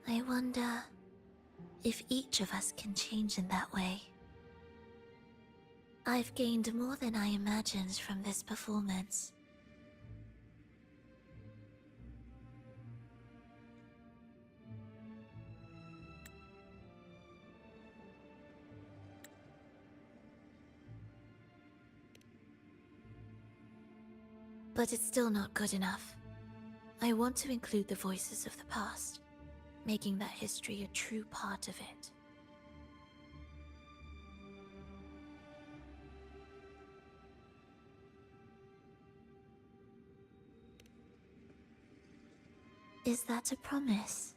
I wonder if each of us can change in that way. I've gained more than I imagined from this performance. But it's still not good enough. I want to include the voices of the past, making that history a true part of it. Is that a promise?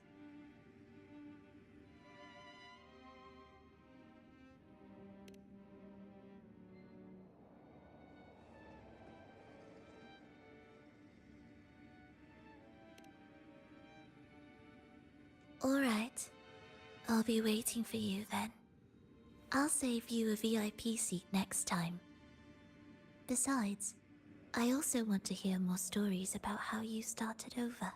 All right. I'll be waiting for you then. I'll save you a VIP seat next time. Besides, I also want to hear more stories about how you started over.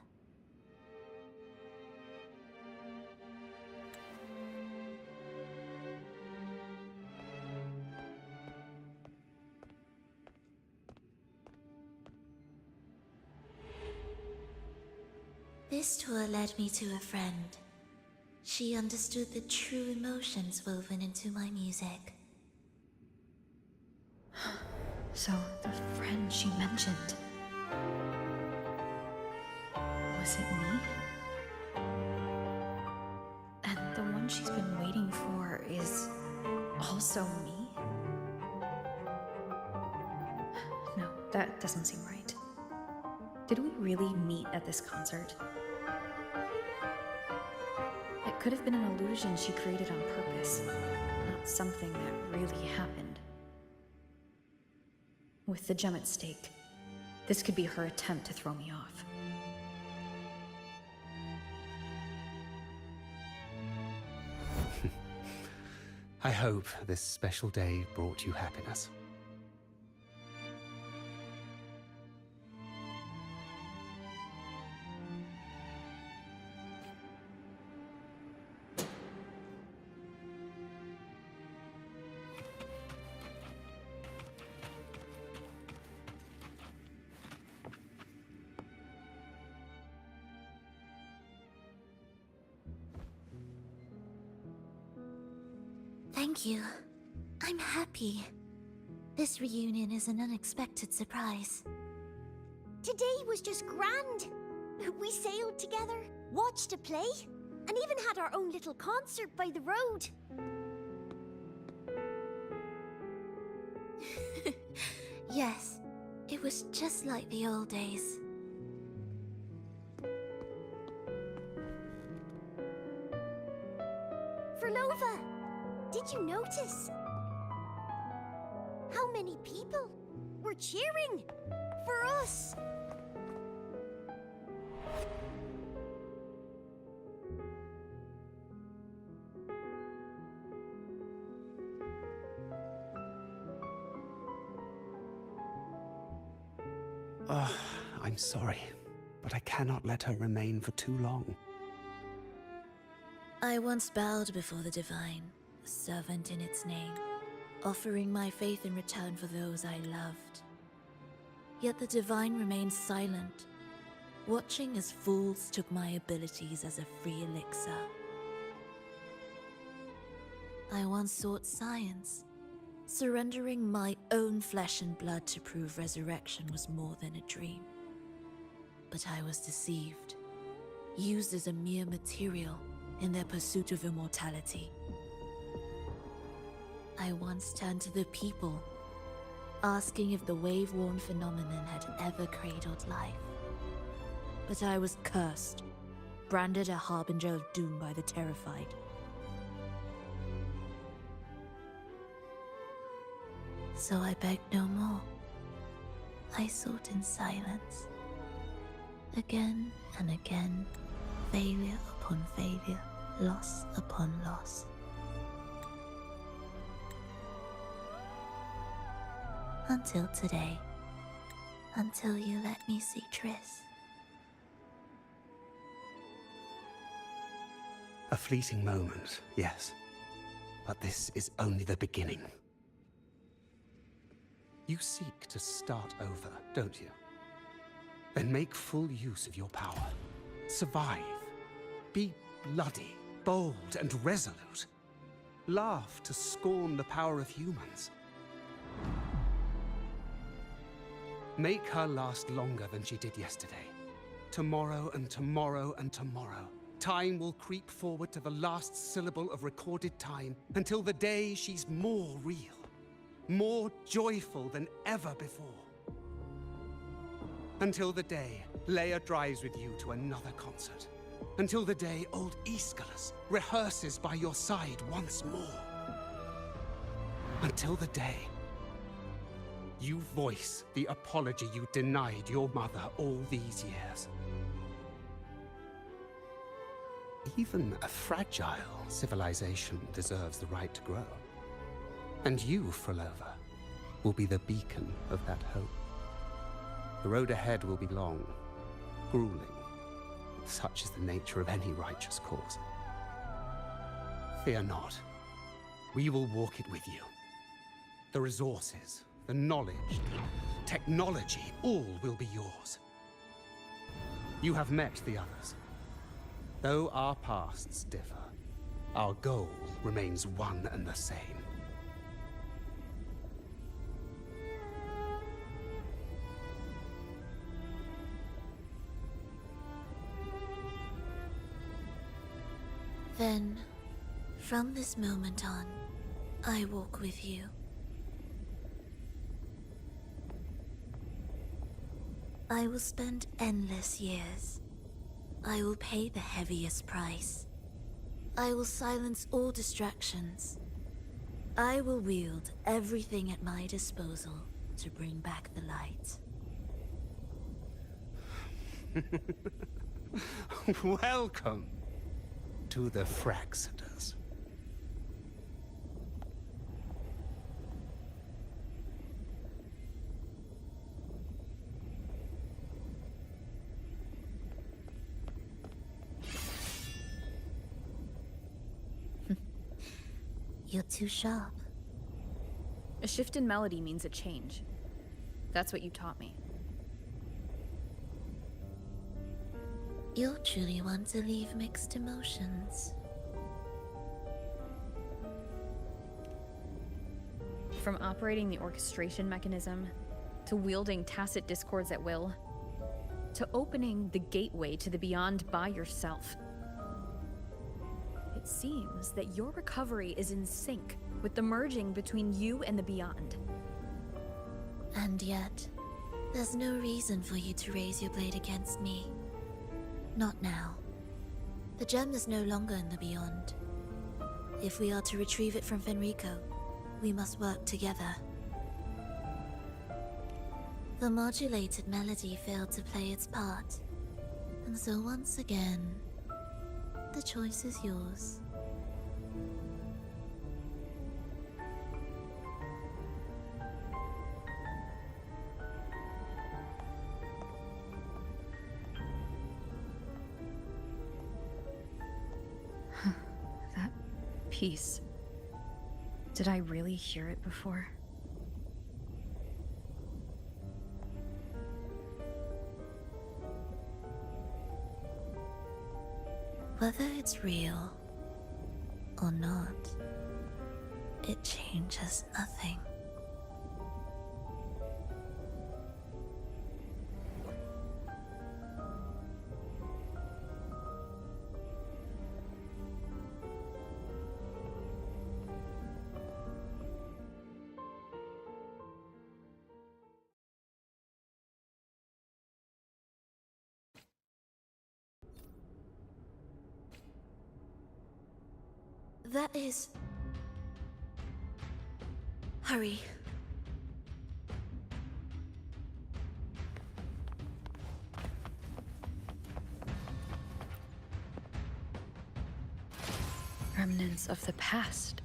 This tour led me to a friend. She understood the true emotions woven into my music. So, the friend she mentioned... was it me? And the one she's been waiting for is... also me? No, that doesn't seem right. Did we really meet at this concert? It could have been an illusion she created on purpose, not something that really happened. With the gem at stake, this could be her attempt to throw me off. I hope this special day brought you happiness. Thank you. I'm happy. This reunion is an unexpected surprise. Today was just grand. We sailed together, watched a play, and even had our own little concert by the road. Yes, it was just like the old days. Verlova, did you notice? How many people were cheering for us? I'm sorry, but I cannot let her remain for too long. I once bowed before the Divine, a servant in its name, offering my faith in return for those I loved. Yet the Divine remained silent, watching as fools took my abilities as a free elixir. I once sought science, surrendering my own flesh and blood to prove resurrection was more than a dream. But I was deceived, used as a mere material in their pursuit of immortality. I once turned to the people, asking if the wave-worn phenomenon had ever cradled life. But I was cursed, branded a harbinger of doom by the terrified. So I begged no more. I sought in silence. Again and again, failure upon failure, loss upon loss. Until today. Until you let me see Triss. A fleeting moment, yes. But this is only the beginning. You seek to start over, don't you? Then make full use of your power. Survive. Be bloody, bold, and resolute. Laugh to scorn the power of humans. Make her last longer than she did yesterday. Tomorrow and tomorrow and tomorrow. Time will creep forward to the last syllable of recorded time until the day she's more real, more joyful than ever before. Until the day Leia drives with you to another concert. Until the day old Aeschylus rehearses by your side once more. Until the day you voice the apology you denied your mother all these years. Even a fragile civilization deserves the right to grow. And you, Frolova, will be the beacon of that hope. The road ahead will be long, grueling. Such is the nature of any righteous cause. Fear not. We will walk it with you. The resources, the knowledge, technology, all will be yours. You have met the others. Though our pasts differ, our goal remains one and the same. Then, from this moment on, I walk with you. I will spend endless years. I will pay the heaviest price. I will silence all distractions. I will wield everything at my disposal to bring back the light. Welcome to the Fraxiters. You're too sharp. A shift in melody means a change. That's what you taught me. You'll truly want to leave mixed emotions. From operating the orchestration mechanism, to wielding tacit discords at will, to opening the gateway to the beyond by yourself. It seems that your recovery is in sync with the merging between you and the beyond. And yet, there's no reason for you to raise your blade against me. Not now. The gem is no longer in the beyond. If we are to retrieve it from Fenrico, we must work together. The modulated melody failed to play its part, and so once again, the choice is yours. That piece. Did I really hear it before? Whether it's real or not, it changes nothing. That is... Hurry. Remnants of the past.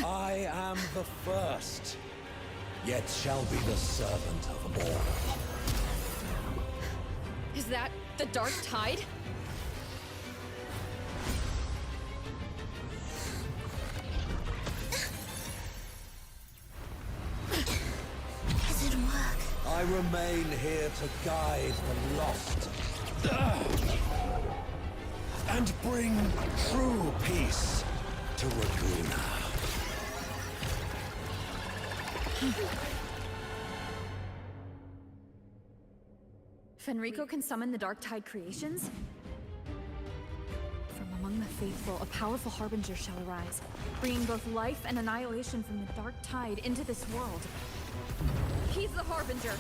I am the first, yet shall be the servant of all. Is that the Dark Tide? It didn't work. I remain here to guide the lost. And bring true peace to Raguna. Fenrico can summon the Dark Tide creations? From among the faithful, a powerful harbinger shall arise, bringing both life and annihilation from the Dark Tide into this world. He's the harbinger!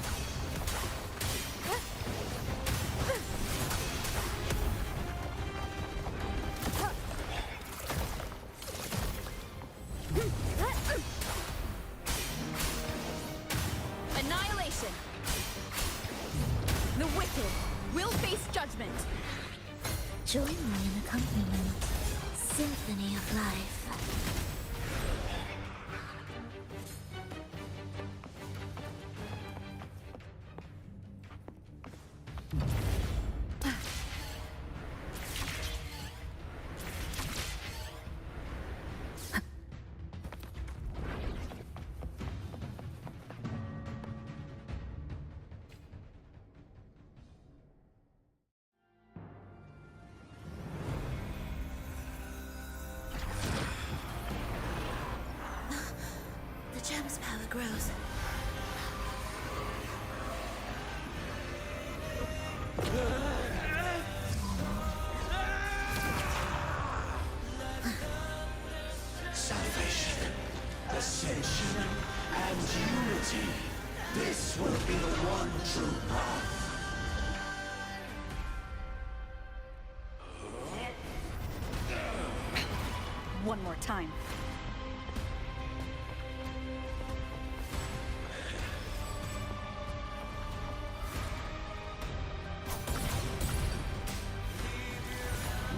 Annihilation! The wicked will face judgment! Join me in accompaniment. Symphony of life. The gem's power grows. Salvation, ascension, and unity. This will be the one true path. One more time.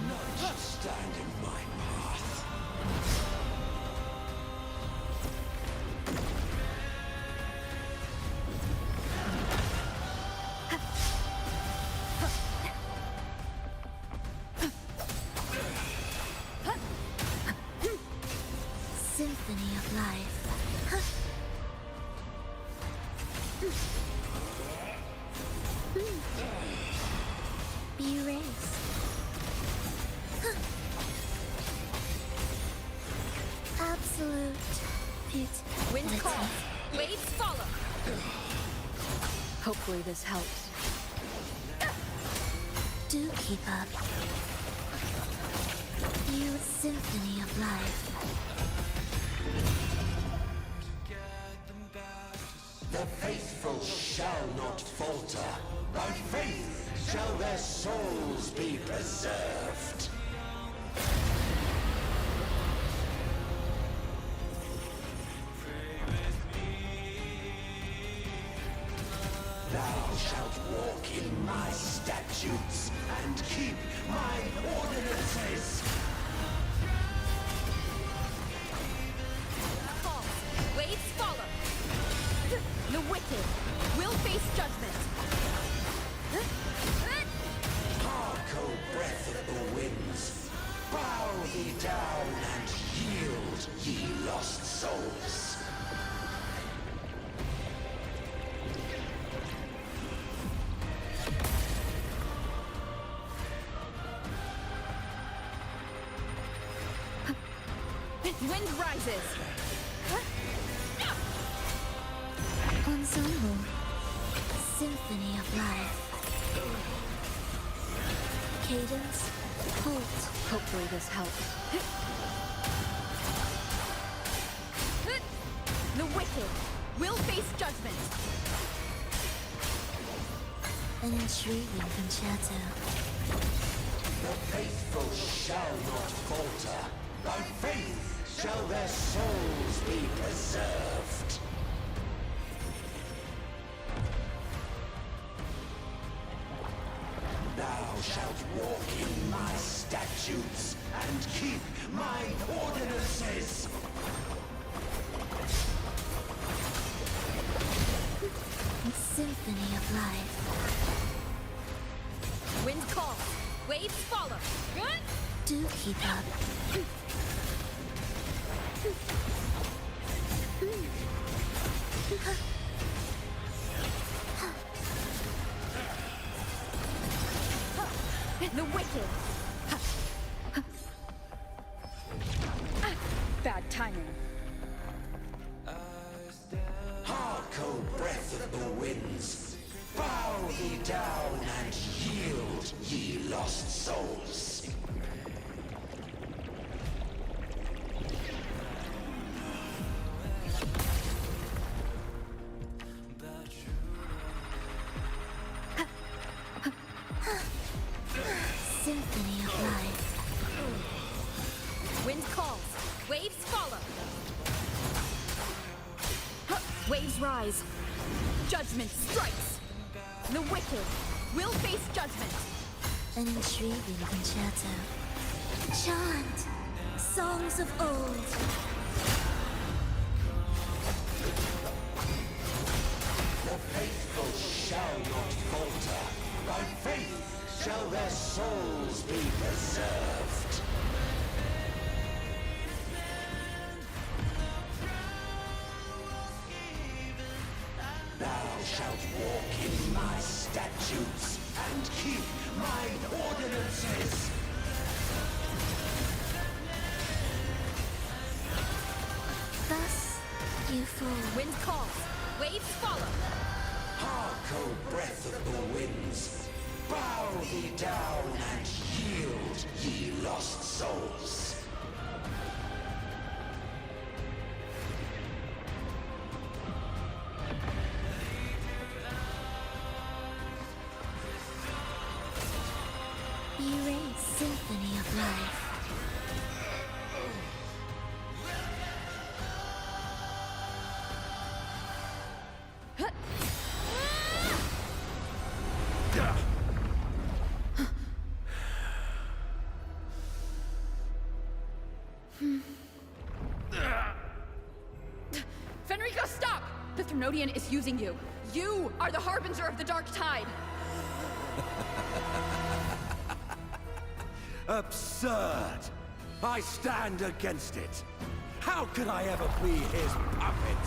None shall stand in my path. Symphony of life. Be erased. Absolute futility. Wind call. Waves follow. Hopefully this helps. Do keep up. You symphony of life. The faithful shall not falter. By faith shall their souls be preserved. Thou shalt walk in my statutes and keep my ordinances. False. Waves follow. The wicked will face judgment. Hark, O breath of the winds. Bow thee down and yield, ye lost souls. Wind rises. Ensemble. Symphony of life. Cadence. Halt. Hopefully this helps. The wicked will face judgment. An intriguing concerto. The faithful shall not falter. By faith shall their souls be preserved. Thou shalt walk in my statutes and keep my ordinances. Symphony of life. Wind calls, waves follow. Good? Do keep up. The wicked. Bad timing. Harco, breath of the winds, bow thee down and yield, ye lost souls. Symphony of life. Wind calls, waves follow. Waves rise. Judgment strikes. The wicked will face judgment. An intriguing concerto. Chant songs of old. The faithful shall not falter. By faith shall their souls be preserved. Thou shalt walk in my statutes and keep mine ordinances. Thus you fall. Wind calls, waves follow. Harco, breath of the winds, bow thee down and yield, ye lost souls. Erase Symphony of life. Fenrico, stop! The Thrunodian is using you. You are the harbinger of the dark tide. Absurd! I stand against it. How could I ever be his puppet?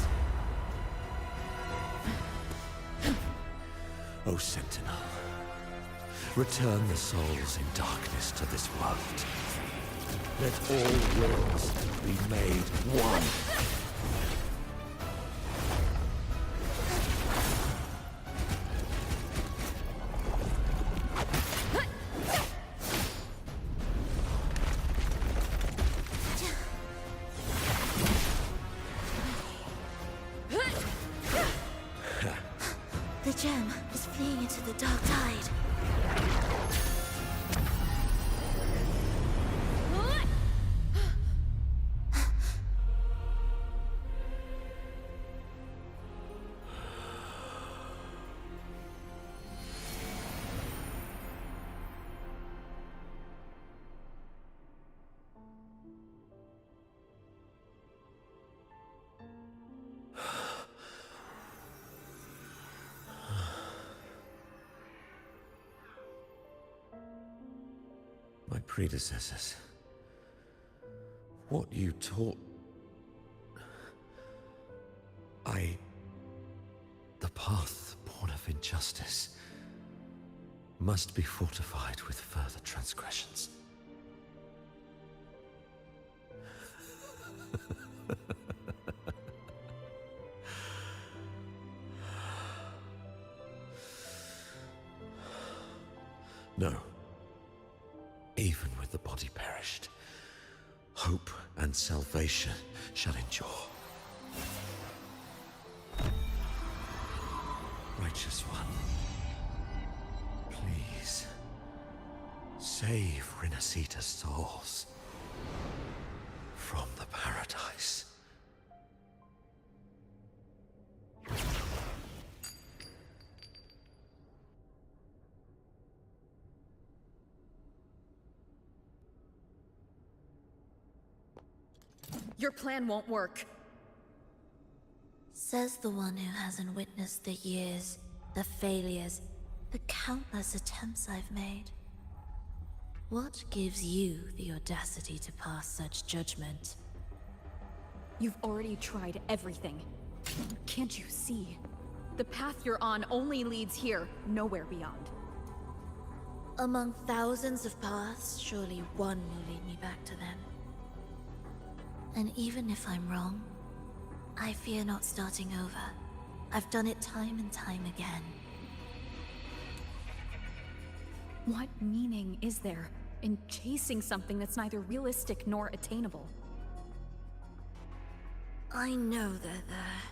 O Sentinel, return the souls in darkness to this world. Let all wills be made one. The gem is fleeing into the dark tide. My predecessors. What you taught... The path born of injustice must be fortified with further transgressions. No. Even with the body perished, hope and salvation shall endure. Righteous One, please, save Renacita's souls from the paradise. Your plan won't work. Says the one who hasn't witnessed the years the failures, the countless attempts I've made. What gives you the audacity to pass such judgment? You've already tried everything. Can't you see? The path you're on only leads here, nowhere beyond. Among thousands of paths, surely one will lead me back to them. And even if I'm wrong, I fear not starting over. I've done it time and time again. What meaning is there in chasing something that's neither realistic nor attainable? I know they're there.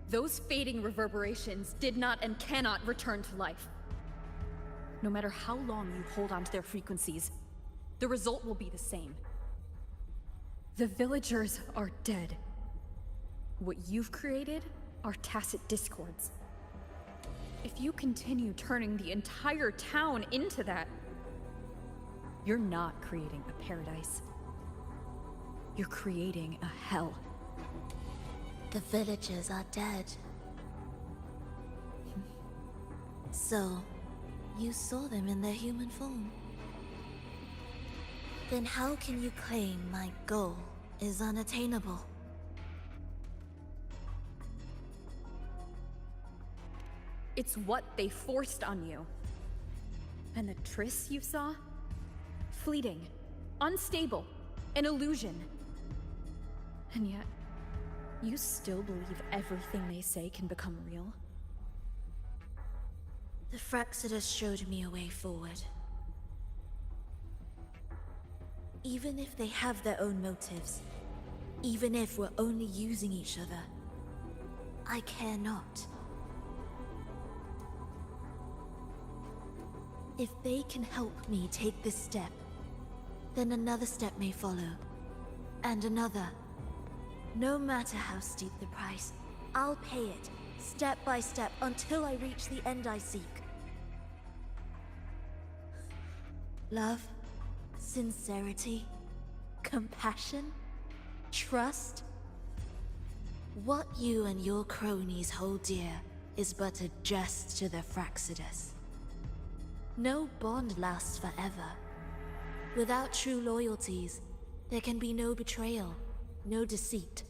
Those fading reverberations did not and cannot return to life. No matter how long you hold on to their frequencies, the result will be the same. The villagers are dead. What you've created are tacit discords. If you continue turning the entire town into that, you're not creating a paradise. You're creating a hell. The villagers are dead. So, you saw them in their human form. Then how can you claim my goal is unattainable? It's what they forced on you. And the Triss you saw? Fleeting, unstable, an illusion. And yet, you still believe everything they say can become real? The Fraxidus showed me a way forward. Even if they have their own motives, even if we're only using each other, I care not. If they can help me take this step, then another step may follow, and another. No matter how steep the price, I'll pay it, step by step, until I reach the end I seek. Love, sincerity, compassion, trust. What you and your cronies hold dear is but a jest to the Fraxidus. No bond lasts forever. Without true loyalties, there can be no betrayal, no deceit.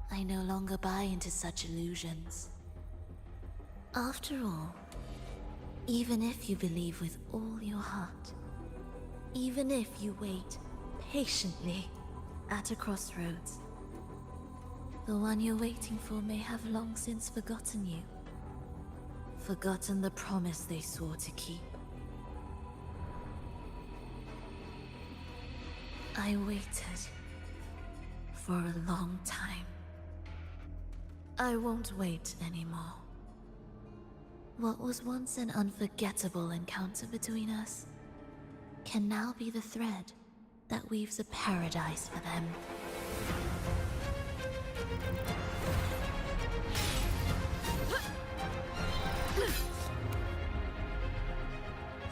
I no longer buy into such illusions. After all, even if you believe with all your heart, even if you wait patiently at a crossroads, the one you're waiting for may have long since forgotten you. Forgotten the promise they swore to keep. I waited for a long time. I won't wait anymore. What was once an unforgettable encounter between us can now be the thread that weaves a paradise for them.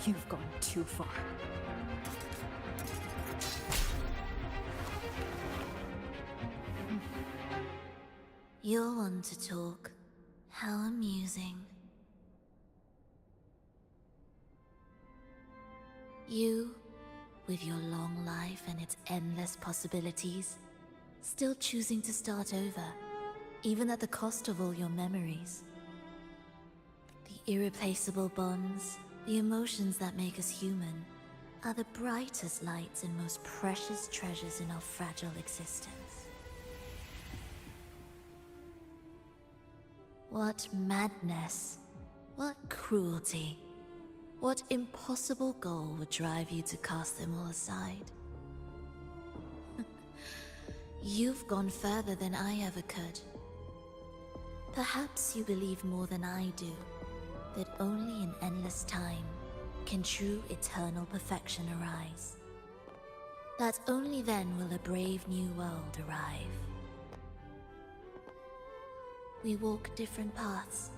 You've gone too far. You're one to talk. How amusing. You, with your long life and its endless possibilities, still choosing to start over, even at the cost of all your memories. The irreplaceable bonds, the emotions that make us human, are the brightest lights and most precious treasures in our fragile existence. What madness, what cruelty, what impossible goal would drive you to cast them all aside? You've gone further than I ever could. Perhaps you believe more than I do, that only in endless time can true eternal perfection arise. That only then will a brave new world arrive. We walk different paths,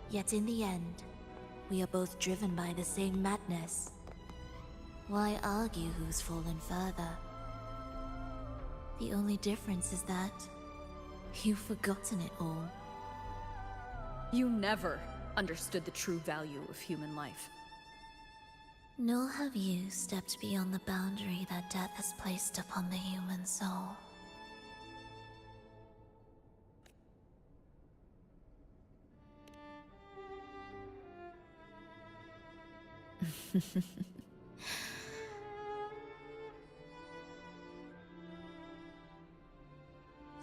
yet in the end, we are both driven by the same madness. Why argue who's fallen further? The only difference is that You've forgotten it all. You never understood the true value of human life. Nor have you stepped beyond the boundary that death has placed upon the human soul.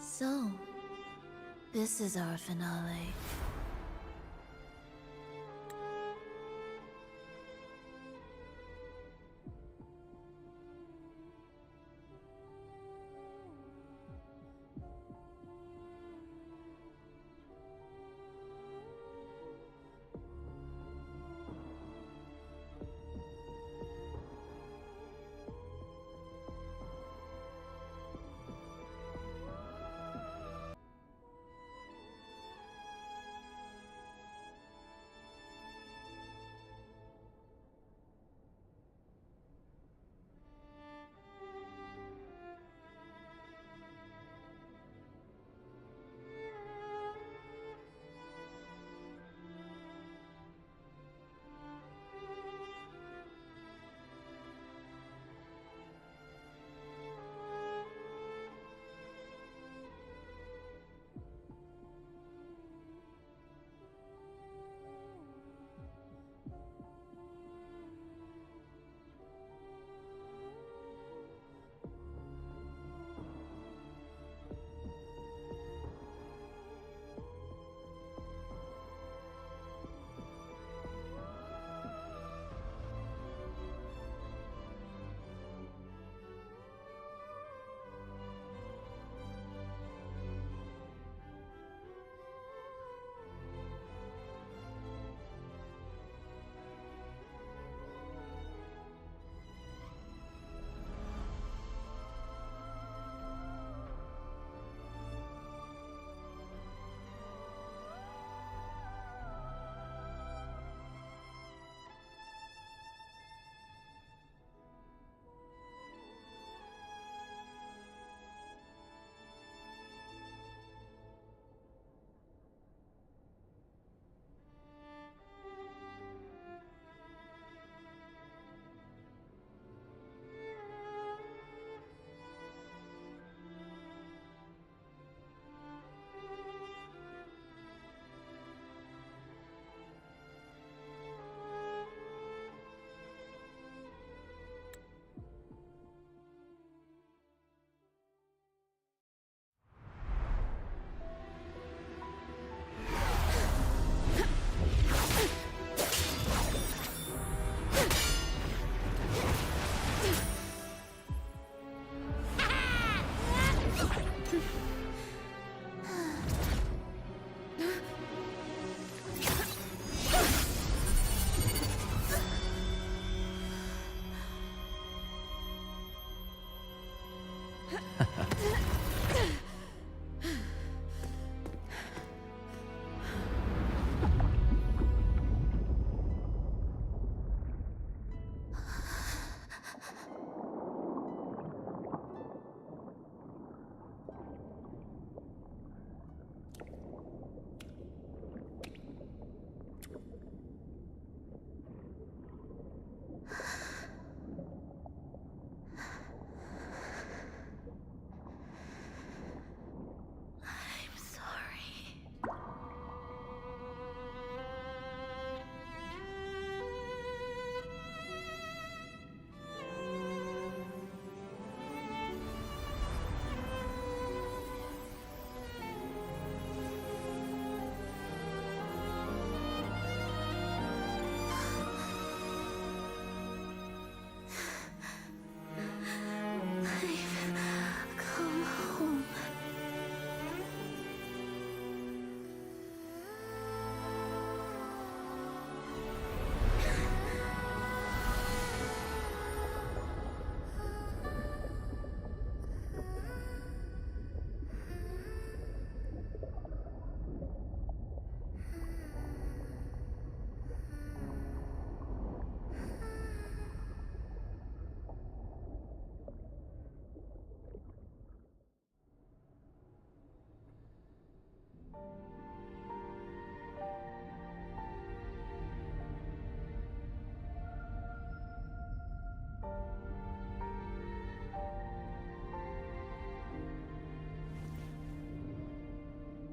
So, this is our finale.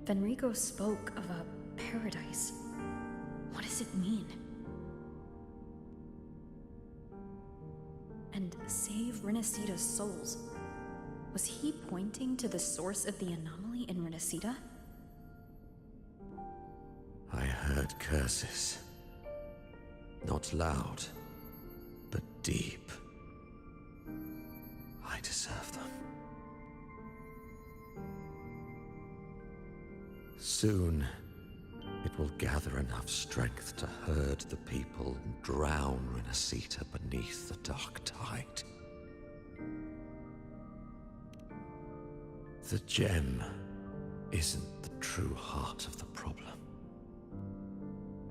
Fenrico spoke of a paradise. What does it mean? And save Renacita's souls. Was he pointing to the source of the anomaly in Renacita? I heard curses. Not loud, but deep. I deserve them. Soon, it will gather enough strength to herd the people and drown Renacita beneath the dark tide. The gem isn't the true heart of the problem.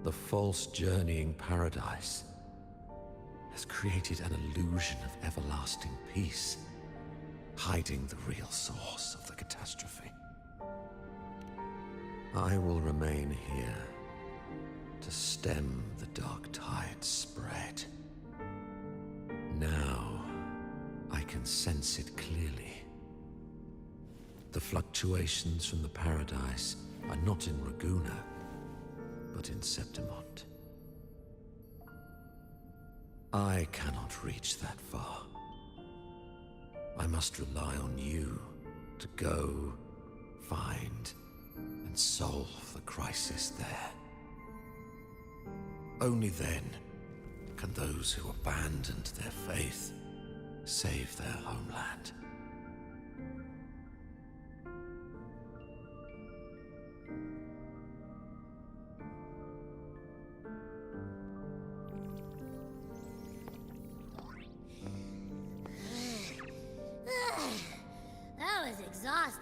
The false journeying paradise has created an illusion of everlasting peace, hiding the real source of the catastrophe. I will remain here to stem the dark tide's spread. Now, I can sense it clearly. The fluctuations from the paradise are not in Raguna, but in Septimont. I cannot reach that far. I must rely on you to go, find, and solve the crisis there. Only then can those who abandoned their faith save their homeland. That was exhausting.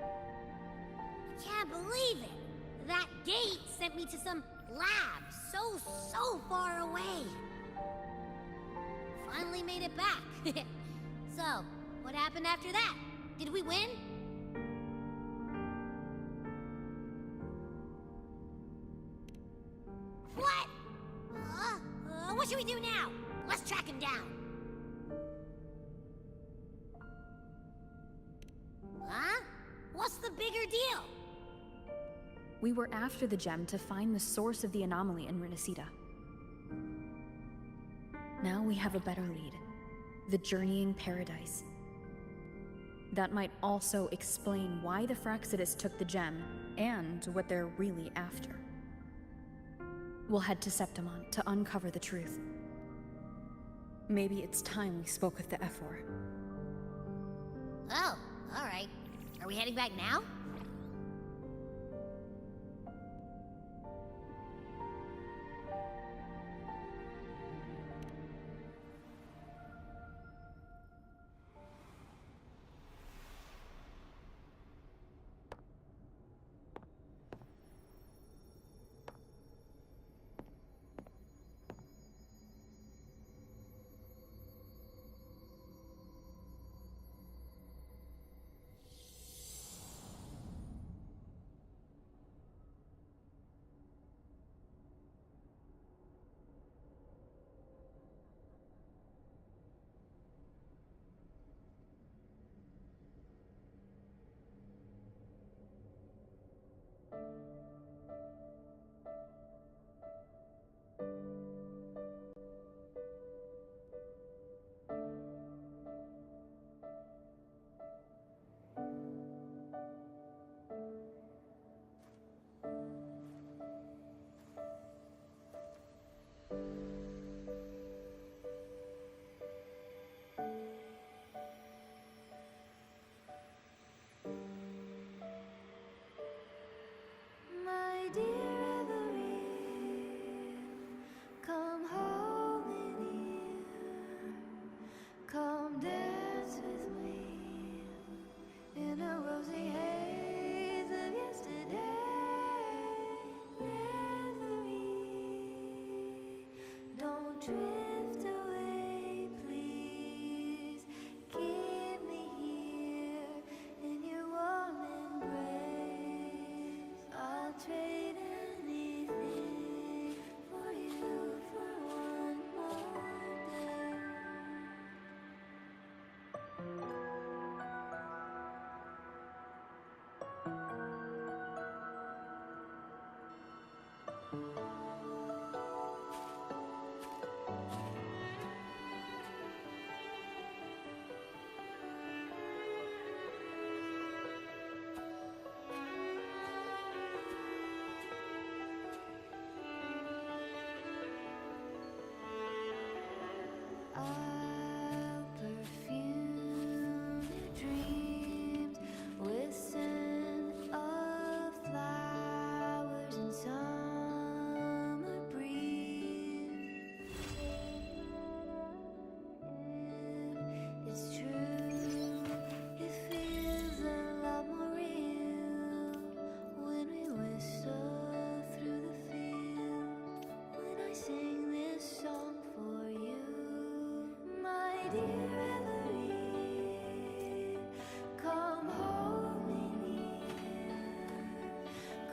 I can't believe it. That gate sent me to some lab so far away. Finally made it back. So, what happened after that? Did we win? What? What should we do now? Let's track him down. Huh? What's the bigger deal? We were after the gem to find the source of the anomaly in Renacita. Now we have a better lead. The journeying paradise. That might also explain why the Fraxidus took the gem, and what they're really after. We'll head to Septimont to uncover the truth. Maybe it's time we spoke with the Ephor. Oh, alright. Are we heading back now? I'll perfume your dreams with scent of flowers and summer breeze. It's true, it feels a lot more real when we whistle through the fields. When I sing this song for you, my dear Reverie, come hold me near,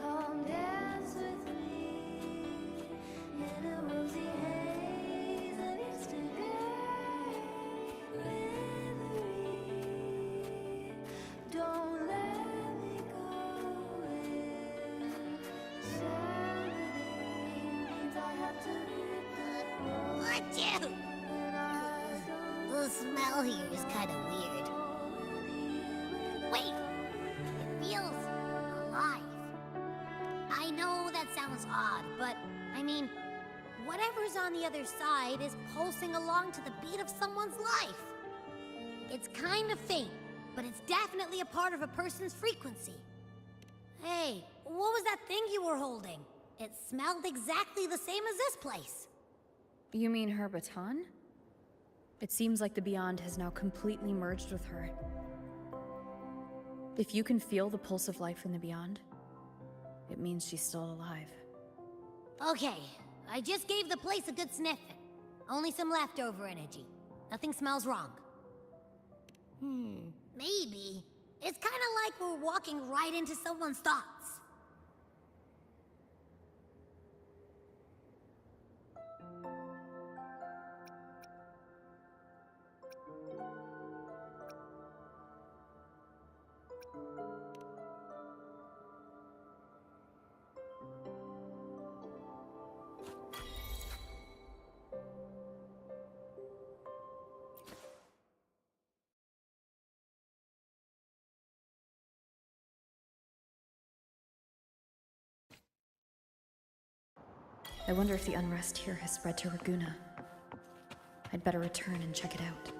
come dance with me in a rosy haze of yesterday. Reverie, don't let me go in. Sanity means I have to hit the road. Would you? The smell here is kind of weird. Wait! It feels alive. I know that sounds odd, but I mean, whatever's on the other side is pulsing along to the beat of someone's life. It's kind of faint, but it's definitely a part of a person's frequency. Hey, what was that thing you were holding? It smelled exactly the same as this place. You mean her baton? It seems like the Beyond has now completely merged with her. If you can feel the pulse of life in the Beyond, it means she's still alive. Okay, I just gave the place a good sniff. Only some leftover energy. Nothing smells wrong. Maybe. It's kind of like we're walking right into someone's thoughts. I wonder if the unrest here has spread to Raguna. I'd better return and check it out.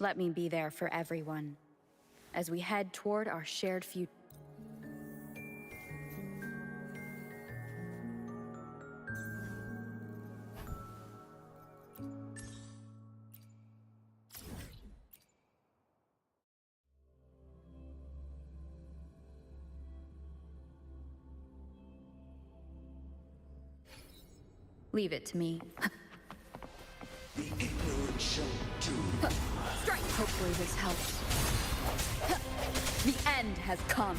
Let me be there for everyone as we head toward our shared future. Leave it to me. The ignorant shall do. Strike! Hopefully this helps. The end has come.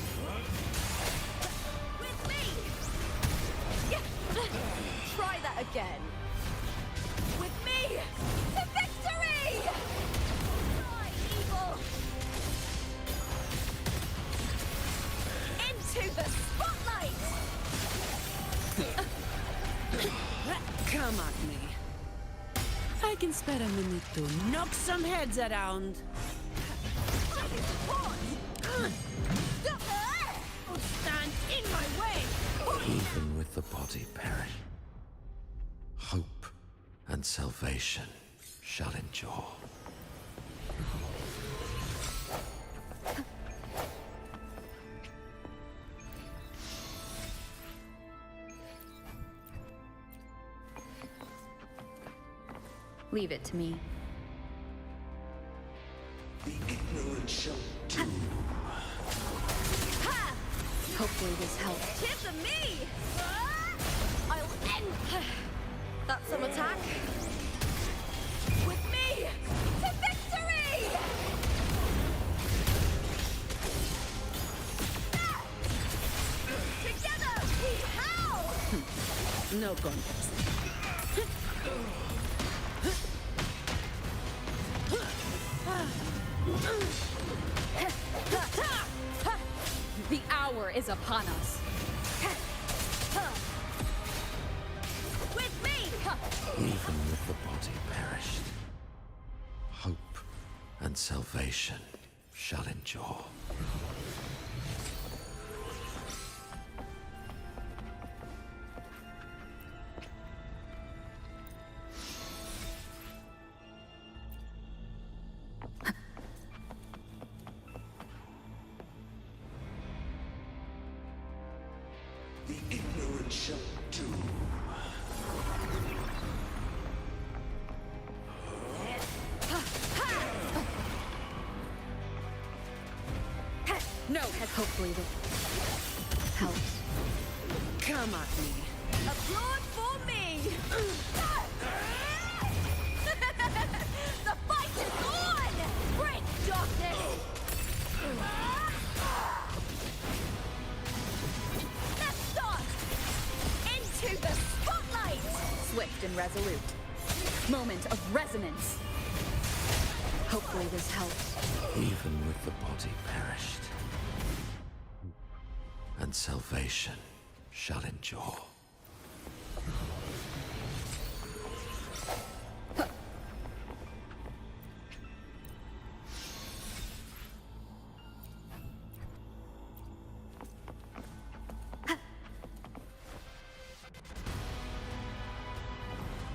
With me! Try that again. With me! To victory! Die, evil! Into the spotlight! Come at me. I can spare a minute to knock some heads around. Don't stand in my way! Even with the body perish, hope and salvation shall endure. Leave it to me. The ignorant shall do. Ha! Hopefully this helps. Tip of me! I'll end... That's some attack. With me! To victory! Together we howl! No contest. The hour is upon us. With me! Even with the body perished, hope and salvation shall endure. The ignorant shall do. No, hopefully this helps. Come at me. Applaud for me! The fight is on! Break darkness! Let's start! Into the spotlight! Swift and resolute. Moment of resonance. Hopefully this helps. Even with the body perished, and salvation shall endure.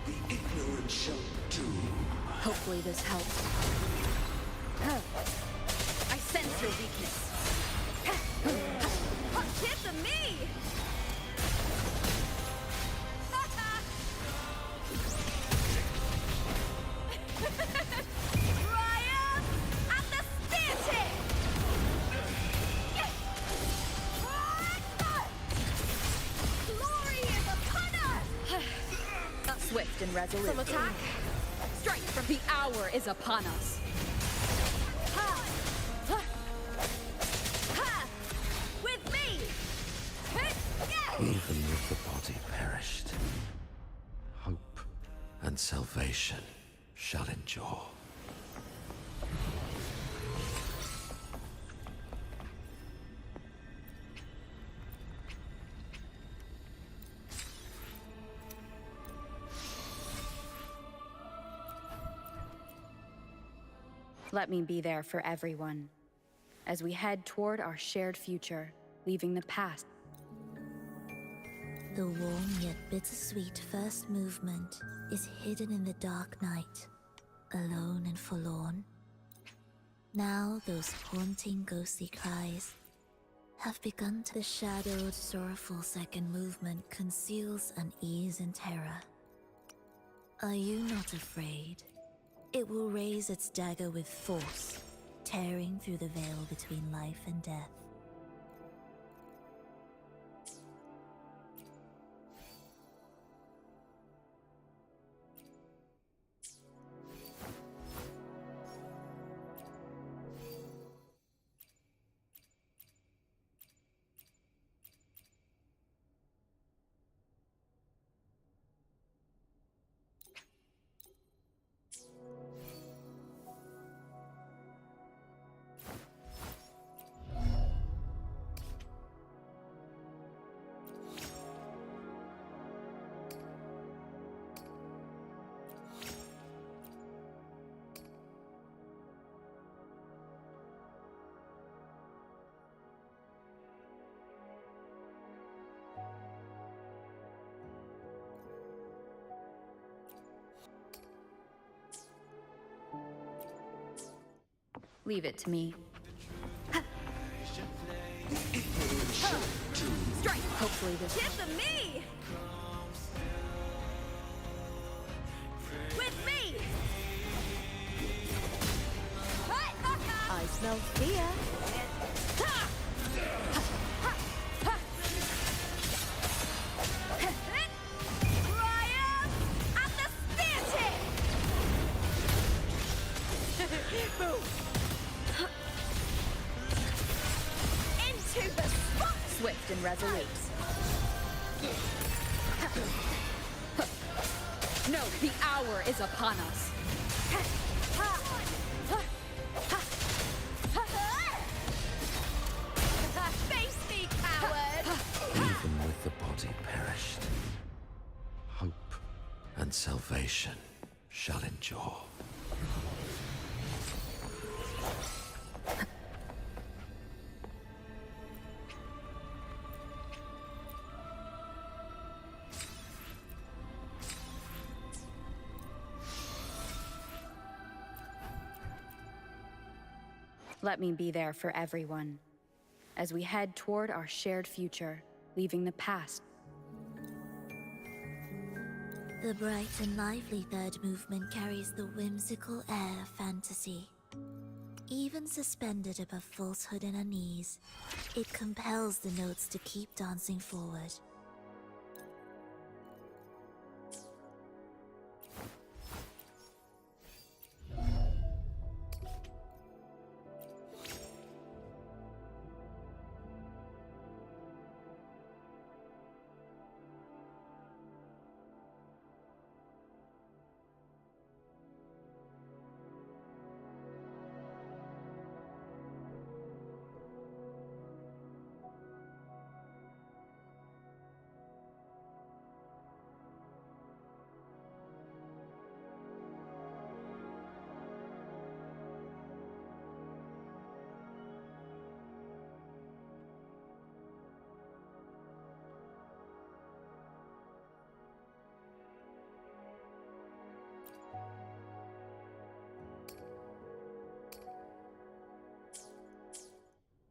The ignorant shall do. Hopefully this helps. I sense your weakness. Tip to me! Triumph at the spear tip! Glory is upon us! Swift and resolute. Some attack. Strike from the hour is upon us. With me! Even with the body perished, hope and salvation shall endure. Let me be there for everyone as we head toward our shared future, leaving the past. The warm yet bittersweet first movement is hidden in the dark night, alone and forlorn. Now those haunting ghostly cries have begun to... The shadowed, sorrowful second movement conceals unease and terror. Are you not afraid? It will raise its dagger with force, tearing through the veil between life and death. Leave it to me. Strike! Hopefully this... Tip of me! With me! I smell fear. Triumph at the spear tip! Boom! Into the spot! Swift and resolute. No, the hour is upon us. Face me, coward! Even with the body perished, hope and salvation shall endure. Let me be there for everyone, as we head toward our shared future, leaving the past. The bright and lively third movement carries the whimsical air of fantasy. Even suspended above falsehood and unease, it compels the notes to keep dancing forward.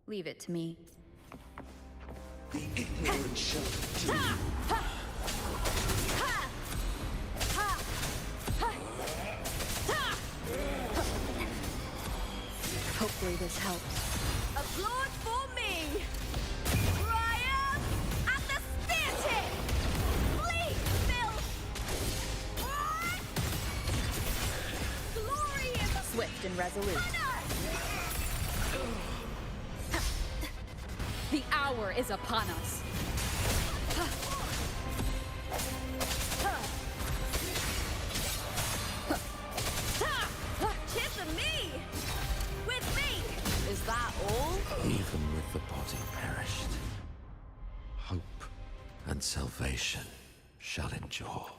Leave it to me. The ignorant shall do. Hopefully this helps. Applaud for me! Triumph at the spear tip! Flee, filth! Glory in the... Swift and resolute. The hour is upon us. Tip of me! With me! Is that all? Even with the body perished, hope and salvation shall endure.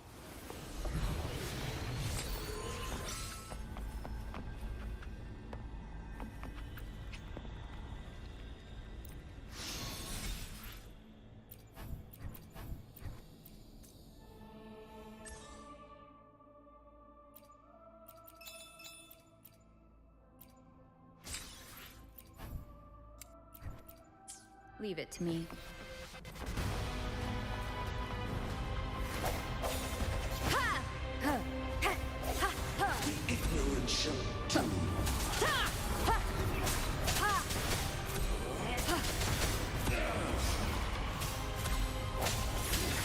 Leave it to me. Ignorant shall do.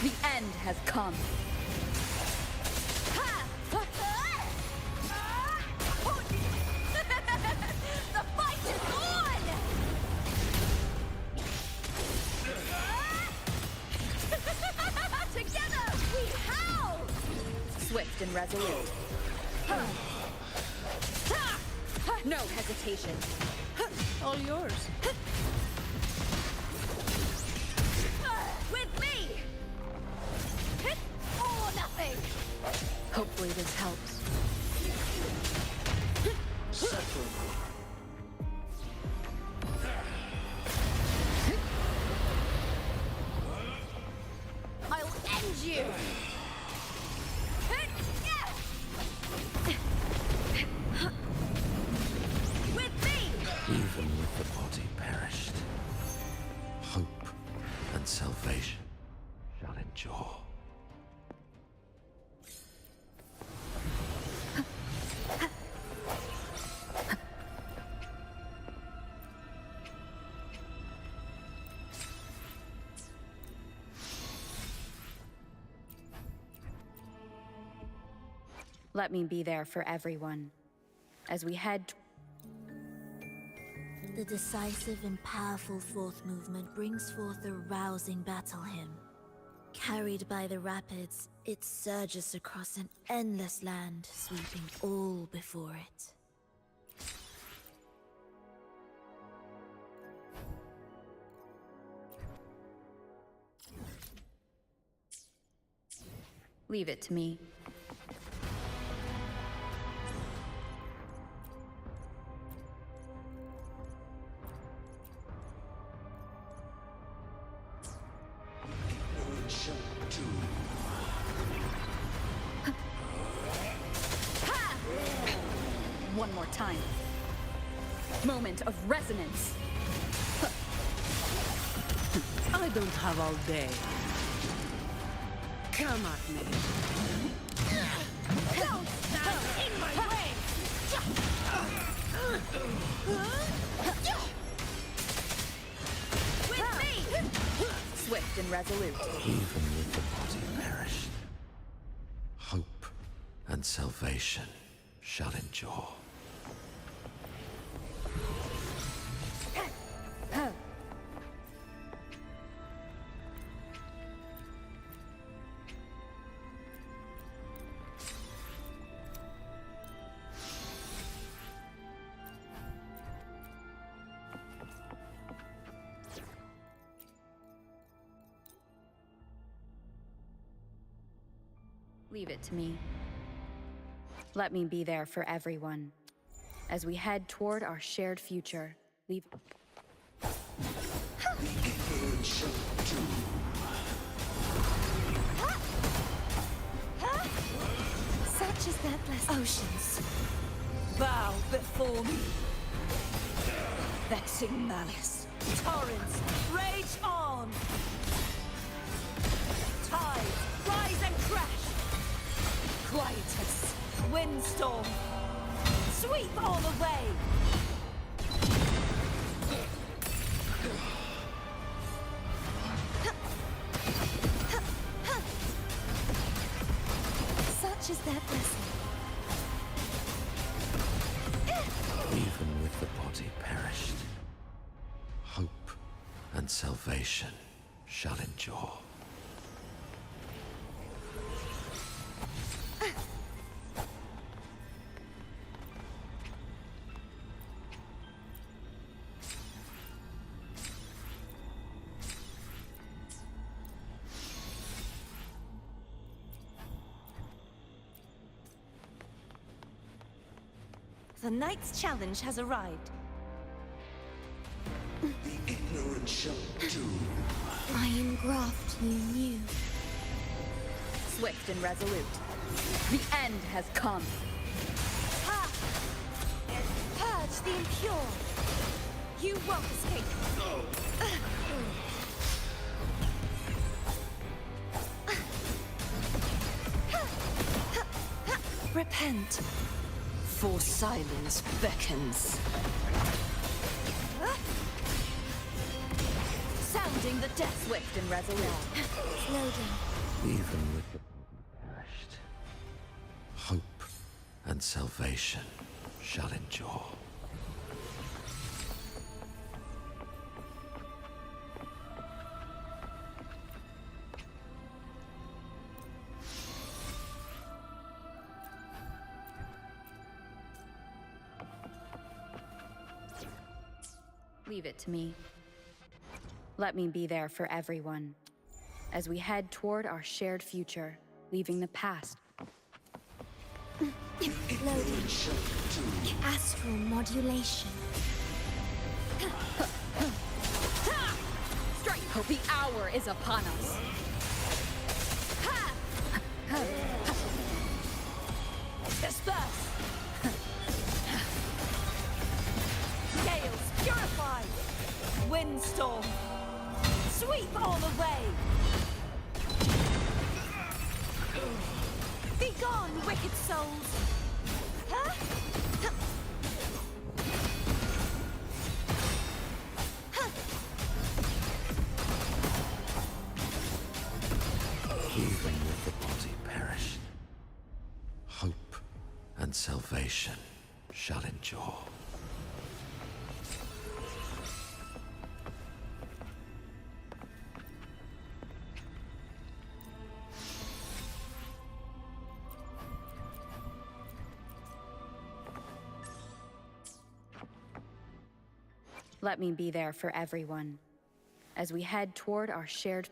The end has come. The fight is on! Together, we howl! Swift and resolute. No hesitation. All yours. With me! Or nothing! Hopefully this helps. I'll end you! With me! Even with the body perished, hope and salvation shall endure. Let me be there for everyone. As we head... The decisive and powerful fourth movement brings forth a rousing battle hymn. Carried by the rapids, it surges across an endless land, sweeping all before it. Leave it to me. One more time. Moment of resonance. I don't have all day. Come at me. Don't stand in my way! With me! Swift and resolute. Even with the body perished, hope and salvation shall endure. Leave it to me. Let me be there for everyone. As we head toward our shared future, leave... Such is their blessing. Oceans, bow before me. Vexing malice, torrents, rage on. Tides, rise and crash. Quietus, windstorm, sweep all away. Such is their blessing. Even with the body perished, hope and salvation shall endure. The knight's challenge has arrived. The ignorant shall do. Iron graft you knew. Swift and resolute. The end has come. Ha! Purge the impure. You won't escape. repent, for silence beckons. Sounding the death swift and resolute. Loading. Even with the perished, hope and salvation shall endure. Leave it to me. Let me be there for everyone, as we head toward our shared future, leaving the past. Loading. Astral modulation. Strike! Hope the hour is upon us. Disperse! Gales, purify! Windstorm, sweep all away! Be gone, wicked souls! Huh? Even with the body perished, hope and salvation shall endure. Let me be there for everyone, as we head toward our shared...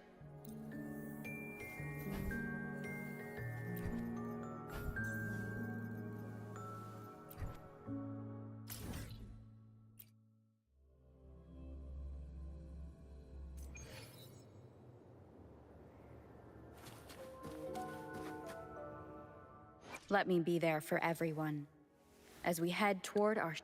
Let me be there for everyone, as we head toward our...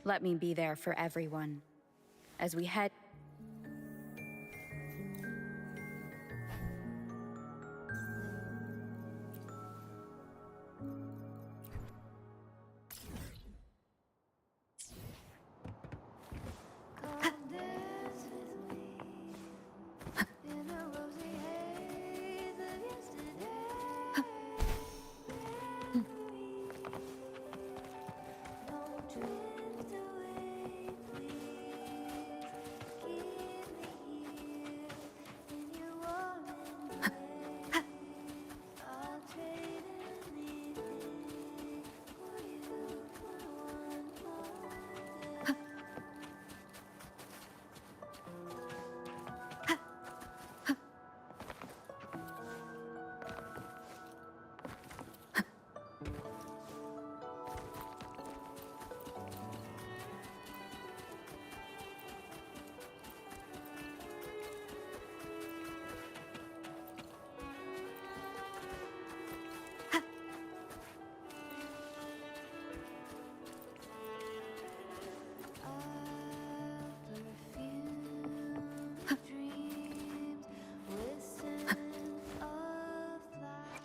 Let me be there for everyone, as we head...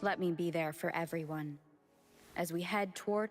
Let me be there for everyone, as we head toward...